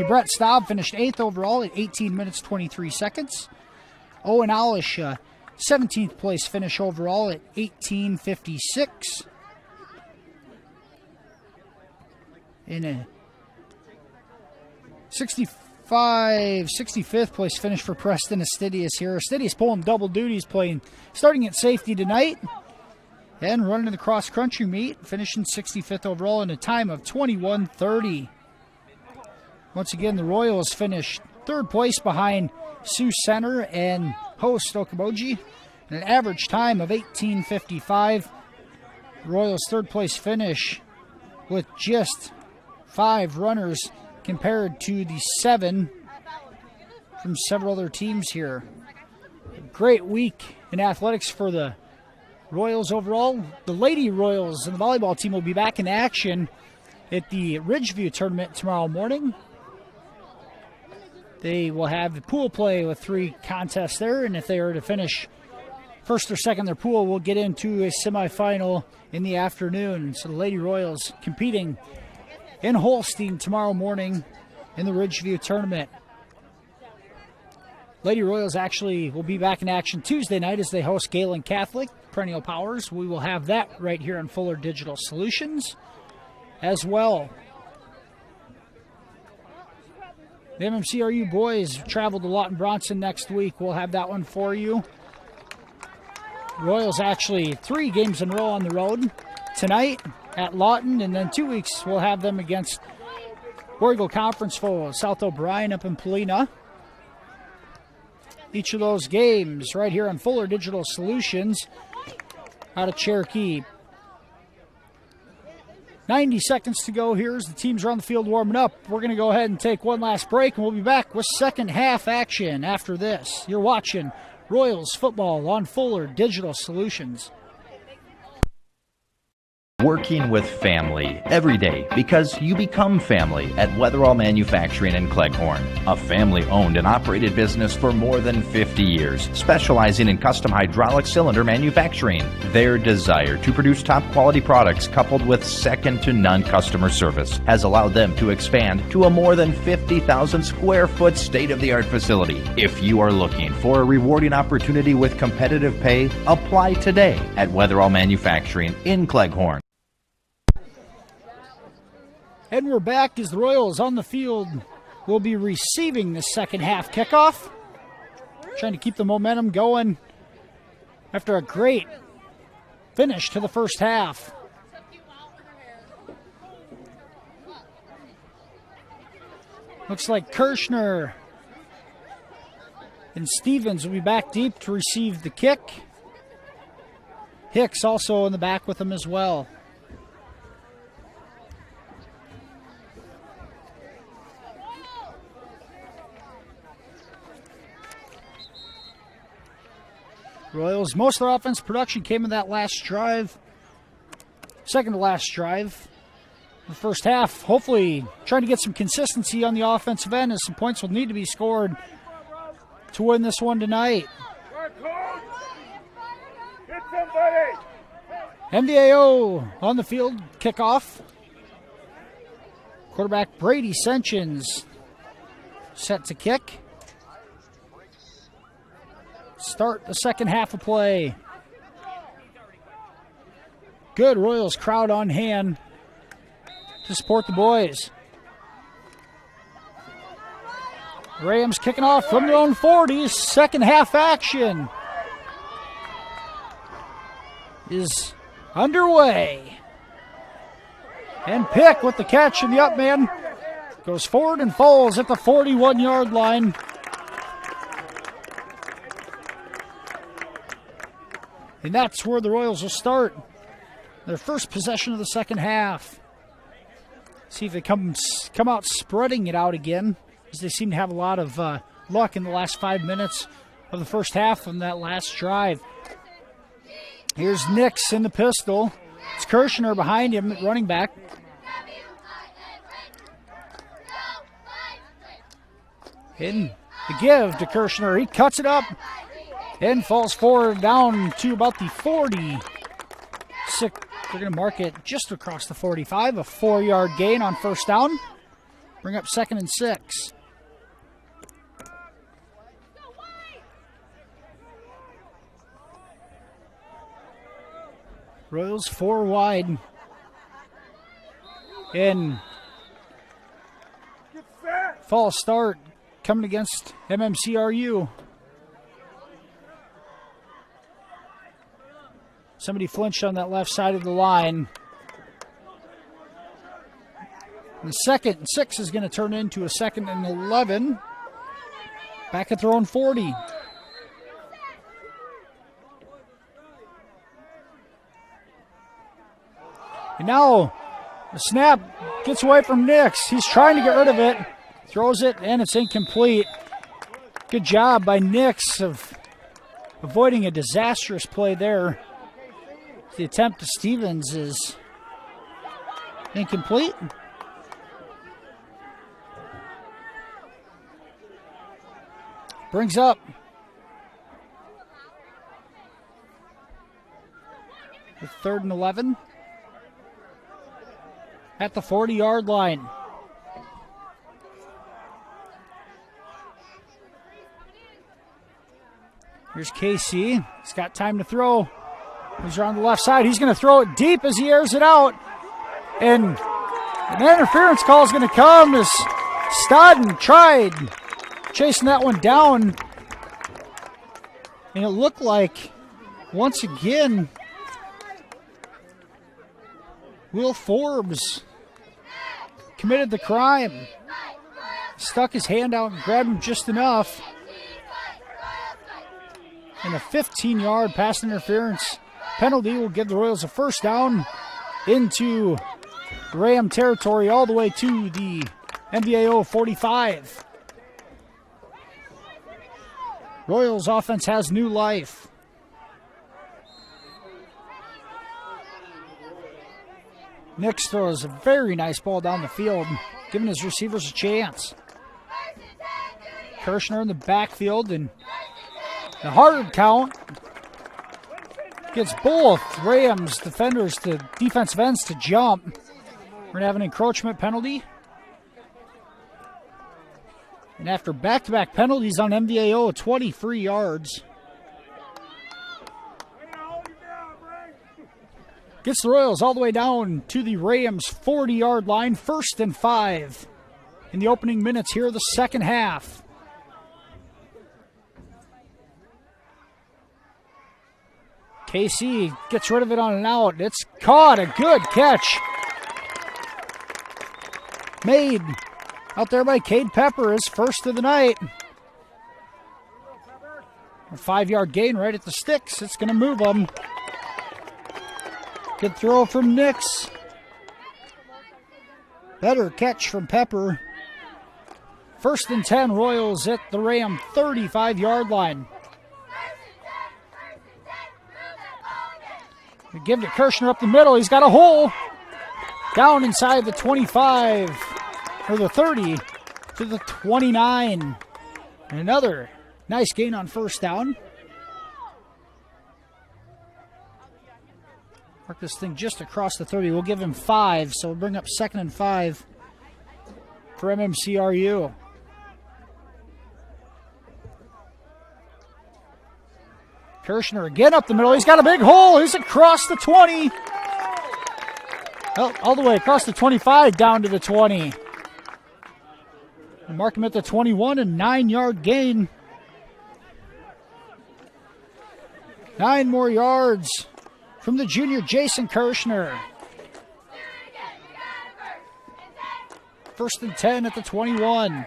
Brett Staub finished 8th overall at 18 minutes 23 seconds. Owen Olish, 17th place finish overall at 18:56. In a 65th place finish for Preston Astidius here. Astidius pulling double duties, starting at safety tonight and running the cross-country meet, finishing 65th overall in a time of 21:30. Once again, the Royals finished third place behind Sioux Center and host Okoboji, an average time of 18:55. Royals' third place finish with just 5 runners compared to the 7 from several other teams here. A great week in athletics for the Royals overall. The Lady Royals and the volleyball team will be back in action at the Ridgeview tournament tomorrow morning. They will have the pool play with 3 contests there, and if they are to finish first or second in their pool, we'll get into a semifinal in the afternoon. So the Lady Royals competing in Holstein tomorrow morning in the Ridgeview tournament. Lady Royals actually will be back in action Tuesday night as they host Galen Catholic, Perennial Powers. We will have that right here on Fuller Digital Solutions as well. The MMCRU boys travel to Lawton Bronson next week. We'll have that one for you. Royals actually 3 games in a row on the road. Tonight at Lawton, and then 2 weeks we'll have them against Borrego Conference foe South O'Brien up in Polina. Each of those games right here on Fuller Digital Solutions out of Cherokee. 90 seconds to go here as the teams are on the field warming up. We're going to go ahead and take one last break, and we'll be back with second half action after this. You're watching Royals football on Fuller Digital Solutions. Working with family every day because you become family at Weatherall Manufacturing in Cleghorn, a family-owned and operated business for more than 50 years, specializing in custom hydraulic cylinder manufacturing. Their desire to produce top-quality products coupled with second-to-none customer service has allowed them to expand to a more than 50,000 square foot state-of-the-art facility. If you are looking for a rewarding opportunity with competitive pay, apply today at Weatherall Manufacturing in Cleghorn. And we're back as the Royals on the field will be receiving the second half kickoff. Trying to keep the momentum going after a great finish to the first half. Looks like Kirshner and Stevens will be back deep to receive the kick. Hicks also in the back with them as well. Royals, most of their offense production came in that last drive, second to last drive. The first half, hopefully trying to get some consistency on the offensive end, as some points will need to be scored to win this one tonight. MDAO on the field, kickoff. Quarterback Brady Senchins set to kick. Start the second half of play. Good Royals crowd on hand to support the boys. Rams kicking off from their own 40. Second half action is underway. And Pick with the catch in the up man goes forward and falls at the 41-yard line. And that's where the Royals will start their first possession of the second half. See if they come out spreading it out again, as they seem to have a lot of luck in the last 5 minutes of the first half on that last drive. Here's Nix in the pistol. It's Kirshner behind him at running back. In the give to Kirshner. He cuts it up and falls forward down to about the 40. They're going to mark it just across the 45. A 4-yard gain on first down. Bring up 2nd and 6. Royals 4 wide. And false start coming against MMCRU. Somebody flinched on that left side of the line. And the 2nd and 6 is going to turn into a 2nd and 11. Back at their own 40. And now the snap gets away from Nix. He's trying to get rid of it. Throws it, and it's incomplete. Good job by Nix of avoiding a disastrous play there. The attempt to Stevens is incomplete. Brings up the 3rd and 11 at the 40-yard line. Here's Casey. He's got time to throw. He's around the left side. He's going to throw it deep as he airs it out. And an interference call is going to come as Stodden tried chasing that one down. And it looked like, once again, Will Forbes committed the crime. Stuck his hand out and grabbed him just enough. And a 15-yard pass interference penalty will give the Royals a first down into Ram territory all the way to the MVAO 45. Royals offense has new life. Nix throws a very nice ball down the field, giving his receivers a chance. Kirshner in the backfield, and the hard count gets both Rams defenders to defensive ends to jump. We're going to have an encroachment penalty. And after back-to-back penalties on MVAO, 23 yards. Gets the Royals all the way down to the Rams' 40-yard line, 1st and 5 in the opening minutes here of the second half. KC gets rid of it on an out. It's caught. A good catch. Made out there by Cade Pepper, his first of the night. A 5-yard gain right at the sticks. It's going to move them. Good throw from Nix. Better catch from Pepper. 1st and 10, Royals at the Ram 35-yard line. We give to Kirshner up the middle. He's got a hole. Down inside the 25, or the 30, to the 29. And another nice gain on first down. Mark this thing just across the 30. We'll give him 5, so we'll bring up 2nd and 5 for MMCRU. Kirshner again up the middle. He's got a big hole. He's across the 20. All the way across the 25 down to the 20. And mark him at the 21, a 9-yard gain. 9 more yards from the junior Jason Kirshner. 1st and 10 at the 21.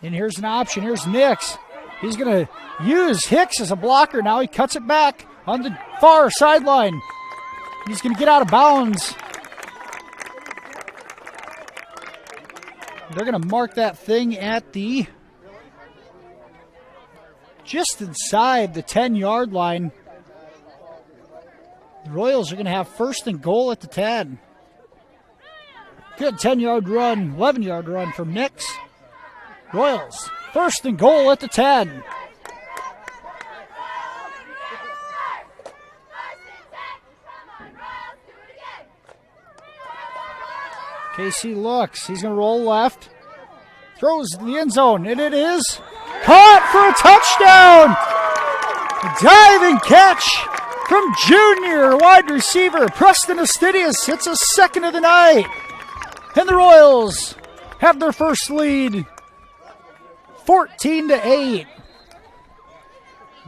And here's an option. Here's Nix. He's going to use Hicks as a blocker now. He cuts it back on the far sideline. He's going to get out of bounds. They're going to mark that thing at the just inside the 10-yard line. The Royals are going to have 1st and goal at the 10. Good 10-yard run, 11-yard run from Nix. Royals, 1st and goal at the 10. KC looks. He's going to roll left. Throws in the end zone, and it is caught for a touchdown. A diving catch from junior wide receiver Preston Astidius. It's a 2nd of the night. And the Royals have their first lead, 14-8.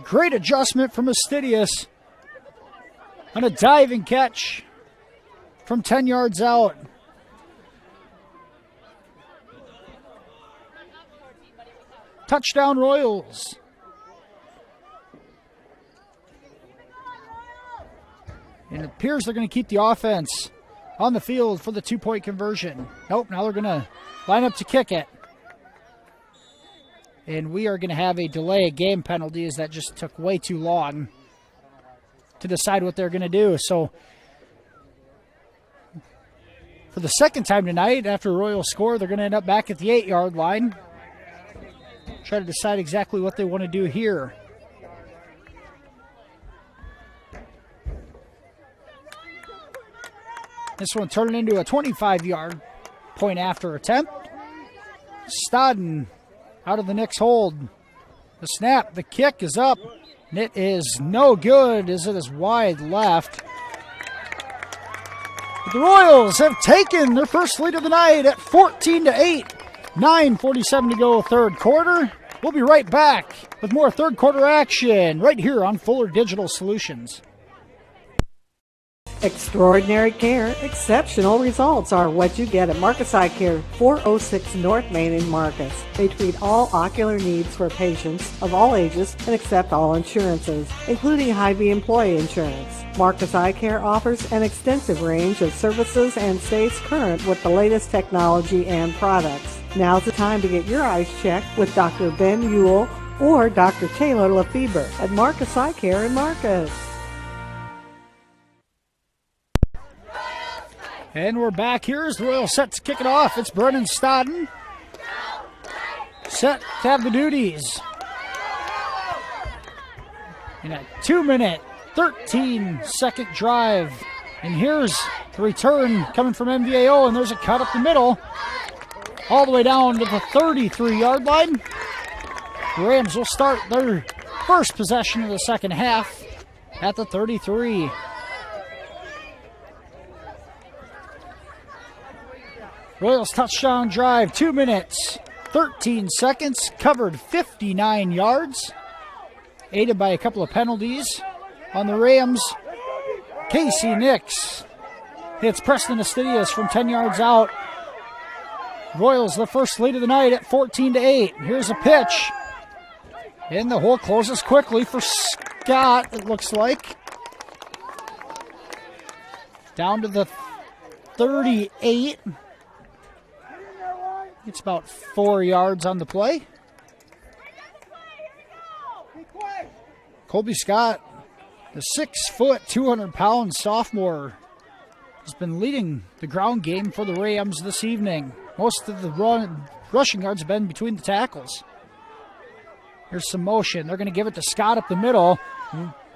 Great adjustment from Astidius on a diving catch from 10 yards out. Touchdown Royals. And it appears they're going to keep the offense on the field for the 2-point conversion. Nope, now they're going to line up to kick it. And we are going to have a delay of game penalty, as that just took way too long to decide what they're going to do. So for the 2nd time tonight, after a Royal score, they're going to end up back at the 8-yard line. Try to decide exactly what they want to do here. This one turning into a 25-yard point after attempt. Stodden out of the Knicks hold. The snap, the kick is up, and it is no good as it is wide left. The Royals have taken their first lead of the night at 14-8. 9:47 to go, third quarter. We'll be right back with more third quarter action right here on Fuller Digital Solutions. Extraordinary care, exceptional results are what you get at Marcus Eye Care, 406 North Main in Marcus. They treat all ocular needs for patients of all ages and accept all insurances, including Hy-Vee employee insurance. Marcus Eye Care offers an extensive range of services and stays current with the latest technology and products. Now's the time to get your eyes checked with Dr. Ben Ewell or Dr. Taylor Lefebvre at Marcus Eye Care in Marcus. And we're back here as the Royals set to kick it off. It's Brennan Stodden set to have the duties. In a 2-minute, 13-second drive. And here's the return coming from MVAO, and there's a cut up the middle. All the way down to the 33-yard line. The Rams will start their first possession of the second half at the 33. Royals touchdown drive, 2 minutes, 13 seconds, covered 59 yards, aided by a couple of penalties on the Rams. Casey Nix hits Preston Astidius from 10 yards out. Royals the first lead of the night at 14-8. Here's a pitch. And the hole closes quickly for Scott, it looks like. Down to the 38. It's about 4 yards on the play. Colby Scott, the 6-foot, 200-pound sophomore, has been leading the ground game for the Rams this evening. Most of the rushing yards have been between the tackles. Here's some motion. They're going to give it to Scott up the middle.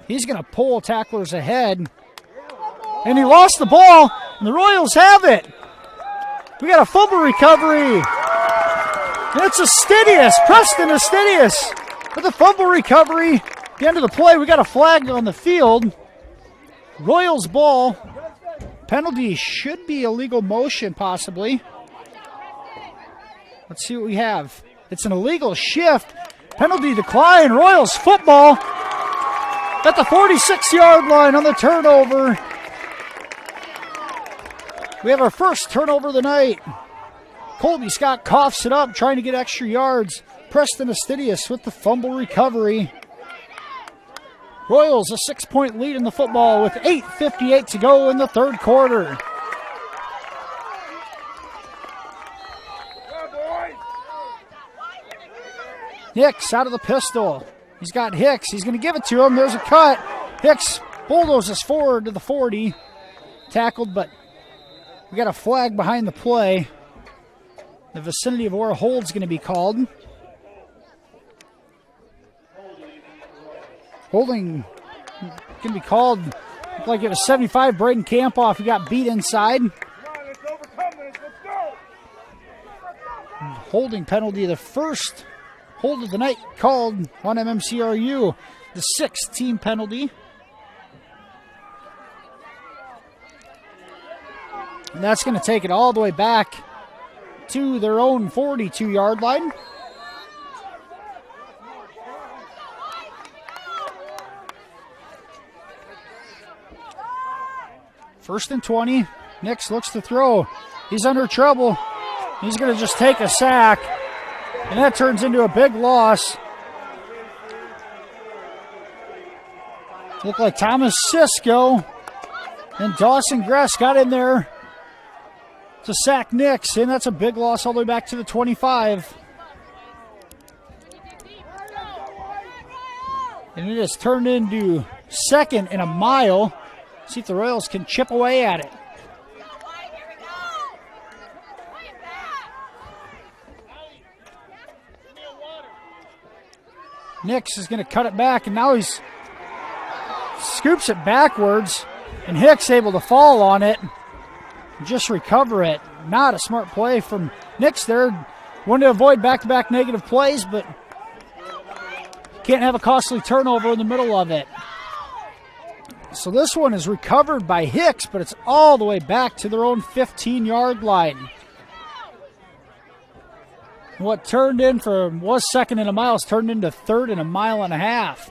He's going to pull tacklers ahead. And he lost the ball, and the Royals have it. We got a fumble recovery. And it's Astidius, Preston Astidius, with a fumble recovery. At the end of the play, we got a flag on the field. Royals ball. Penalty should be illegal motion, possibly. Let's see what we have. It's an illegal shift. Penalty decline. Royals football at the 46-yard line on the turnover. We have our first turnover of the night. Colby Scott coughs it up, trying to get extra yards. Preston Astidius with the fumble recovery. Royals a 6-point lead in the football with 8:58 to go in the third quarter. Hicks out of the pistol. He's got Hicks. He's going to give it to him. There's a cut. Hicks bulldozes forward to the 40. Tackled, but we got a flag behind the play. The vicinity of where a hold's going to be called. Holding can be called like it was 75. Braden Campoff, he got beat inside. Holding penalty, the first hold of the night called on MMCRU. The 6th team penalty. And that's going to take it all the way back to their own 42-yard line. First and 20. Nix looks to throw. He's under trouble. He's going to just take a sack. And that turns into a big loss. Looked like Thomas Sisko and Dawson Gress got in there to sack Nix, and that's a big loss all the way back to the 25. And it has turned into 2nd and a mile. See if the Royals can chip away at it. Nix is going to cut it back, and now he's scoops it backwards, and Hicks able to fall on it and just recover it. Not a smart play from Nix there. Wanted to avoid back-to-back negative plays, but can't have a costly turnover in the middle of it. So this one is recovered by Hicks, but it's all the way back to their own 15-yard line. What turned in from was second and a mile has turned into third and a mile and a half.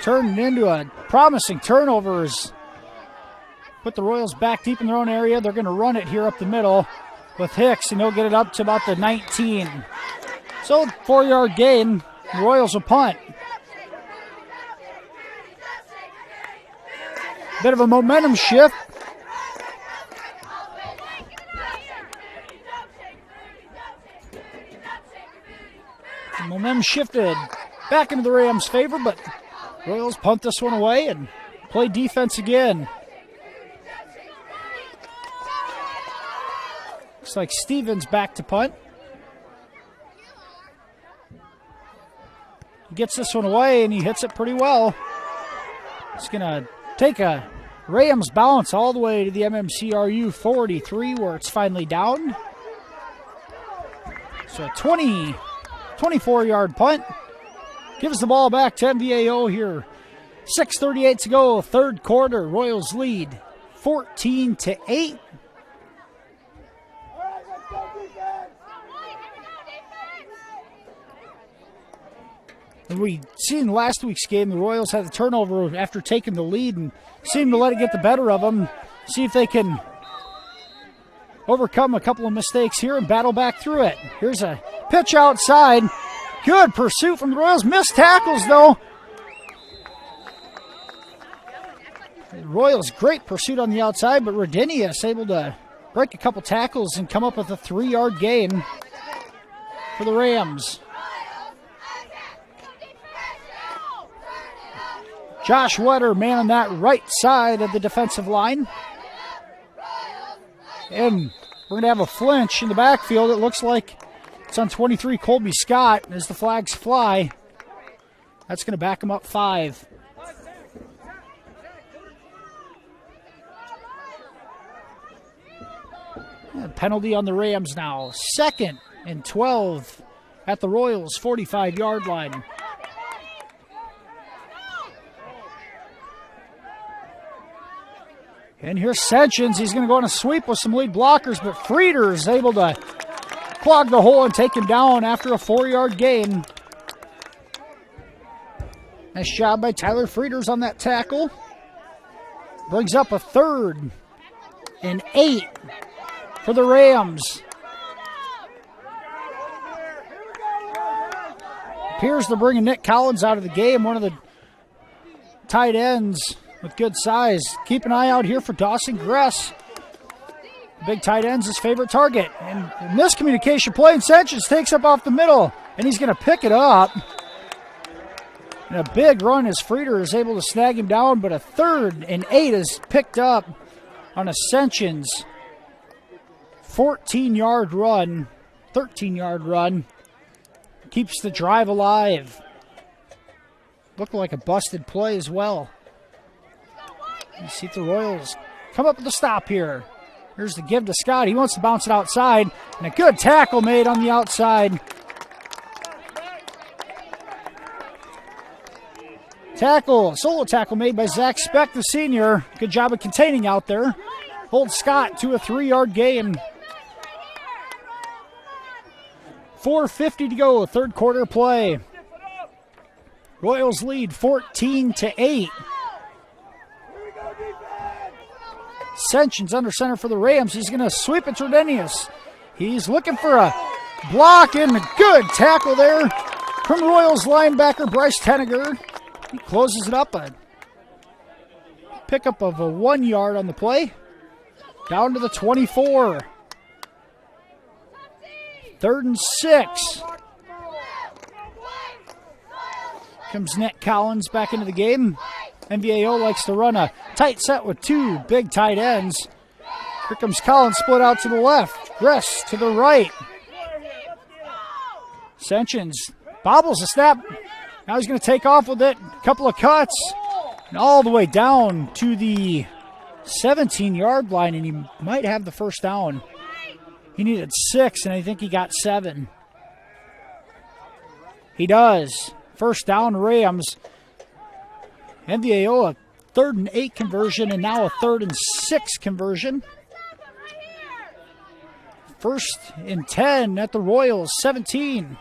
Turned into a promising turnover. Put the Royals back deep in their own area. They're going to run it here up the middle with Hicks, and he'll get it up to about the 19. So 4-yard gain. The Royals will punt. Bit of a momentum shift. The momentum shifted back into the Rams' favor, but Royals punt this one away and play defense again. Looks like Stevens back to punt. He gets this one away and he hits it pretty well. He's going to take a Rams bounce all the way to the MMCRU 43 where it's finally down. So a 24-yard punt. Gives the ball back to MVAO here. 6:38 to go, third quarter. Royals lead 14-8. And we seen last week's game, the Royals had the turnover after taking the lead and seemed to let it get the better of them. See if they can overcome a couple of mistakes here and battle back through it. Here's a pitch outside. Good pursuit from the Royals. Missed tackles, though. The Royals, great pursuit on the outside, but Rodinius able to break a couple tackles and come up with a 3-yard gain for the Rams. Josh Wetter, man on that right side of the defensive line. And we're going to have a flinch in the backfield. It looks like it's on 23, Colby Scott, as the flags fly. That's going to back him up 5. And penalty on the Rams now. 2nd and 12 at the Royals' 45-yard line. And here's Sessions. He's going to go on a sweep with some lead blockers, but Frieder is able to clog the hole and take him down after a 4-yard gain. Nice job by Tyler Frieders on that tackle. Brings up a 3rd and 8 for the Rams. Appears they're bringing Nick Collins out of the game, one of the tight ends with good size. Keep an eye out here for Dawson Gress. Big tight end's his favorite target. And miscommunication play, and Sanchez takes up off the middle, and he's going to pick it up. And a big run as Frieder is able to snag him down, but a 3rd and 8 is picked up on Ascension's 14-yard run, 13-yard run. Keeps the drive alive. Looked like a busted play as well. You see if the Royals come up with a stop here. Here's the give to Scott. He wants to bounce it outside. And a good tackle made on the outside. Solo tackle made by Zach Speck, the senior. Good job of containing out there. Holds Scott to a 3-yard gain. 4:50 to go, third quarter play. Royals lead 14-8. Sessions under center for the Rams. He's going to sweep it to Rodinius. He's looking for a block, and a good tackle there from Royals linebacker Bryce Tenniger. He closes it up. A pickup of a 1 yard on the play. Down to the 24. 3rd and 6. Comes Nick Collins back into the game. MVAO likes to run a tight set with 2 big tight ends. Here comes Collins, split out to the left. Gress to the right. Sessions bobbles a snap. Now he's going to take off with it. A couple of cuts. And all the way down to the 17-yard line, and he might have the first down. He needed 6, and I think he got 7. He does. First down, Rams. MVAO, a 3rd and 8 conversion, and now a 3rd and 6 conversion. 1st and 10 at the Royals, 17.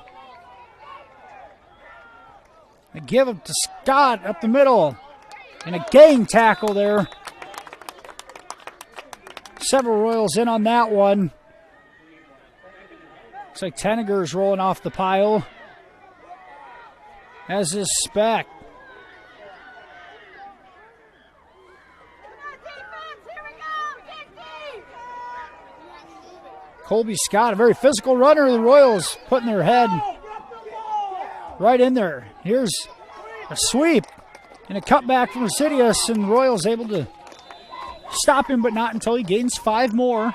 They give it to Scott up the middle. And a gang tackle there. Several Royals in on that one. Looks like Tenniger's rolling off the pile. As is Speck. Colby Scott, a very physical runner of the Royals, putting their head right in there. Here's a sweep and a cutback from Residius, and the Royals able to stop him, but not until he gains 5 more.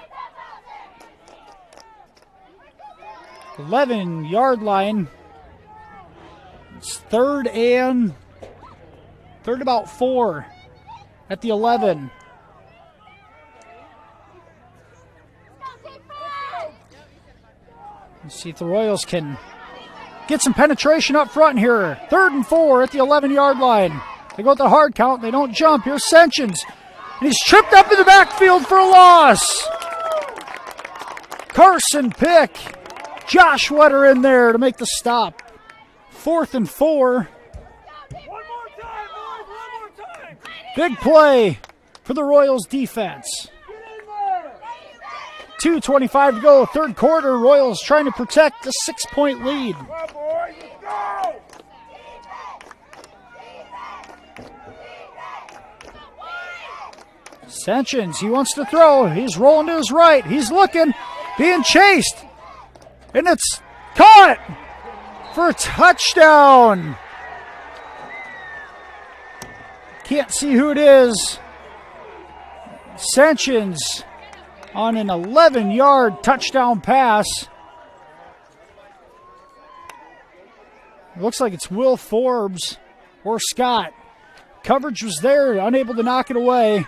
11-yard line. It's third and about 4 at the 11. Let's see if the Royals can get some penetration up front here. 3rd and 4 at the 11-yard line. They go with the hard count. They don't jump. Here's Senchins. And he's tripped up in the backfield for a loss. Carson Pick. Josh Wetter in there to make the stop. 4th and 4. Big play for the Royals defense. 2:25 to go, 3rd quarter. Royals trying to protect the 6-point lead. Senchins, he wants to throw. He's rolling to his right. He's looking, being chased. And it's caught for a touchdown. Can't see who it is. Senchins on an 11-yard touchdown pass. It looks like it's Will Forbes or Scott. Coverage was there, unable to knock it away.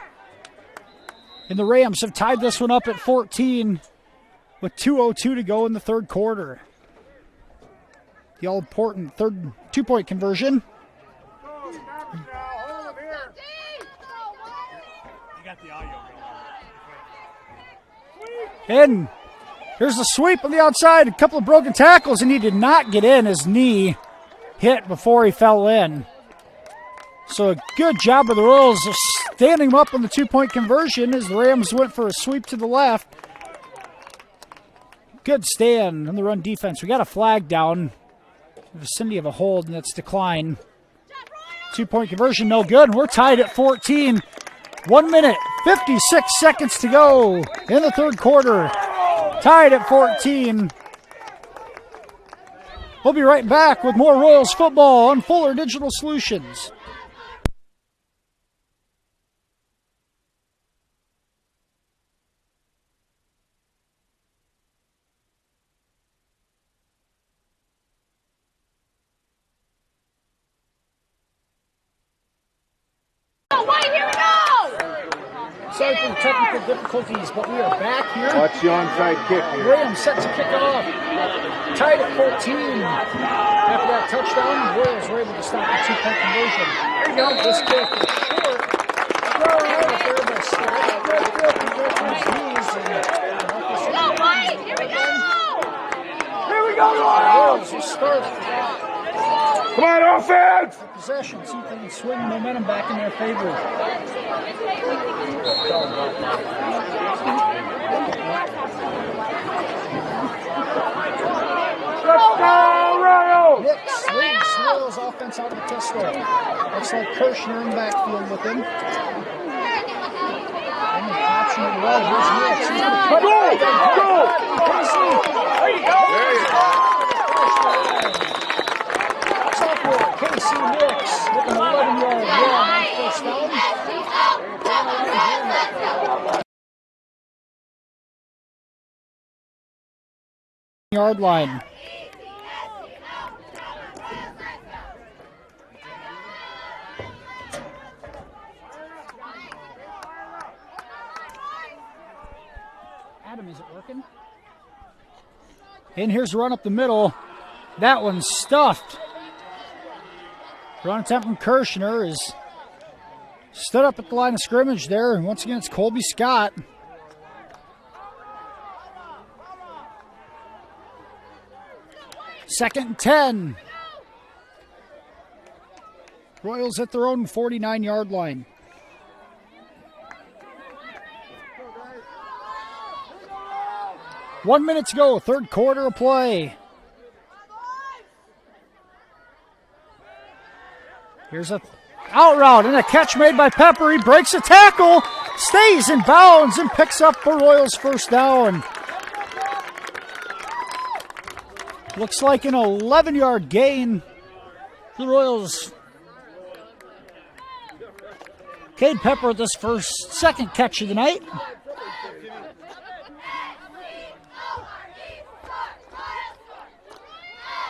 And the Rams have tied this one up at 14 with 2:02 to go in the 3rd quarter. The all-important 3rd 2-point conversion. And here's the sweep on the outside. A couple of broken tackles, and he did not get in. His knee hit before he fell in. So a good job of the Royals of standing him up on the 2-point conversion as the Rams went for a sweep to the left. Good stand on the run defense. We got a flag down in the vicinity of a hold, and that's declined. 2-point conversion, no good, and we're tied at 14. 1 minute, 56 seconds to go in the 3rd quarter. Tied at 14. We'll be right back with more Royals football on Fuller Digital Solutions. Sorry for the technical difficulties, but we are back here. Watch the onside kick here. Rams set to kick off. Tied at 14. After that touchdown, the Royals were able to stop the 2-point conversion. There you go. This kick is short. Go, White! Here we go! Here we go, Royals! We'll start. Come on, offense! Possession, see if they can swing momentum back in their favor. Let's go, Royals! Nix leads Royals offense out of the pistol. Looks like Kirshner in the backfield with him. And the option of the right, here's Nix. Go! There you go! There you go! Casey Nix with an 11-yard run. First down. Yard line. Adam, is it working? And here's a run up the middle. That one's stuffed. Run attempt from Kirshner is stood up at the line of scrimmage there, and once again it's Colby Scott. Second and 10. Royals at their own 49-yard line. One minute to go, third quarter of play. Here's a out route and a catch made by Pepper. He breaks a tackle, stays in bounds, and picks up the Royals' first down. Looks like an 11-yard gain for the Royals. Cade Pepper with this second catch of the night.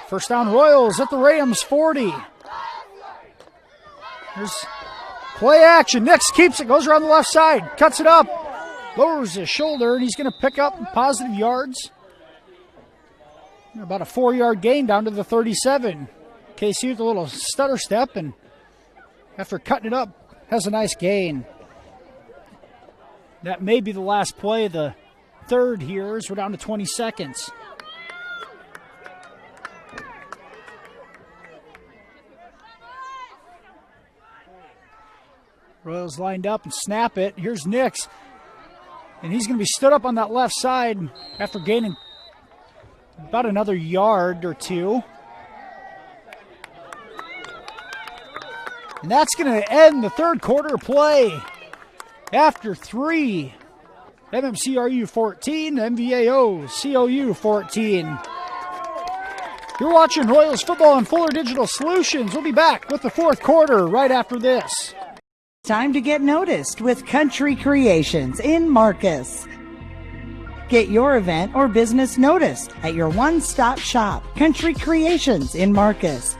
First down Royals at the Rams 40. There's play action. Nix keeps it, goes around the left side, cuts it up, lowers his shoulder, and he's going to pick up positive yards. About a 4-yard gain down to the 37. KC with a little stutter step, and after cutting it up, has a nice gain. That may be the last play of the third here as we're down to 20 seconds. Royals lined up and snap it. Here's Nix. And he's going to be stood up on that left side after gaining about another yard or two. And that's going to end the third quarter play. After 3, MMCRU 14, MVAOCOU 14. You're watching Royals football on Fuller Digital Solutions. We'll be back with the fourth quarter right after this. Time to get noticed with Country Creations in Marcus. Get your event or business noticed at your one-stop shop, Country Creations in Marcus.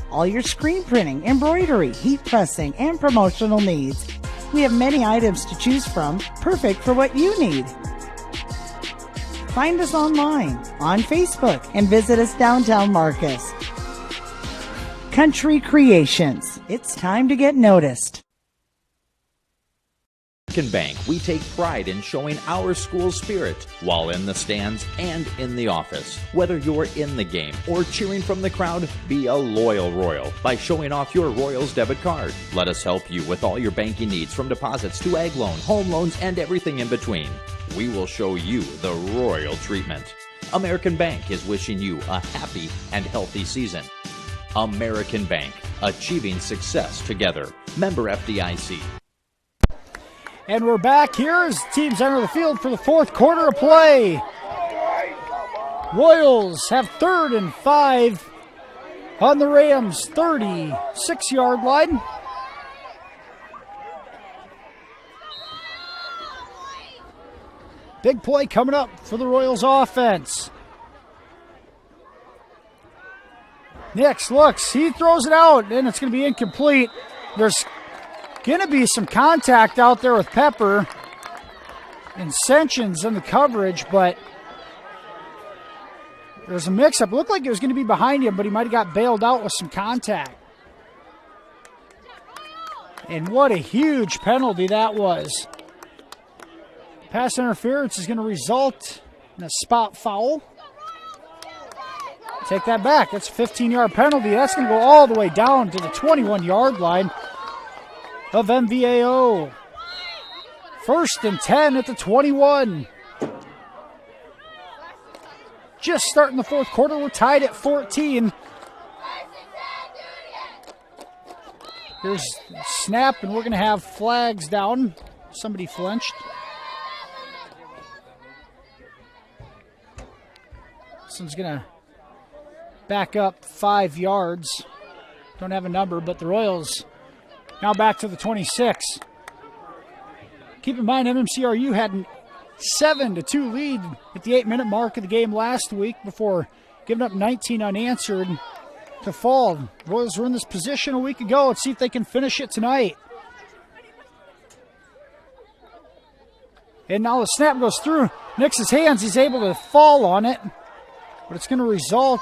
All your screen printing, embroidery, heat pressing, and promotional needs. We have many items to choose from, perfect for what you need. Find us online, on Facebook, and visit us downtown Marcus. Country Creations. It's time to get noticed. American Bank, we take pride in showing our school spirit while in the stands and in the office. Whether you're in the game or cheering from the crowd, be a loyal Royal by showing off your Royals debit card. Let us help you with all your banking needs, from deposits to ag loan, home loans, and everything in between. We will show you the Royal treatment. American Bank is wishing you a happy and healthy season. American Bank, achieving success together. Member FDIC. And we're back here as teams enter the field for the fourth quarter of play. Royals have 3rd and 5 on the Rams' 36-yard line. Big play coming up for the Royals offense. Nix looks, he throws it out, and it's going to be incomplete. There's going to be some contact out there with Pepper and Sentians in the coverage, but there's a mix-up. It looked like it was going to be behind him, but he might have got bailed out with some contact. And what a huge penalty that was. Pass interference is going to result in a spot foul. Take that back. That's a 15-yard penalty. That's going to go all the way down to the 21-yard line of MVAO. 1st and 10 at the 21. Just starting the fourth quarter. We're tied at 14. Here's snap, and we're going to have flags down. Somebody flinched. This one's going to back up 5 yards. Don't have a number, but the Royals now back to the 26. Keep in mind, MMCRU had a 7-2 lead at the 8-minute mark of the game last week before giving up 19 unanswered to fall. The Royals were in this position a week ago. Let's see if they can finish it tonight. And now the snap goes through Nix's hands. He's able to fall on it, but it's going to result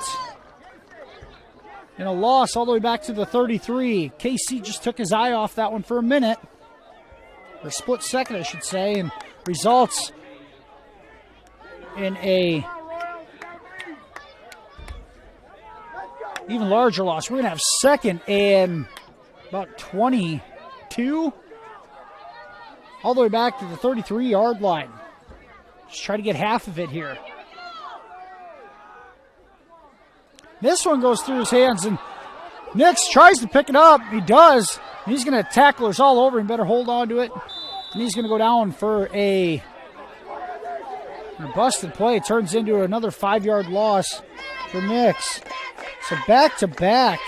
And a loss all the way back to the 33. KC just took his eye off that one for a minute. Or a split second, I should say. And results in a even larger loss. We're going to have second and about 22. All the way back to the 33-yard line. Just try to get half of it here. This one goes through his hands, and Nix tries to pick it up. He does. He's going to tackle us all over. He better hold on to it. And he's going to go down for a busted play. Turns into another 5-yard loss for Nix. So back-to-back.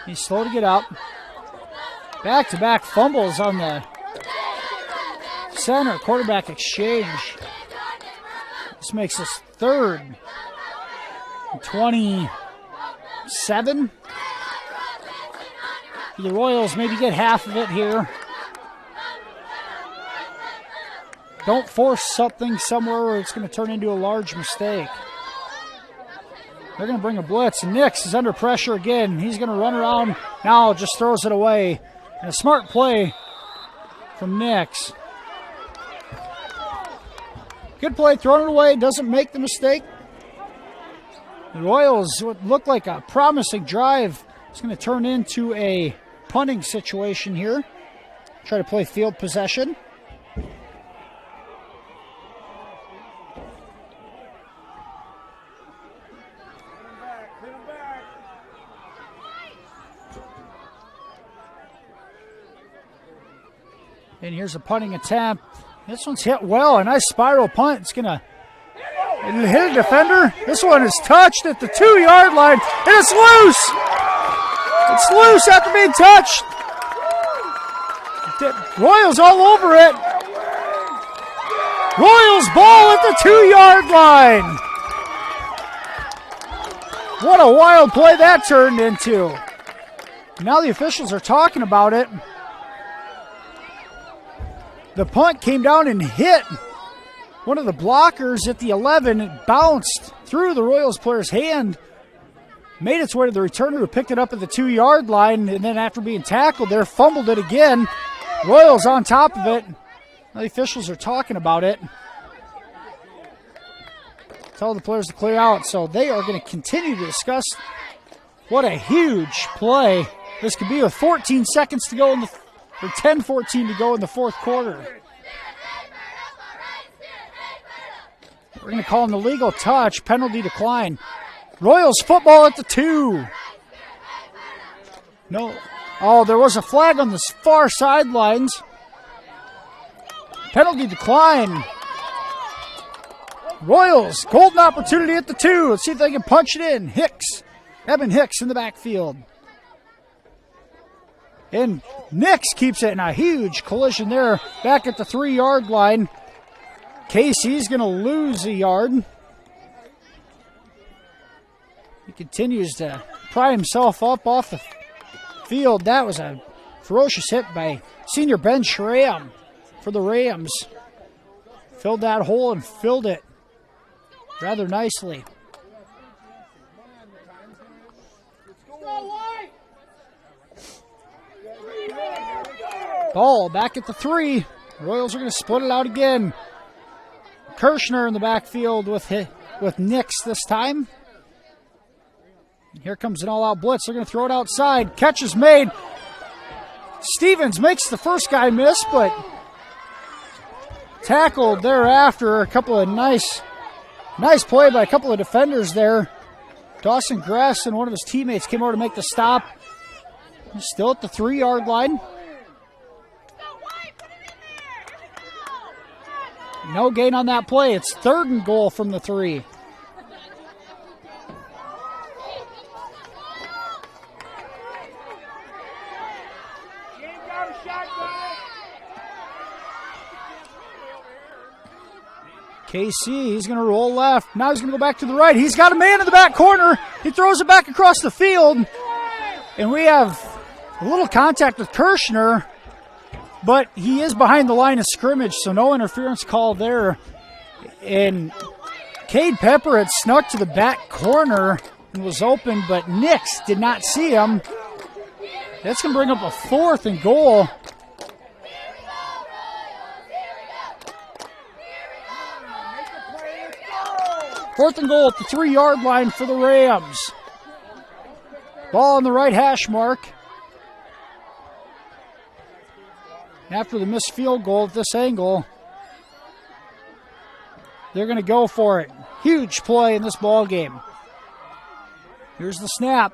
He's slow to get up. Back-to-back fumbles on the center quarterback exchange. This makes us third. 27. The Royals maybe get half of it here. Don't force something somewhere where it's going to turn into a large mistake. They're going to bring a blitz. Nix is under pressure again. He's going to run around. Now just throws it away. And a smart play from Nix. Good play, throwing it away, doesn't make the mistake. The Royals, what looked like a promising drive, is going to turn into a punting situation here. Try to play field possession. And here's a punting attempt. This one's hit well. A nice spiral punt. It's going to hit a defender. This one is touched at the 2-yard line. And it's loose. It's loose after being touched. Royals all over it. Royals ball at the 2-yard line. What a wild play that turned into. Now the officials are talking about it. The punt came down and hit one of the blockers at the 11. It bounced through the Royals player's hand, made its way to the returner who picked it up at the 2-yard line, and then after being tackled there, fumbled it again. Royals on top of it. Now the officials are talking about it. Tell the players to clear out, so they are going to continue to discuss what a huge play this could be with 14 seconds to go in the 10-14 to go in the fourth quarter. We're going to call an illegal touch, penalty decline. Royals football at the 2. No. Oh, there was a flag on the far sidelines. Penalty decline. Royals, golden opportunity at the 2. Let's see if they can punch it in. Evan Hicks in the backfield. And Nix keeps it in a huge collision there back at the 3-yard line. Casey's going to lose a yard. He continues to pry himself up off the field. That was a ferocious hit by senior Ben Schramm for the Rams. Filled that hole and filled it rather nicely. Ball back at the 3. Royals are going to split it out again. Kirshner in the backfield with Nix this time. Here comes an all-out blitz. They're going to throw it outside. Catch is made. Stevens makes the first guy miss, but tackled thereafter. A couple of nice play by a couple of defenders there. Dawson Grass and one of his teammates came over to make the stop. He's still at the 3-yard line. No gain on that play. It's 3rd and goal from the 3. KC, he's going to roll left. Now he's going to go back to the right. He's got a man in the back corner. He throws it back across the field. And we have a little contact with Kirshner. But he is behind the line of scrimmage, so no interference call there. And Cade Pepper had snuck to the back corner and was open, but Nix did not see him. That's going to bring up a 4th and goal. Fourth and goal at the 3-yard line for the Rams. Ball on the right hash mark. After the missed field goal at this angle, they're going to go for it. Huge play in this ball game. Here's the snap.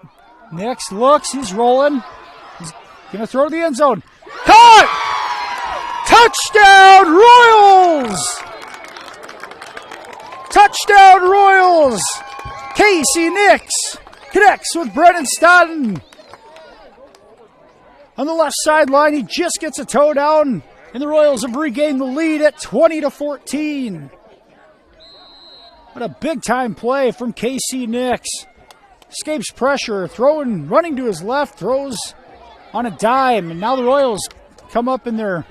Nix looks, he's rolling. He's going to throw to the end zone. Caught! Touchdown Royals! Touchdown Royals! Casey Nix connects with Brennan Stodden. On the left sideline, he just gets a toe down, and the Royals have regained the lead at 20-14. What a big-time play from Casey Nix. Escapes pressure, running to his left, throws on a dime, and now the Royals come up in there.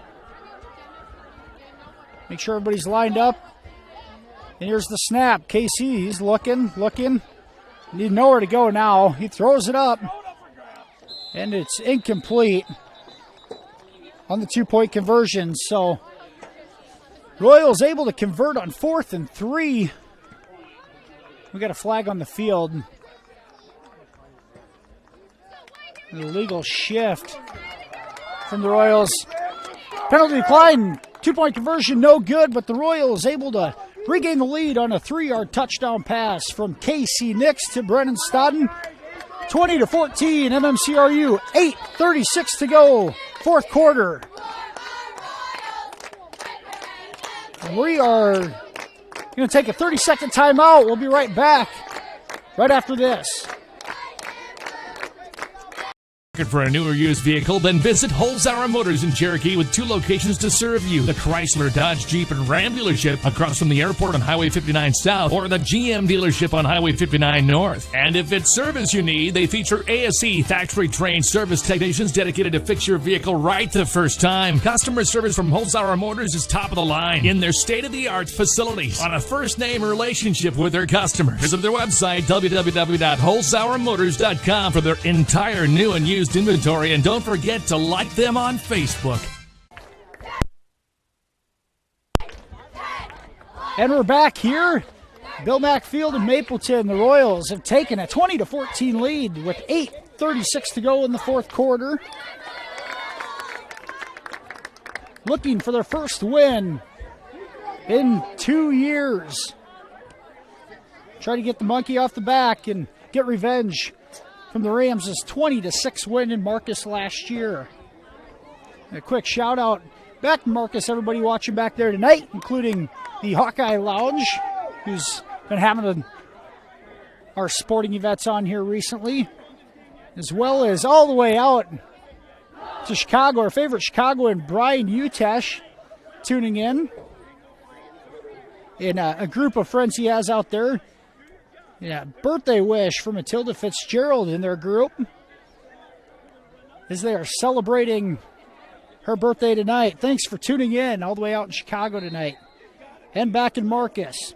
Make sure everybody's lined up. And here's the snap. Casey, he's looking. Need nowhere to go now. He throws it up, and it's incomplete on the 2-point conversion. So Royals able to convert on 4th and 3. We got a flag on the field. An illegal shift from the Royals. Penalty decline. 2-point conversion, no good, but the Royals able to regain the lead on a 3-yard touchdown pass from Casey Nix to Brennan Stodden. 20-14, MMCRU, 8:36 to go, 4th quarter. And we are going to take a 30-second timeout. We'll be right back right after this. Looking for a new or used vehicle? Then visit Holzhauer Motors in Cherokee with 2 locations to serve you. The Chrysler, Dodge, Jeep, and Ram dealership across from the airport on Highway 59 South, or the GM dealership on Highway 59 North. And if it's service you need, they feature ASE factory-trained service technicians dedicated to fix your vehicle right the first time. Customer service from Holzhauer Motors is top of the line in their state-of-the-art facilities on a first-name relationship with their customers. Visit their website, www.holzhauermotors.com, for their entire new and used inventory, and don't forget to like them on Facebook. And we're back here. Bill Mack Field in Mapleton. The Royals have taken a 20-14 lead with 8:36 to go in the 4th quarter. Looking for their first win in 2 years. Try to get the monkey off the back and get revenge from the Rams' 20-6 win in Marcus last year. A quick shout out back to Marcus, everybody watching back there tonight, including the Hawkeye Lounge, who's been having our sporting events on here recently, as well as all the way out to Chicago, our favorite Chicagoan, Brian Utesh, tuning in. And a group of friends he has out there. Yeah, birthday wish for Matilda Fitzgerald in their group as they are celebrating her birthday tonight. Thanks for tuning in all the way out in Chicago tonight and back in Marcus.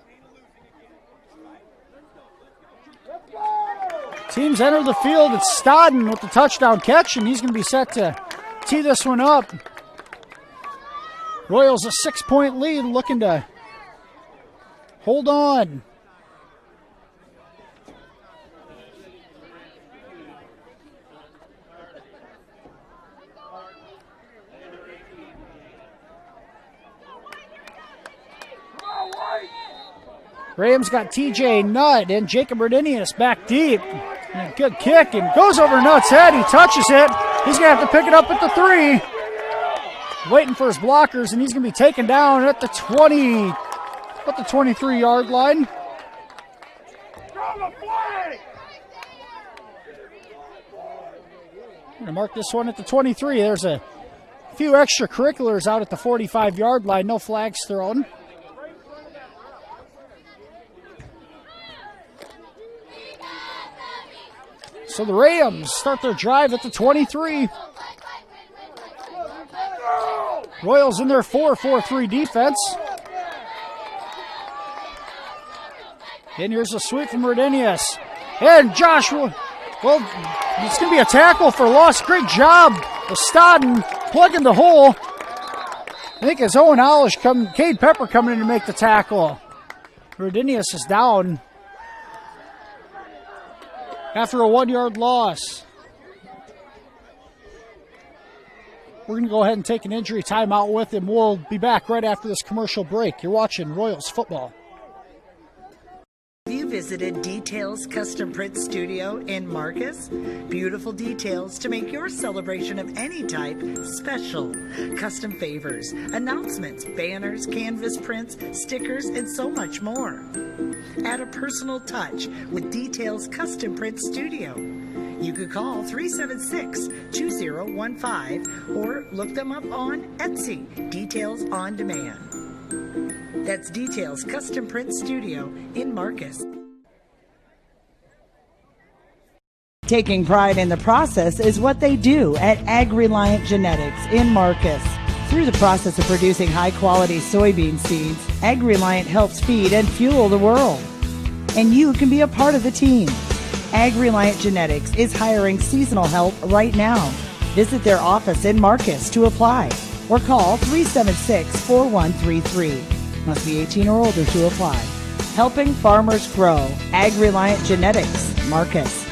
Teams enter the field. It's Stodden with the touchdown catch, and he's going to be set to tee this one up. Royals a 6-point lead, looking to hold on. Rams got TJ Nutt and Jacob Redinius back deep. And a good kick, and goes over Nutt's head. He touches it. He's going to have to pick it up at the 3. Waiting for his blockers, and he's going to be taken down at the 23-yard line. I'm going to mark this one at the 23. There's a few extracurriculars out at the 45-yard line. No flags thrown. So the Rams start their drive at the 23. Royals in their 4-4-3 defense. And here's a sweep from Rodinius. And Joshua, well, it's going to be a tackle for loss. Great job of Stodden plugging the hole. I think it's Owen Olish, Cade Pepper coming in to make the tackle. Rodinius is down after a 1-yard loss. We're going to go ahead and take an injury timeout with him. We'll be back right after this commercial break. You're watching Royals football. Have you visited Details Custom Print Studio in Marcus? Beautiful details to make your celebration of any type special. Custom favors, announcements, banners, canvas prints, stickers, and so much more. Add a personal touch with Details Custom Print Studio. You could call 376-2015 or look them up on Etsy, Details on Demand. That's Details Custom Print Studio in Marcus. Taking pride in the process is what they do at Ag-Reliant Genetics in Marcus. Through the process of producing high-quality soybean seeds, Ag-Reliant helps feed and fuel the world. And you can be a part of the team. Ag-Reliant Genetics is hiring seasonal help right now. Visit their office in Marcus to apply or call 376-4133. Must be 18 or older to apply. Helping farmers grow. Ag-Reliant Genetics, Marcus.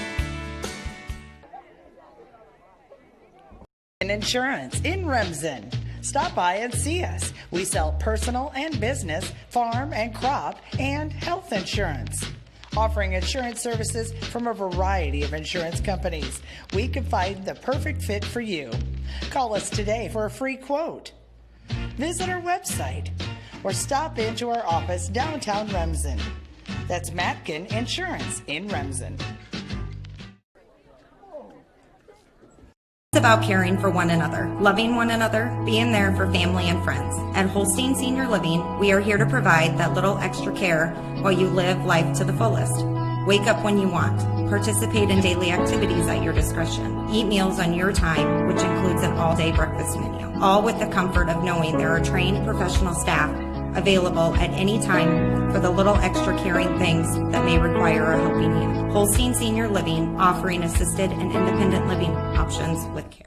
Insurance in Remsen. Stop by and see us. We sell personal and business, farm and crop, and health insurance. Offering insurance services from a variety of insurance companies. We can find the perfect fit for you. Call us today for a free quote. Visit our website or stop into our office downtown Remsen. That's Matkin Insurance in Remsen. It's about caring for one another, loving one another, being there for family and friends. At Holstein Senior Living, we are here to provide that little extra care while you live life to the fullest. Wake up when you want. Participate in daily activities at your discretion. Eat meals on your time, which includes an all-day breakfast menu. All with the comfort of knowing there are trained professional staff available at any time for the little extra caring things that may require a helping hand. Holstein Senior Living, offering assisted and independent living options with care.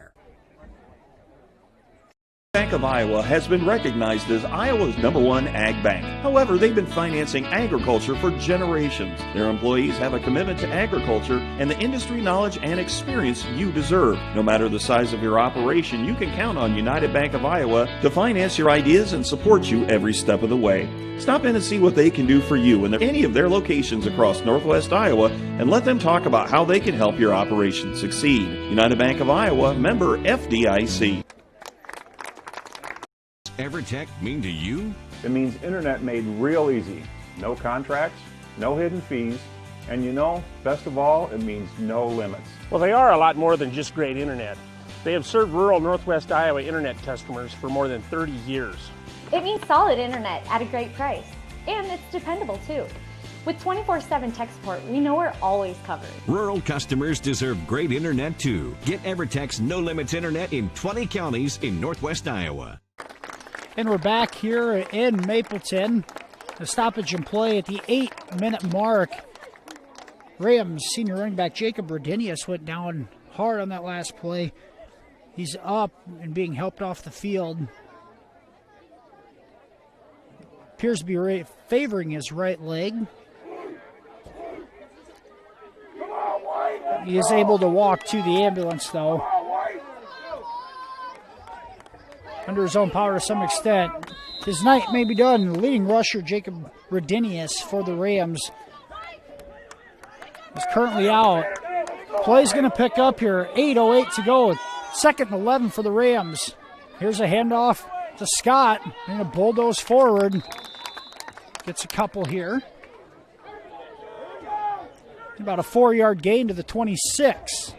Bank of Iowa has been recognized as Iowa's #1 ag bank. However, they've been financing agriculture for generations. Their employees have a commitment to agriculture and the industry knowledge and experience you deserve. No matter the size of your operation, you can count on United Bank of Iowa to finance your ideas and support you every step of the way. Stop in and see what they can do for you in any of their locations across Northwest Iowa and let them talk about how they can help your operation succeed. United Bank of Iowa, member FDIC. EverTech mean to you? It means internet made real easy. No contracts, no hidden fees, and best of all, it means no limits. Well, they are a lot more than just great internet. They have served rural Northwest Iowa internet customers for more than 30 years. It means solid internet at a great price. And it's dependable too. With 24/7 tech support, we know we're always covered. Rural customers deserve great internet too. Get EverTech's no limits internet in 20 counties in Northwest Iowa. And we're back here in Mapleton. The stoppage in play at the 8-minute mark. Rams senior running back Jacob Rodinius went down hard on that last play. He's up and being helped off the field. Appears to be favoring his right leg. He is able to walk to the ambulance, though. Under his own power to some extent. His night may be done. Leading rusher Jacob Rodinius for the Rams is currently out. Play's going to pick up here. 8:08 to go. 2nd and 11 for the Rams. Here's a handoff to Scott. And a bulldoze forward. Gets a couple here. About a 4-yard gain to the 26.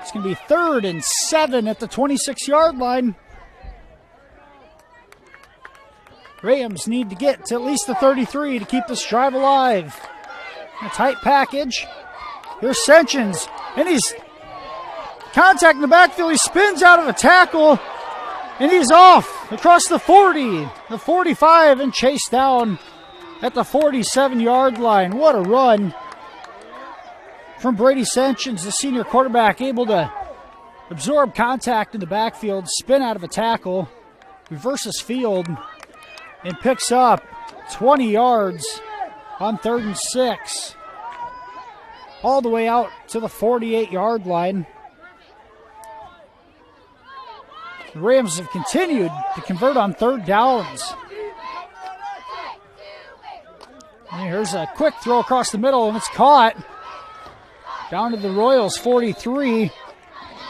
It's going to be 3rd and 7 at the 26-yard line. Rams need to get to at least the 33 to keep this drive alive. A tight package. Here's Senchins, and he's contacting the backfield. He spins out of a tackle. And he's off across the 40, the 45, and chased down at the 47-yard line. What a run from Brady Senchins, the senior quarterback, able to absorb contact in the backfield, spin out of a tackle, reverses field, and picks up 20 yards on 3rd and 6. All the way out to the 48-yard line. The Rams have continued to convert on 3rd downs. And here's a quick throw across the middle, and it's caught. Down to the Royals 43.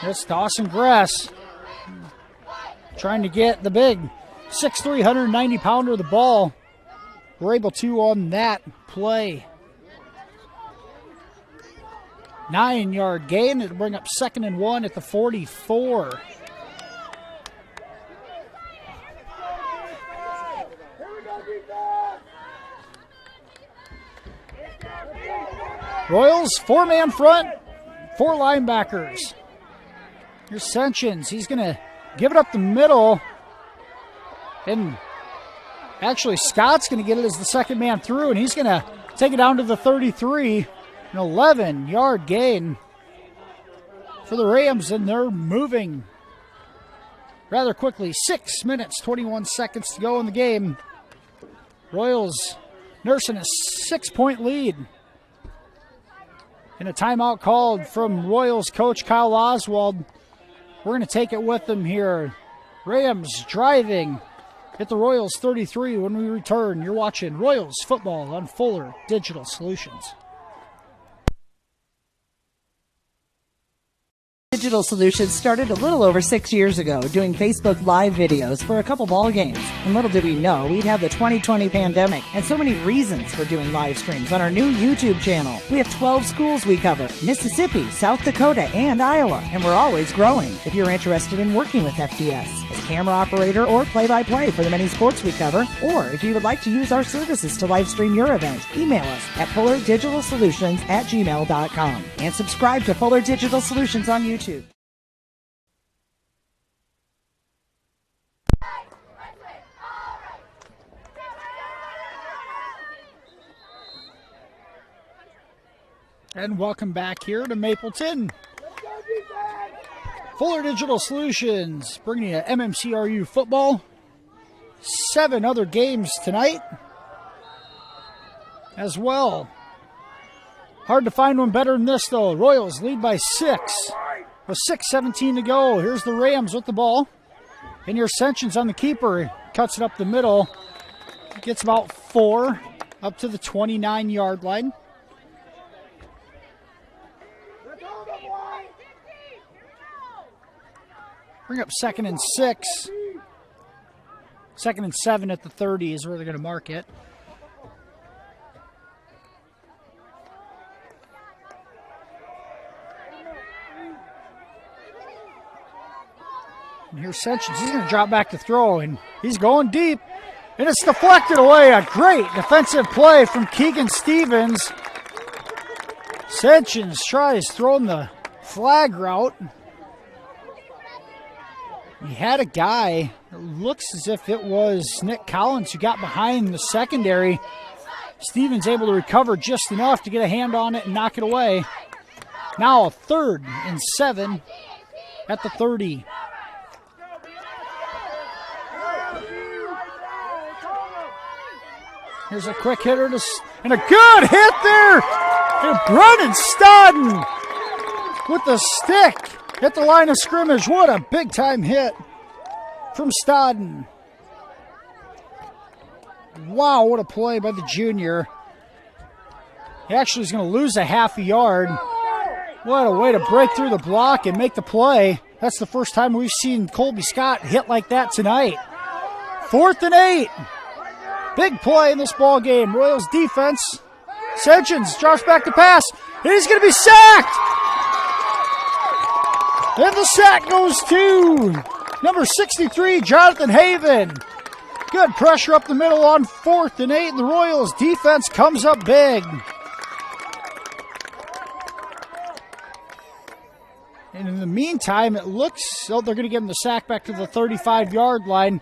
It's Dawson Gress trying to get the big 6'3", 190-pounder of the ball. We're able to on that play. 9-yard gain. It'll bring up 2nd and 1 at the 44. Royals, 4-man front, 4 linebackers. Here's Senchins. He's going to give it up the middle. And actually, Scott's going to get it as the 2nd man through, and he's going to take it down to the 33. An 11-yard gain for the Rams, and they're moving rather quickly. 6 minutes, 21 seconds to go in the game. Royals nursing a 6-point lead. And a timeout called from Royals coach Kyle Oswald. We're going to take it with them here. Rams driving at the Royals 33 when we return. You're watching Royals football on Fuller Digital Solutions. Digital Solutions started a little over 6 years ago doing Facebook Live videos for a couple ball games. And little did we know we'd have the 2020 pandemic and so many reasons for doing live streams on our new YouTube channel. We have 12 schools we cover: Mississippi, South Dakota, and Iowa. And we're always growing. If you're interested in working with FDS as camera operator or play-by-play for the many sports we cover, or if you would like to use our services to live stream your event, email us at fullerdigitalsolutions@gmail.com and subscribe to Fuller Digital Solutions on YouTube. And welcome back here to Mapleton. Fuller Digital Solutions bringing you MMCRU football. 7 other games tonight as well. Hard to find one better than this, though. Royals lead by 6 with 6:17 to go. Here's the Rams with the ball. And here's Senchins on the keeper. Cuts it up the middle. Gets about 4 up to the 29-yard line. Bring up 2nd and 6. 2nd and 7 at the 30 is where they're going to mark it. And here's Senchins. He's going to drop back to throw, and he's going deep. And it's deflected away. A great defensive play from Keegan Stevens. Senchins tries throwing the flag route. He had a guy, it looks as if it was Nick Collins, who got behind the secondary. Stevens able to recover just enough to get a hand on it and knock it away. Now a 3rd and 7 at the 30. Here's a quick hitter and a good hit there. And Brennan Stodden with the stick at the line of scrimmage. What a big-time hit from Stodden. Wow, what a play by the junior. He actually is going to lose a half a yard. What a way to break through the block and make the play. That's the first time we've seen Colby Scott hit like that tonight. 4th and 8. Big play in this ball game. Royals defense. Senchins drops back to pass. And he's going to be sacked. And the sack goes to number 63, Jonathan Haven. Good pressure up the middle on 4th and 8, and the Royals defense comes up big. And in the meantime, it looks, they're going to give him the sack back to the 35-yard line.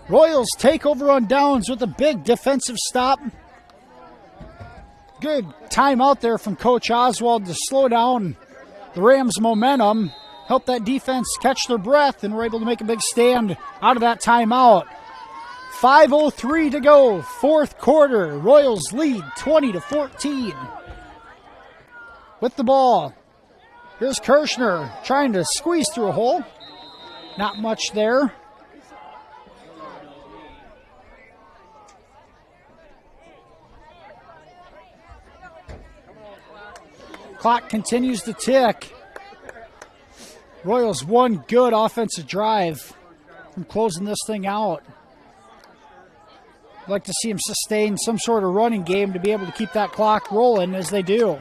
Royals take over on downs with a big defensive stop. Good timeout there from Coach Oswald to slow down the Rams' momentum, help that defense catch their breath, and we're able to make a big stand out of that timeout. 5:03 to go, fourth quarter. Royals lead 20-14. With the ball, here's Kirshner trying to squeeze through a hole. Not much there. Clock continues to tick. Royals one good offensive drive from closing this thing out. I'd like to see them sustain some sort of running game to be able to keep that clock rolling as they do.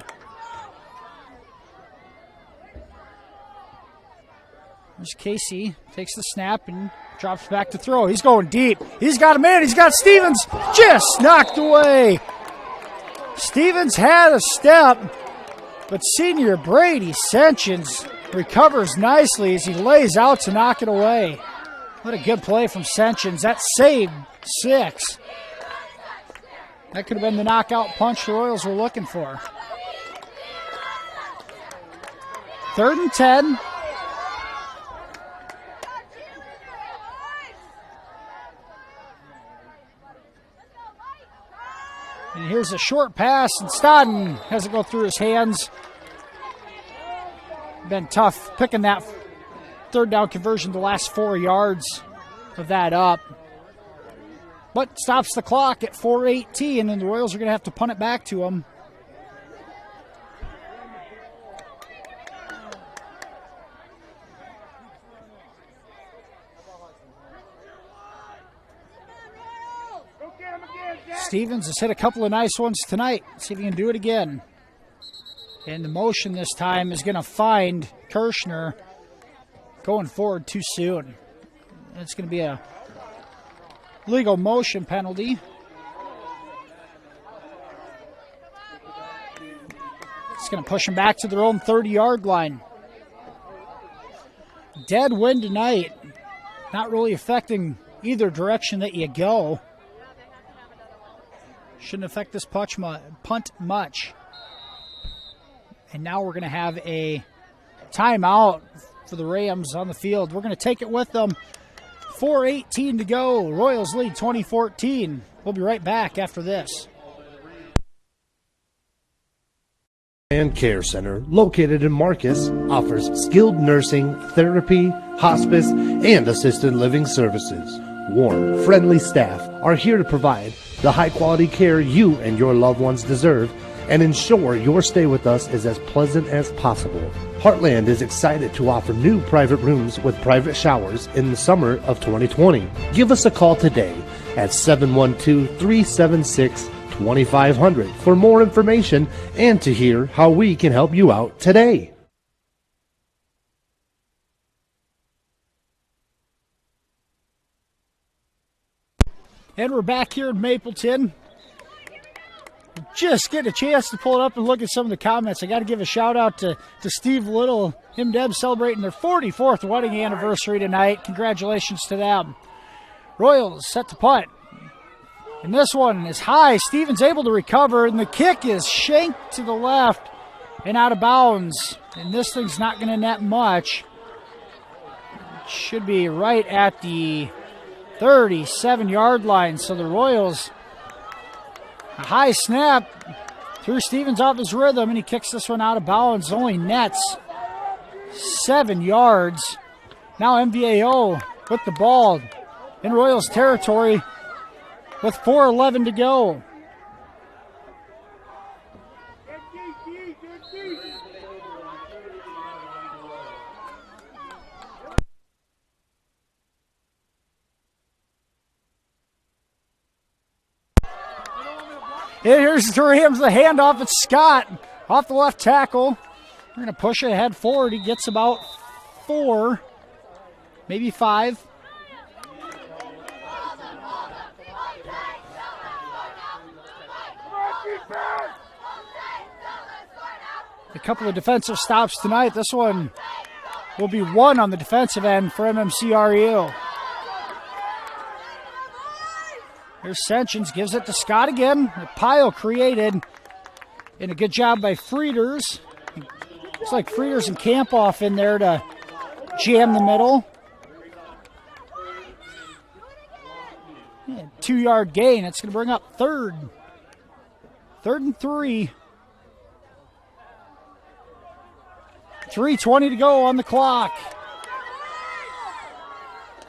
There's Casey, takes the snap and drops back to throw. He's going deep. He's got a man. He's got Stevens. Just knocked away. Stevens had a step, but senior Brady Sentians recovers nicely as he lays out to knock it away. What a good play from Sentians. That saved 6. That could have been the knockout punch the Royals were looking for. 3rd and 10. And here's a short pass, and Stodden has it go through his hands. Been tough picking that 3rd down conversion the last 4 yards of that up. But stops the clock at 4:18, and the Royals are going to have to punt it back to him. Stevens has hit a couple of nice ones tonight. See if he can do it again. And the motion this time is going to find Kirshner going forward too soon. It's going to be a legal motion penalty. It's going to push them back to their own 30-yard line. Dead wind tonight. Not really affecting either direction that you go. Shouldn't affect this punt much. And now we're going to have a timeout for the Rams on the field. We're going to take it with them. 4:18 to go. Royals lead 20-14. We'll be right back after this. And Care Center, located in Marcus, offers skilled nursing, therapy, hospice, and assisted living services. Warm, friendly staff are here to provide the high-quality care you and your loved ones deserve and ensure your stay with us is as pleasant as possible. Heartland is excited to offer new private rooms with private showers in the summer of 2020. Give us a call today at 712-376-2500 for more information and to hear how we can help you out today. And we're back here in Mapleton. Just getting a chance to pull it up and look at some of the comments. I got to give a shout out to Steve Little. Him and Deb celebrating their 44th wedding anniversary tonight. Congratulations to them. Royals set to punt. And this one is high. Stevens able to recover, and the kick is shanked to the left and out of bounds. And this thing's not going to net much. It should be right at the 37-yard line. So the Royals, a high snap, threw Stevens off his rhythm, and he kicks this one out of bounds. Only nets 7 yards. Now MVAO with the ball in Royals territory with 4:11 to go. And here's the Rams, the handoff. It's Scott off the left tackle. We're going to push it ahead forward. He gets about 4, maybe 5. A couple of defensive stops tonight. This one will be one on the defensive end for MMCRU. Here's Senchins, gives it to Scott again. A pile created, and a good job by Frieders. Looks like Frieders and Campoff in there to jam the middle. 2-yard gain. It's going to bring up third. 3rd and 3. 3:20 to go on the clock.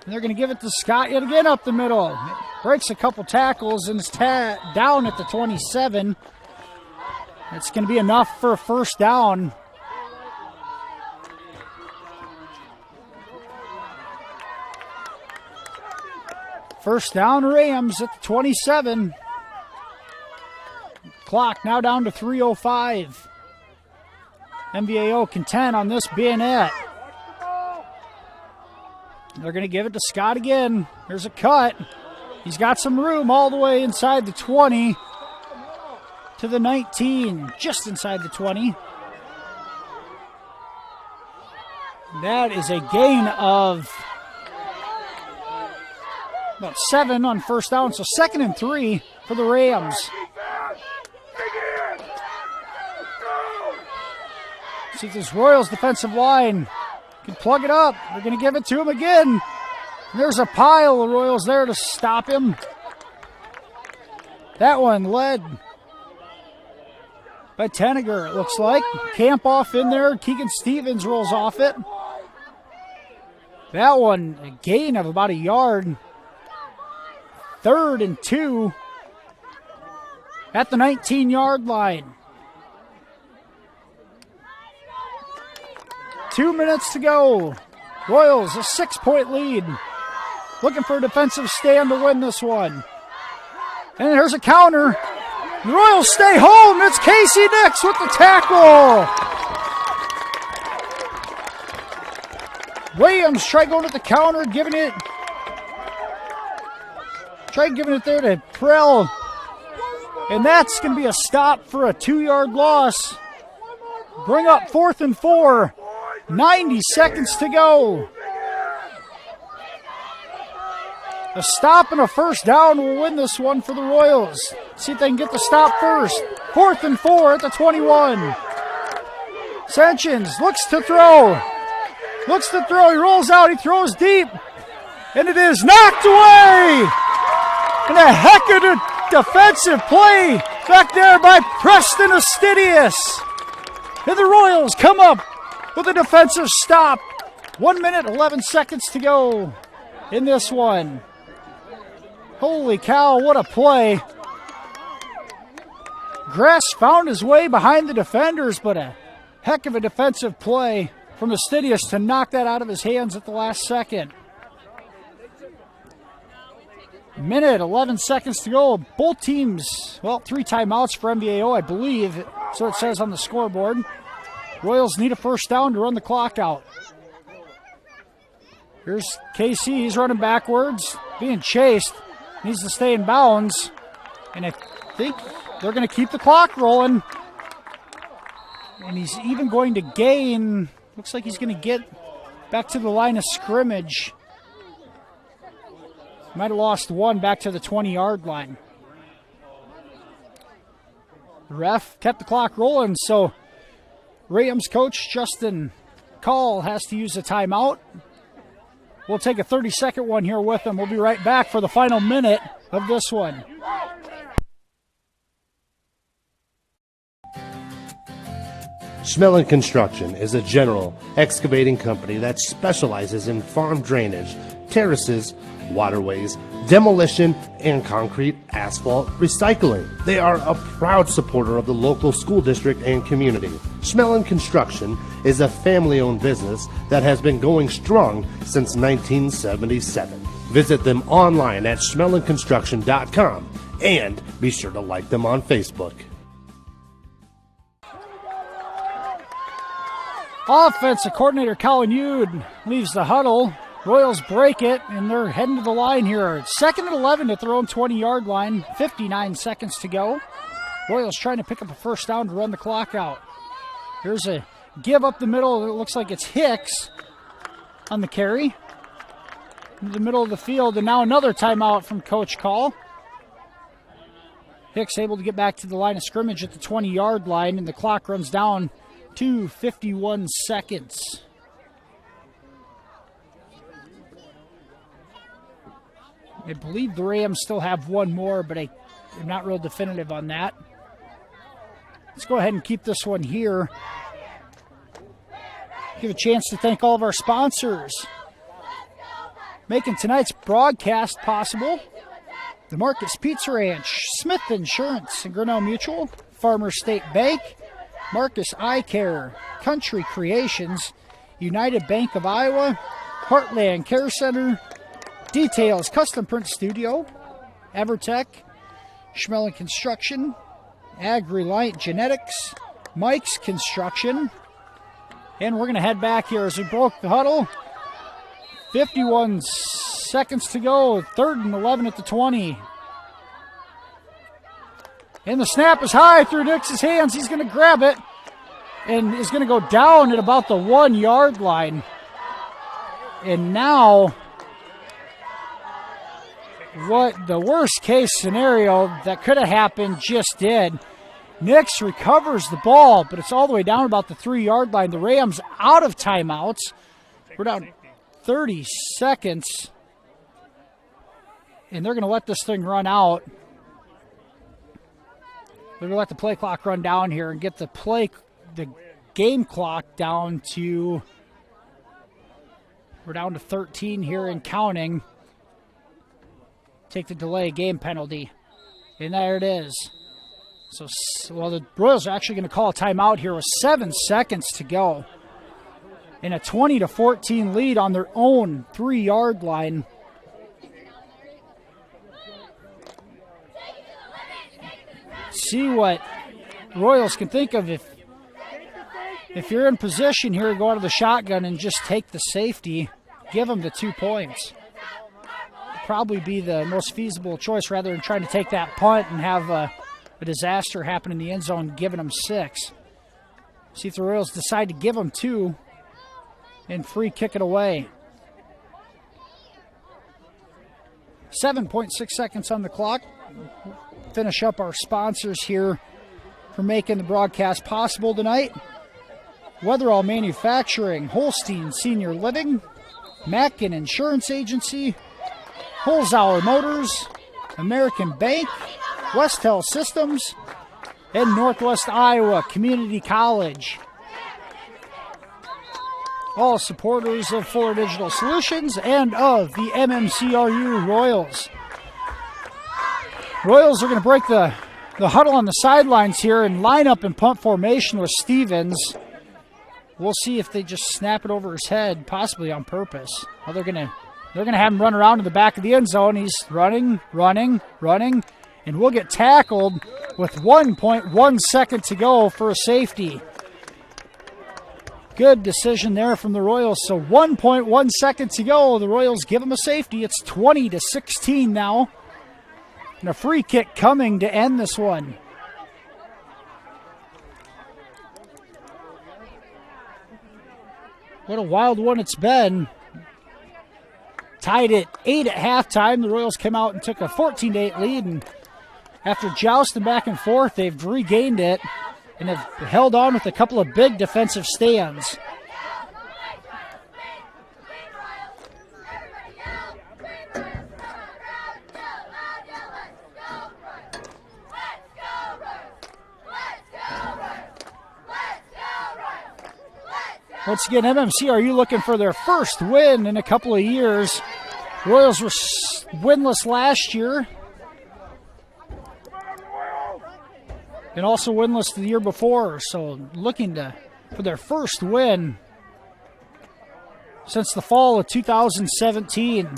And they're going to give it to Scott yet again up the middle. Breaks a couple tackles and is down at the 27. It's going to be enough for a first down. First down, Rams at the 27. Clock now down to 3:05. MVAO contend on this bayonet. They're going to give it to Scott again. There's a cut. He's got some room all the way inside the 20 to the 19, just inside the 20. That is a gain of about 7 on first down, so 2nd and 3 for the Rams. See if this Royals defensive line can plug it up. They're going to give it to him again. There's a pile of Royals there to stop him. That one led by Tenniger, it looks like. Campoff in there. Keegan Stevens rolls off it. That one, a gain of about a yard. 3rd and 2 at the 19-yard line. 2 minutes to go. Royals a 6-point lead. Looking for a defensive stand to win this one. And there's a counter. The Royals stay home. It's Casey Nix with the tackle. Williams tried going at the counter, giving it there to Prell. And that's going to be a stop for a 2-yard loss. Bring up 4th and 4. 90 seconds to go. A stop and a first down will win this one for the Royals. See if they can get the stop first. 4th and 4 at the 21. Senchins looks to throw. He rolls out. He throws deep. And it is knocked away. And a heck of a defensive play back there by Preston Astidius. And the Royals come up with a defensive stop. 1 minute, 11 seconds to go in this one. Holy cow, what a play. Gress found his way behind the defenders, but a heck of a defensive play from Astidius to knock that out of his hands at the last second. Minute, 11 seconds to go. Both teams, well, 3 timeouts for MVAO, I believe. So it says on the scoreboard. Royals need a first down to run the clock out. Here's KC. He's running backwards, being chased. Needs to stay in bounds. And I think they're going to keep the clock rolling. And he's even going to gain. Looks like he's going to get back to the line of scrimmage. Might have lost 1 back to the 20-yard line. The ref kept the clock rolling, so Rams coach Justin Call has to use a timeout. We'll take a 30-second one here with him. We'll be right back for the final minute of this one. Schmelling Construction is a general excavating company that specializes in farm drainage, terraces, waterways, demolition, and concrete asphalt recycling. They are a proud supporter of the local school district and community. Schmelling Construction is a family-owned business that has been going strong since 1977. Visit them online at schmellingconstruction.com and be sure to like them on Facebook. Offensive coordinator Colin Yude leaves the huddle. Royals break it, and they're heading to the line here. 2nd and 11 at their own 20-yard line. 59 seconds to go. Royals trying to pick up a first down to run the clock out. Here's a give up the middle. It looks like it's Hicks on the carry. In the middle of the field, and now another timeout from Coach Call. Hicks able to get back to the line of scrimmage at the 20-yard line, and the clock runs down to 51 seconds. I believe the Rams still have one more, but I'm not real definitive on that. Let's go ahead and keep this one here. Give a chance to thank all of our sponsors making tonight's broadcast possible. The Marcus Pizza Ranch, Smith Insurance and Grinnell Mutual, Farmer State Bank, Marcus Eye Care, Country Creations, United Bank of Iowa, Heartland Care Center, Details Custom Print Studio, Evertech, Schmelling Construction, Ag-Reliant Genetics, Mike's Construction. And we're going to head back here as we broke the huddle. 51 seconds to go, 3rd and 11 at the 20. And the snap is high through Nix's hands. He's going to grab it and is going to go down at about the 1-yard line. And now, what the worst case scenario that could have happened just did. Nix recovers the ball, but it's all the way down about the 3-yard line. The Rams out of timeouts. We're down 30 seconds. And they're going to let this thing run out. They're going to let the play clock run down here and get the game clock down to, we're down to 13 here and counting. Take the delay game penalty. And there it is. So, well, the Royals are actually going to call a timeout here with 7 seconds to go. And a 20-14 lead on their own 3-yard line. See what Royals can think of if you're in position here, go out of the shotgun and just take the safety, give them the 2 points. Probably be the most feasible choice rather than trying to take that punt and have a disaster happen in the end zone, giving them 6. See if the Royals decide to give them 2 and free kick it away. 7.6 seconds on the clock. Finish up our sponsors here for making the broadcast possible tonight. Weatherall Manufacturing, Holstein Senior Living, Mackin Insurance Agency, Holzauer Motors, American Bank, West Health Systems, and Northwest Iowa Community College. All supporters of Fuller Digital Solutions and of the MMCRU Royals. Royals are going to break the huddle on the sidelines here and line up in punt formation with Stevens. We'll see if they just snap it over his head, possibly on purpose. Well, they're going to have him run around in the back of the end zone. He's running, and we'll get tackled with 1.1 second to go for a safety. Good decision there from the Royals. So 1.1 second to go. The Royals give him a safety. It's 20-16 now. And a free kick coming to end this one. What a wild one it's been. Tied at 8 at halftime. The Royals came out and took a 14-8 lead. And after jousting back and forth, they've regained it and have held on with a couple of big defensive stands. Once again, MMCRU looking for their first win in a couple of years. Royals were winless last year. And also winless the year before. So looking for their first win since the fall of 2017.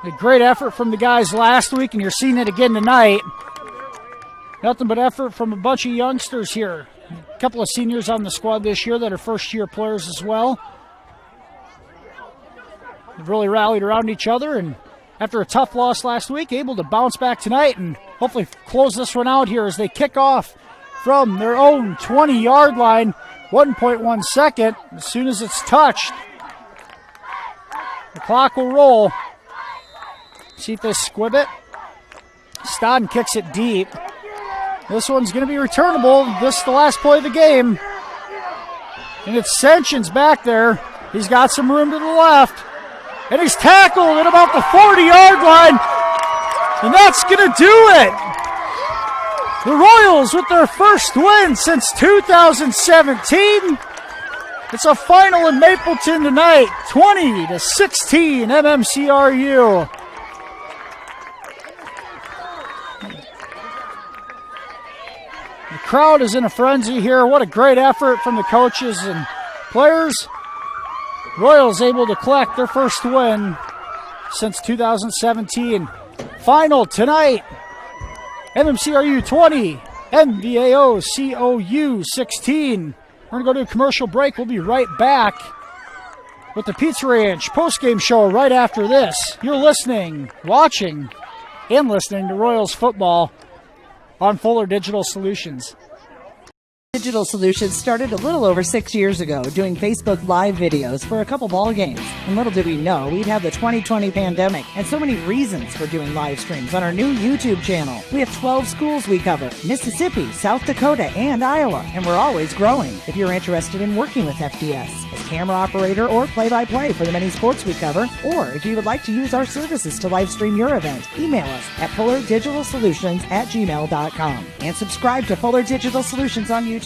A great effort from the guys last week, and you're seeing it again tonight. Nothing but effort from a bunch of youngsters here. A couple of seniors on the squad this year that are first-year players as well. They've really rallied around each other and after a tough loss last week, able to bounce back tonight and hopefully close this one out here as they kick off from their own 20-yard line. 1.1 second. As soon as it's touched, the clock will roll. See if they squib it. Stodden kicks it deep. This one's going to be returnable. This is the last play of the game. And it's Senshin's back there. He's got some room to the left. And he's tackled at about the 40-yard line. And that's going to do it. The Royals with their first win since 2017. It's a final in Mapleton tonight. 20-16 MMCRU. The crowd is in a frenzy here. What a great effort from the coaches and players. Royals able to collect their first win since 2017. Final tonight, MMCRU 20, MMCRU 16. We're going to go to a commercial break. We'll be right back with the Pizza Ranch postgame show right after this. You're listening, watching, and listening to Royals football on Fuller Digital Solutions. Digital Solutions started a little over 6 years ago doing Facebook Live videos for a couple ball games. And little did we know we'd have the 2020 pandemic and so many reasons for doing live streams on our new YouTube channel. We have 12 schools we cover: Mississippi, South Dakota, and Iowa, and we're always growing. If you're interested in working with FDS as camera operator or play-by-play for the many sports we cover, or if you would like to use our services to live stream your event, email us at fullerdigitalsolutions@gmail.com and subscribe to Fuller Digital Solutions on YouTube.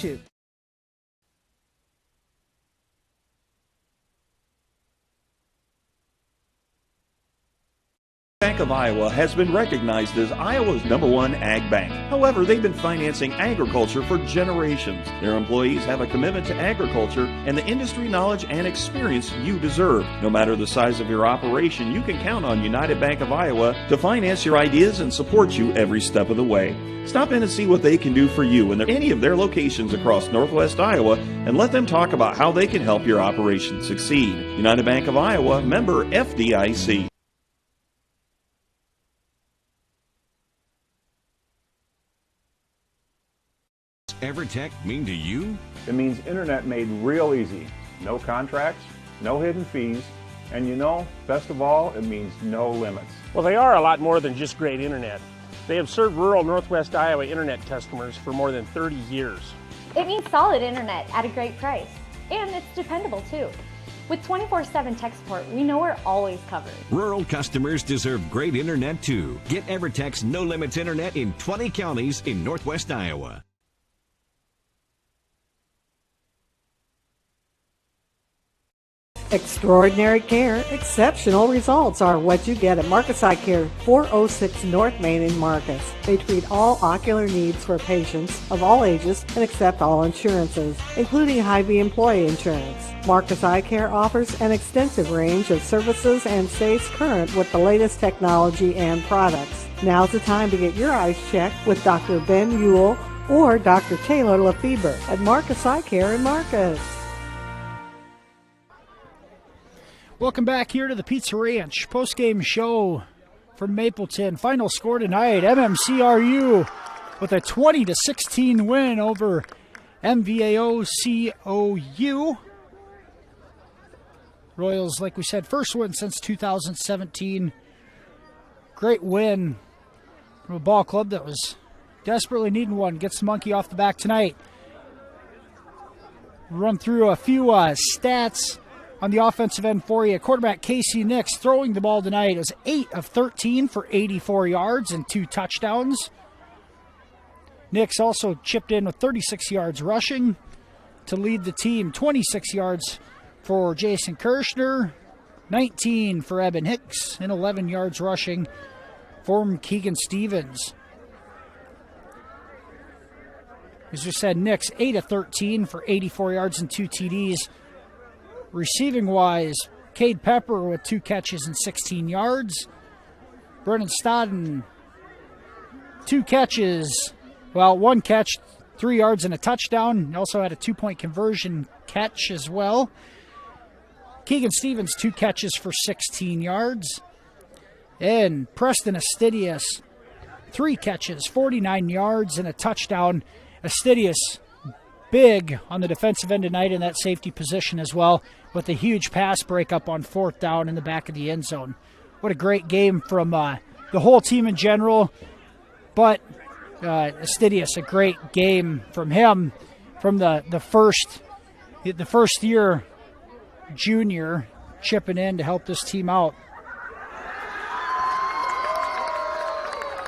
Bank of Iowa has been recognized as Iowa's #1 ag bank. However, they've been financing agriculture for generations. Their employees have a commitment to agriculture and the industry knowledge and experience you deserve. No matter the size of your operation, you can count on United Bank of Iowa to finance your ideas and support you every step of the way. Stop in and see what they can do for you in any of their locations across Northwest Iowa and let them talk about how they can help your operation succeed. United Bank of Iowa, member FDIC. EverTech mean to you? It means internet made real easy. No contracts, no hidden fees, and you know, best of all, it means no limits. Well, they are a lot more than just great internet. They have served rural Northwest Iowa internet customers for more than 30 years. It means solid internet at a great price. And it's dependable too. With 24/7 tech support, we know we're always covered. Rural customers deserve great internet too. Get EverTech's no limits internet in 20 counties in Northwest Iowa. Extraordinary care, exceptional results are what you get at Marcus Eye Care, 406 North Main in Marcus. They treat all ocular needs for patients of all ages and accept all insurances, including Hy-Vee employee insurance. Marcus Eye Care offers an extensive range of services and stays current with the latest technology and products. Now's the time to get your eyes checked with Dr. Ben Ewell or Dr. Taylor Lefebvre at Marcus Eye Care in Marcus. Welcome back here to the Pizza Ranch postgame show from Mapleton. Final score tonight, MMCRU with a 20-16 win over MMCRU. Royals, like we said, first win since 2017. Great win from a ball club that was desperately needing one. Gets the monkey off the back tonight. Run through a few stats on the offensive end for you. Quarterback Casey Nix throwing the ball tonight is 8 of 13 for 84 yards and 2 touchdowns. Nix also chipped in with 36 yards rushing to lead the team. 26 yards for Jason Kirshner, 19 for Eben Hicks, and 11 yards rushing for Keegan Stevens. As we said, Nix 8 of 13 for 84 yards and 2 TDs. Receiving-wise, Cade Pepper with 2 catches and 16 yards. Brennan Stodden, 2 catches. Well, 1 catch, 3 yards and a touchdown. He also had a 2-point conversion catch as well. Keegan Stevens, 2 catches for 16 yards. And Preston Astidius, 3 catches, 49 yards, and a touchdown. Astidius, big on the defensive end tonight in that safety position as well, with a huge pass breakup on 4th down in the back of the end zone. What a great game from the whole team in general, but Astidius, a great game from him, from the first year junior chipping in to help this team out.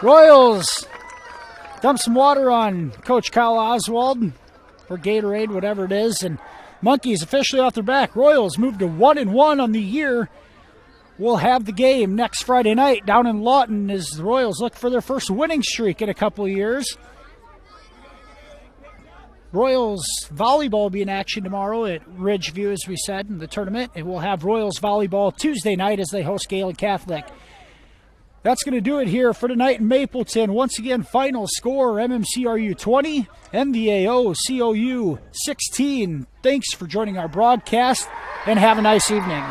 Royals dump some water on Coach Kyle Oswald, or Gatorade, whatever it is, and Monkeys officially off their back. Royals move to 1-1 on the year. We'll have the game next Friday night down in Lawton as the Royals look for their first winning streak in a couple of years. Royals volleyball will be in action tomorrow at Ridgeview, as we said, in the tournament. And we'll have Royals volleyball Tuesday night as they host Galen Catholic. That's going to do it here for tonight in Mapleton. Once again, final score, MMCRU 20, MVAOCOU 16. Thanks for joining our broadcast, and have a nice evening.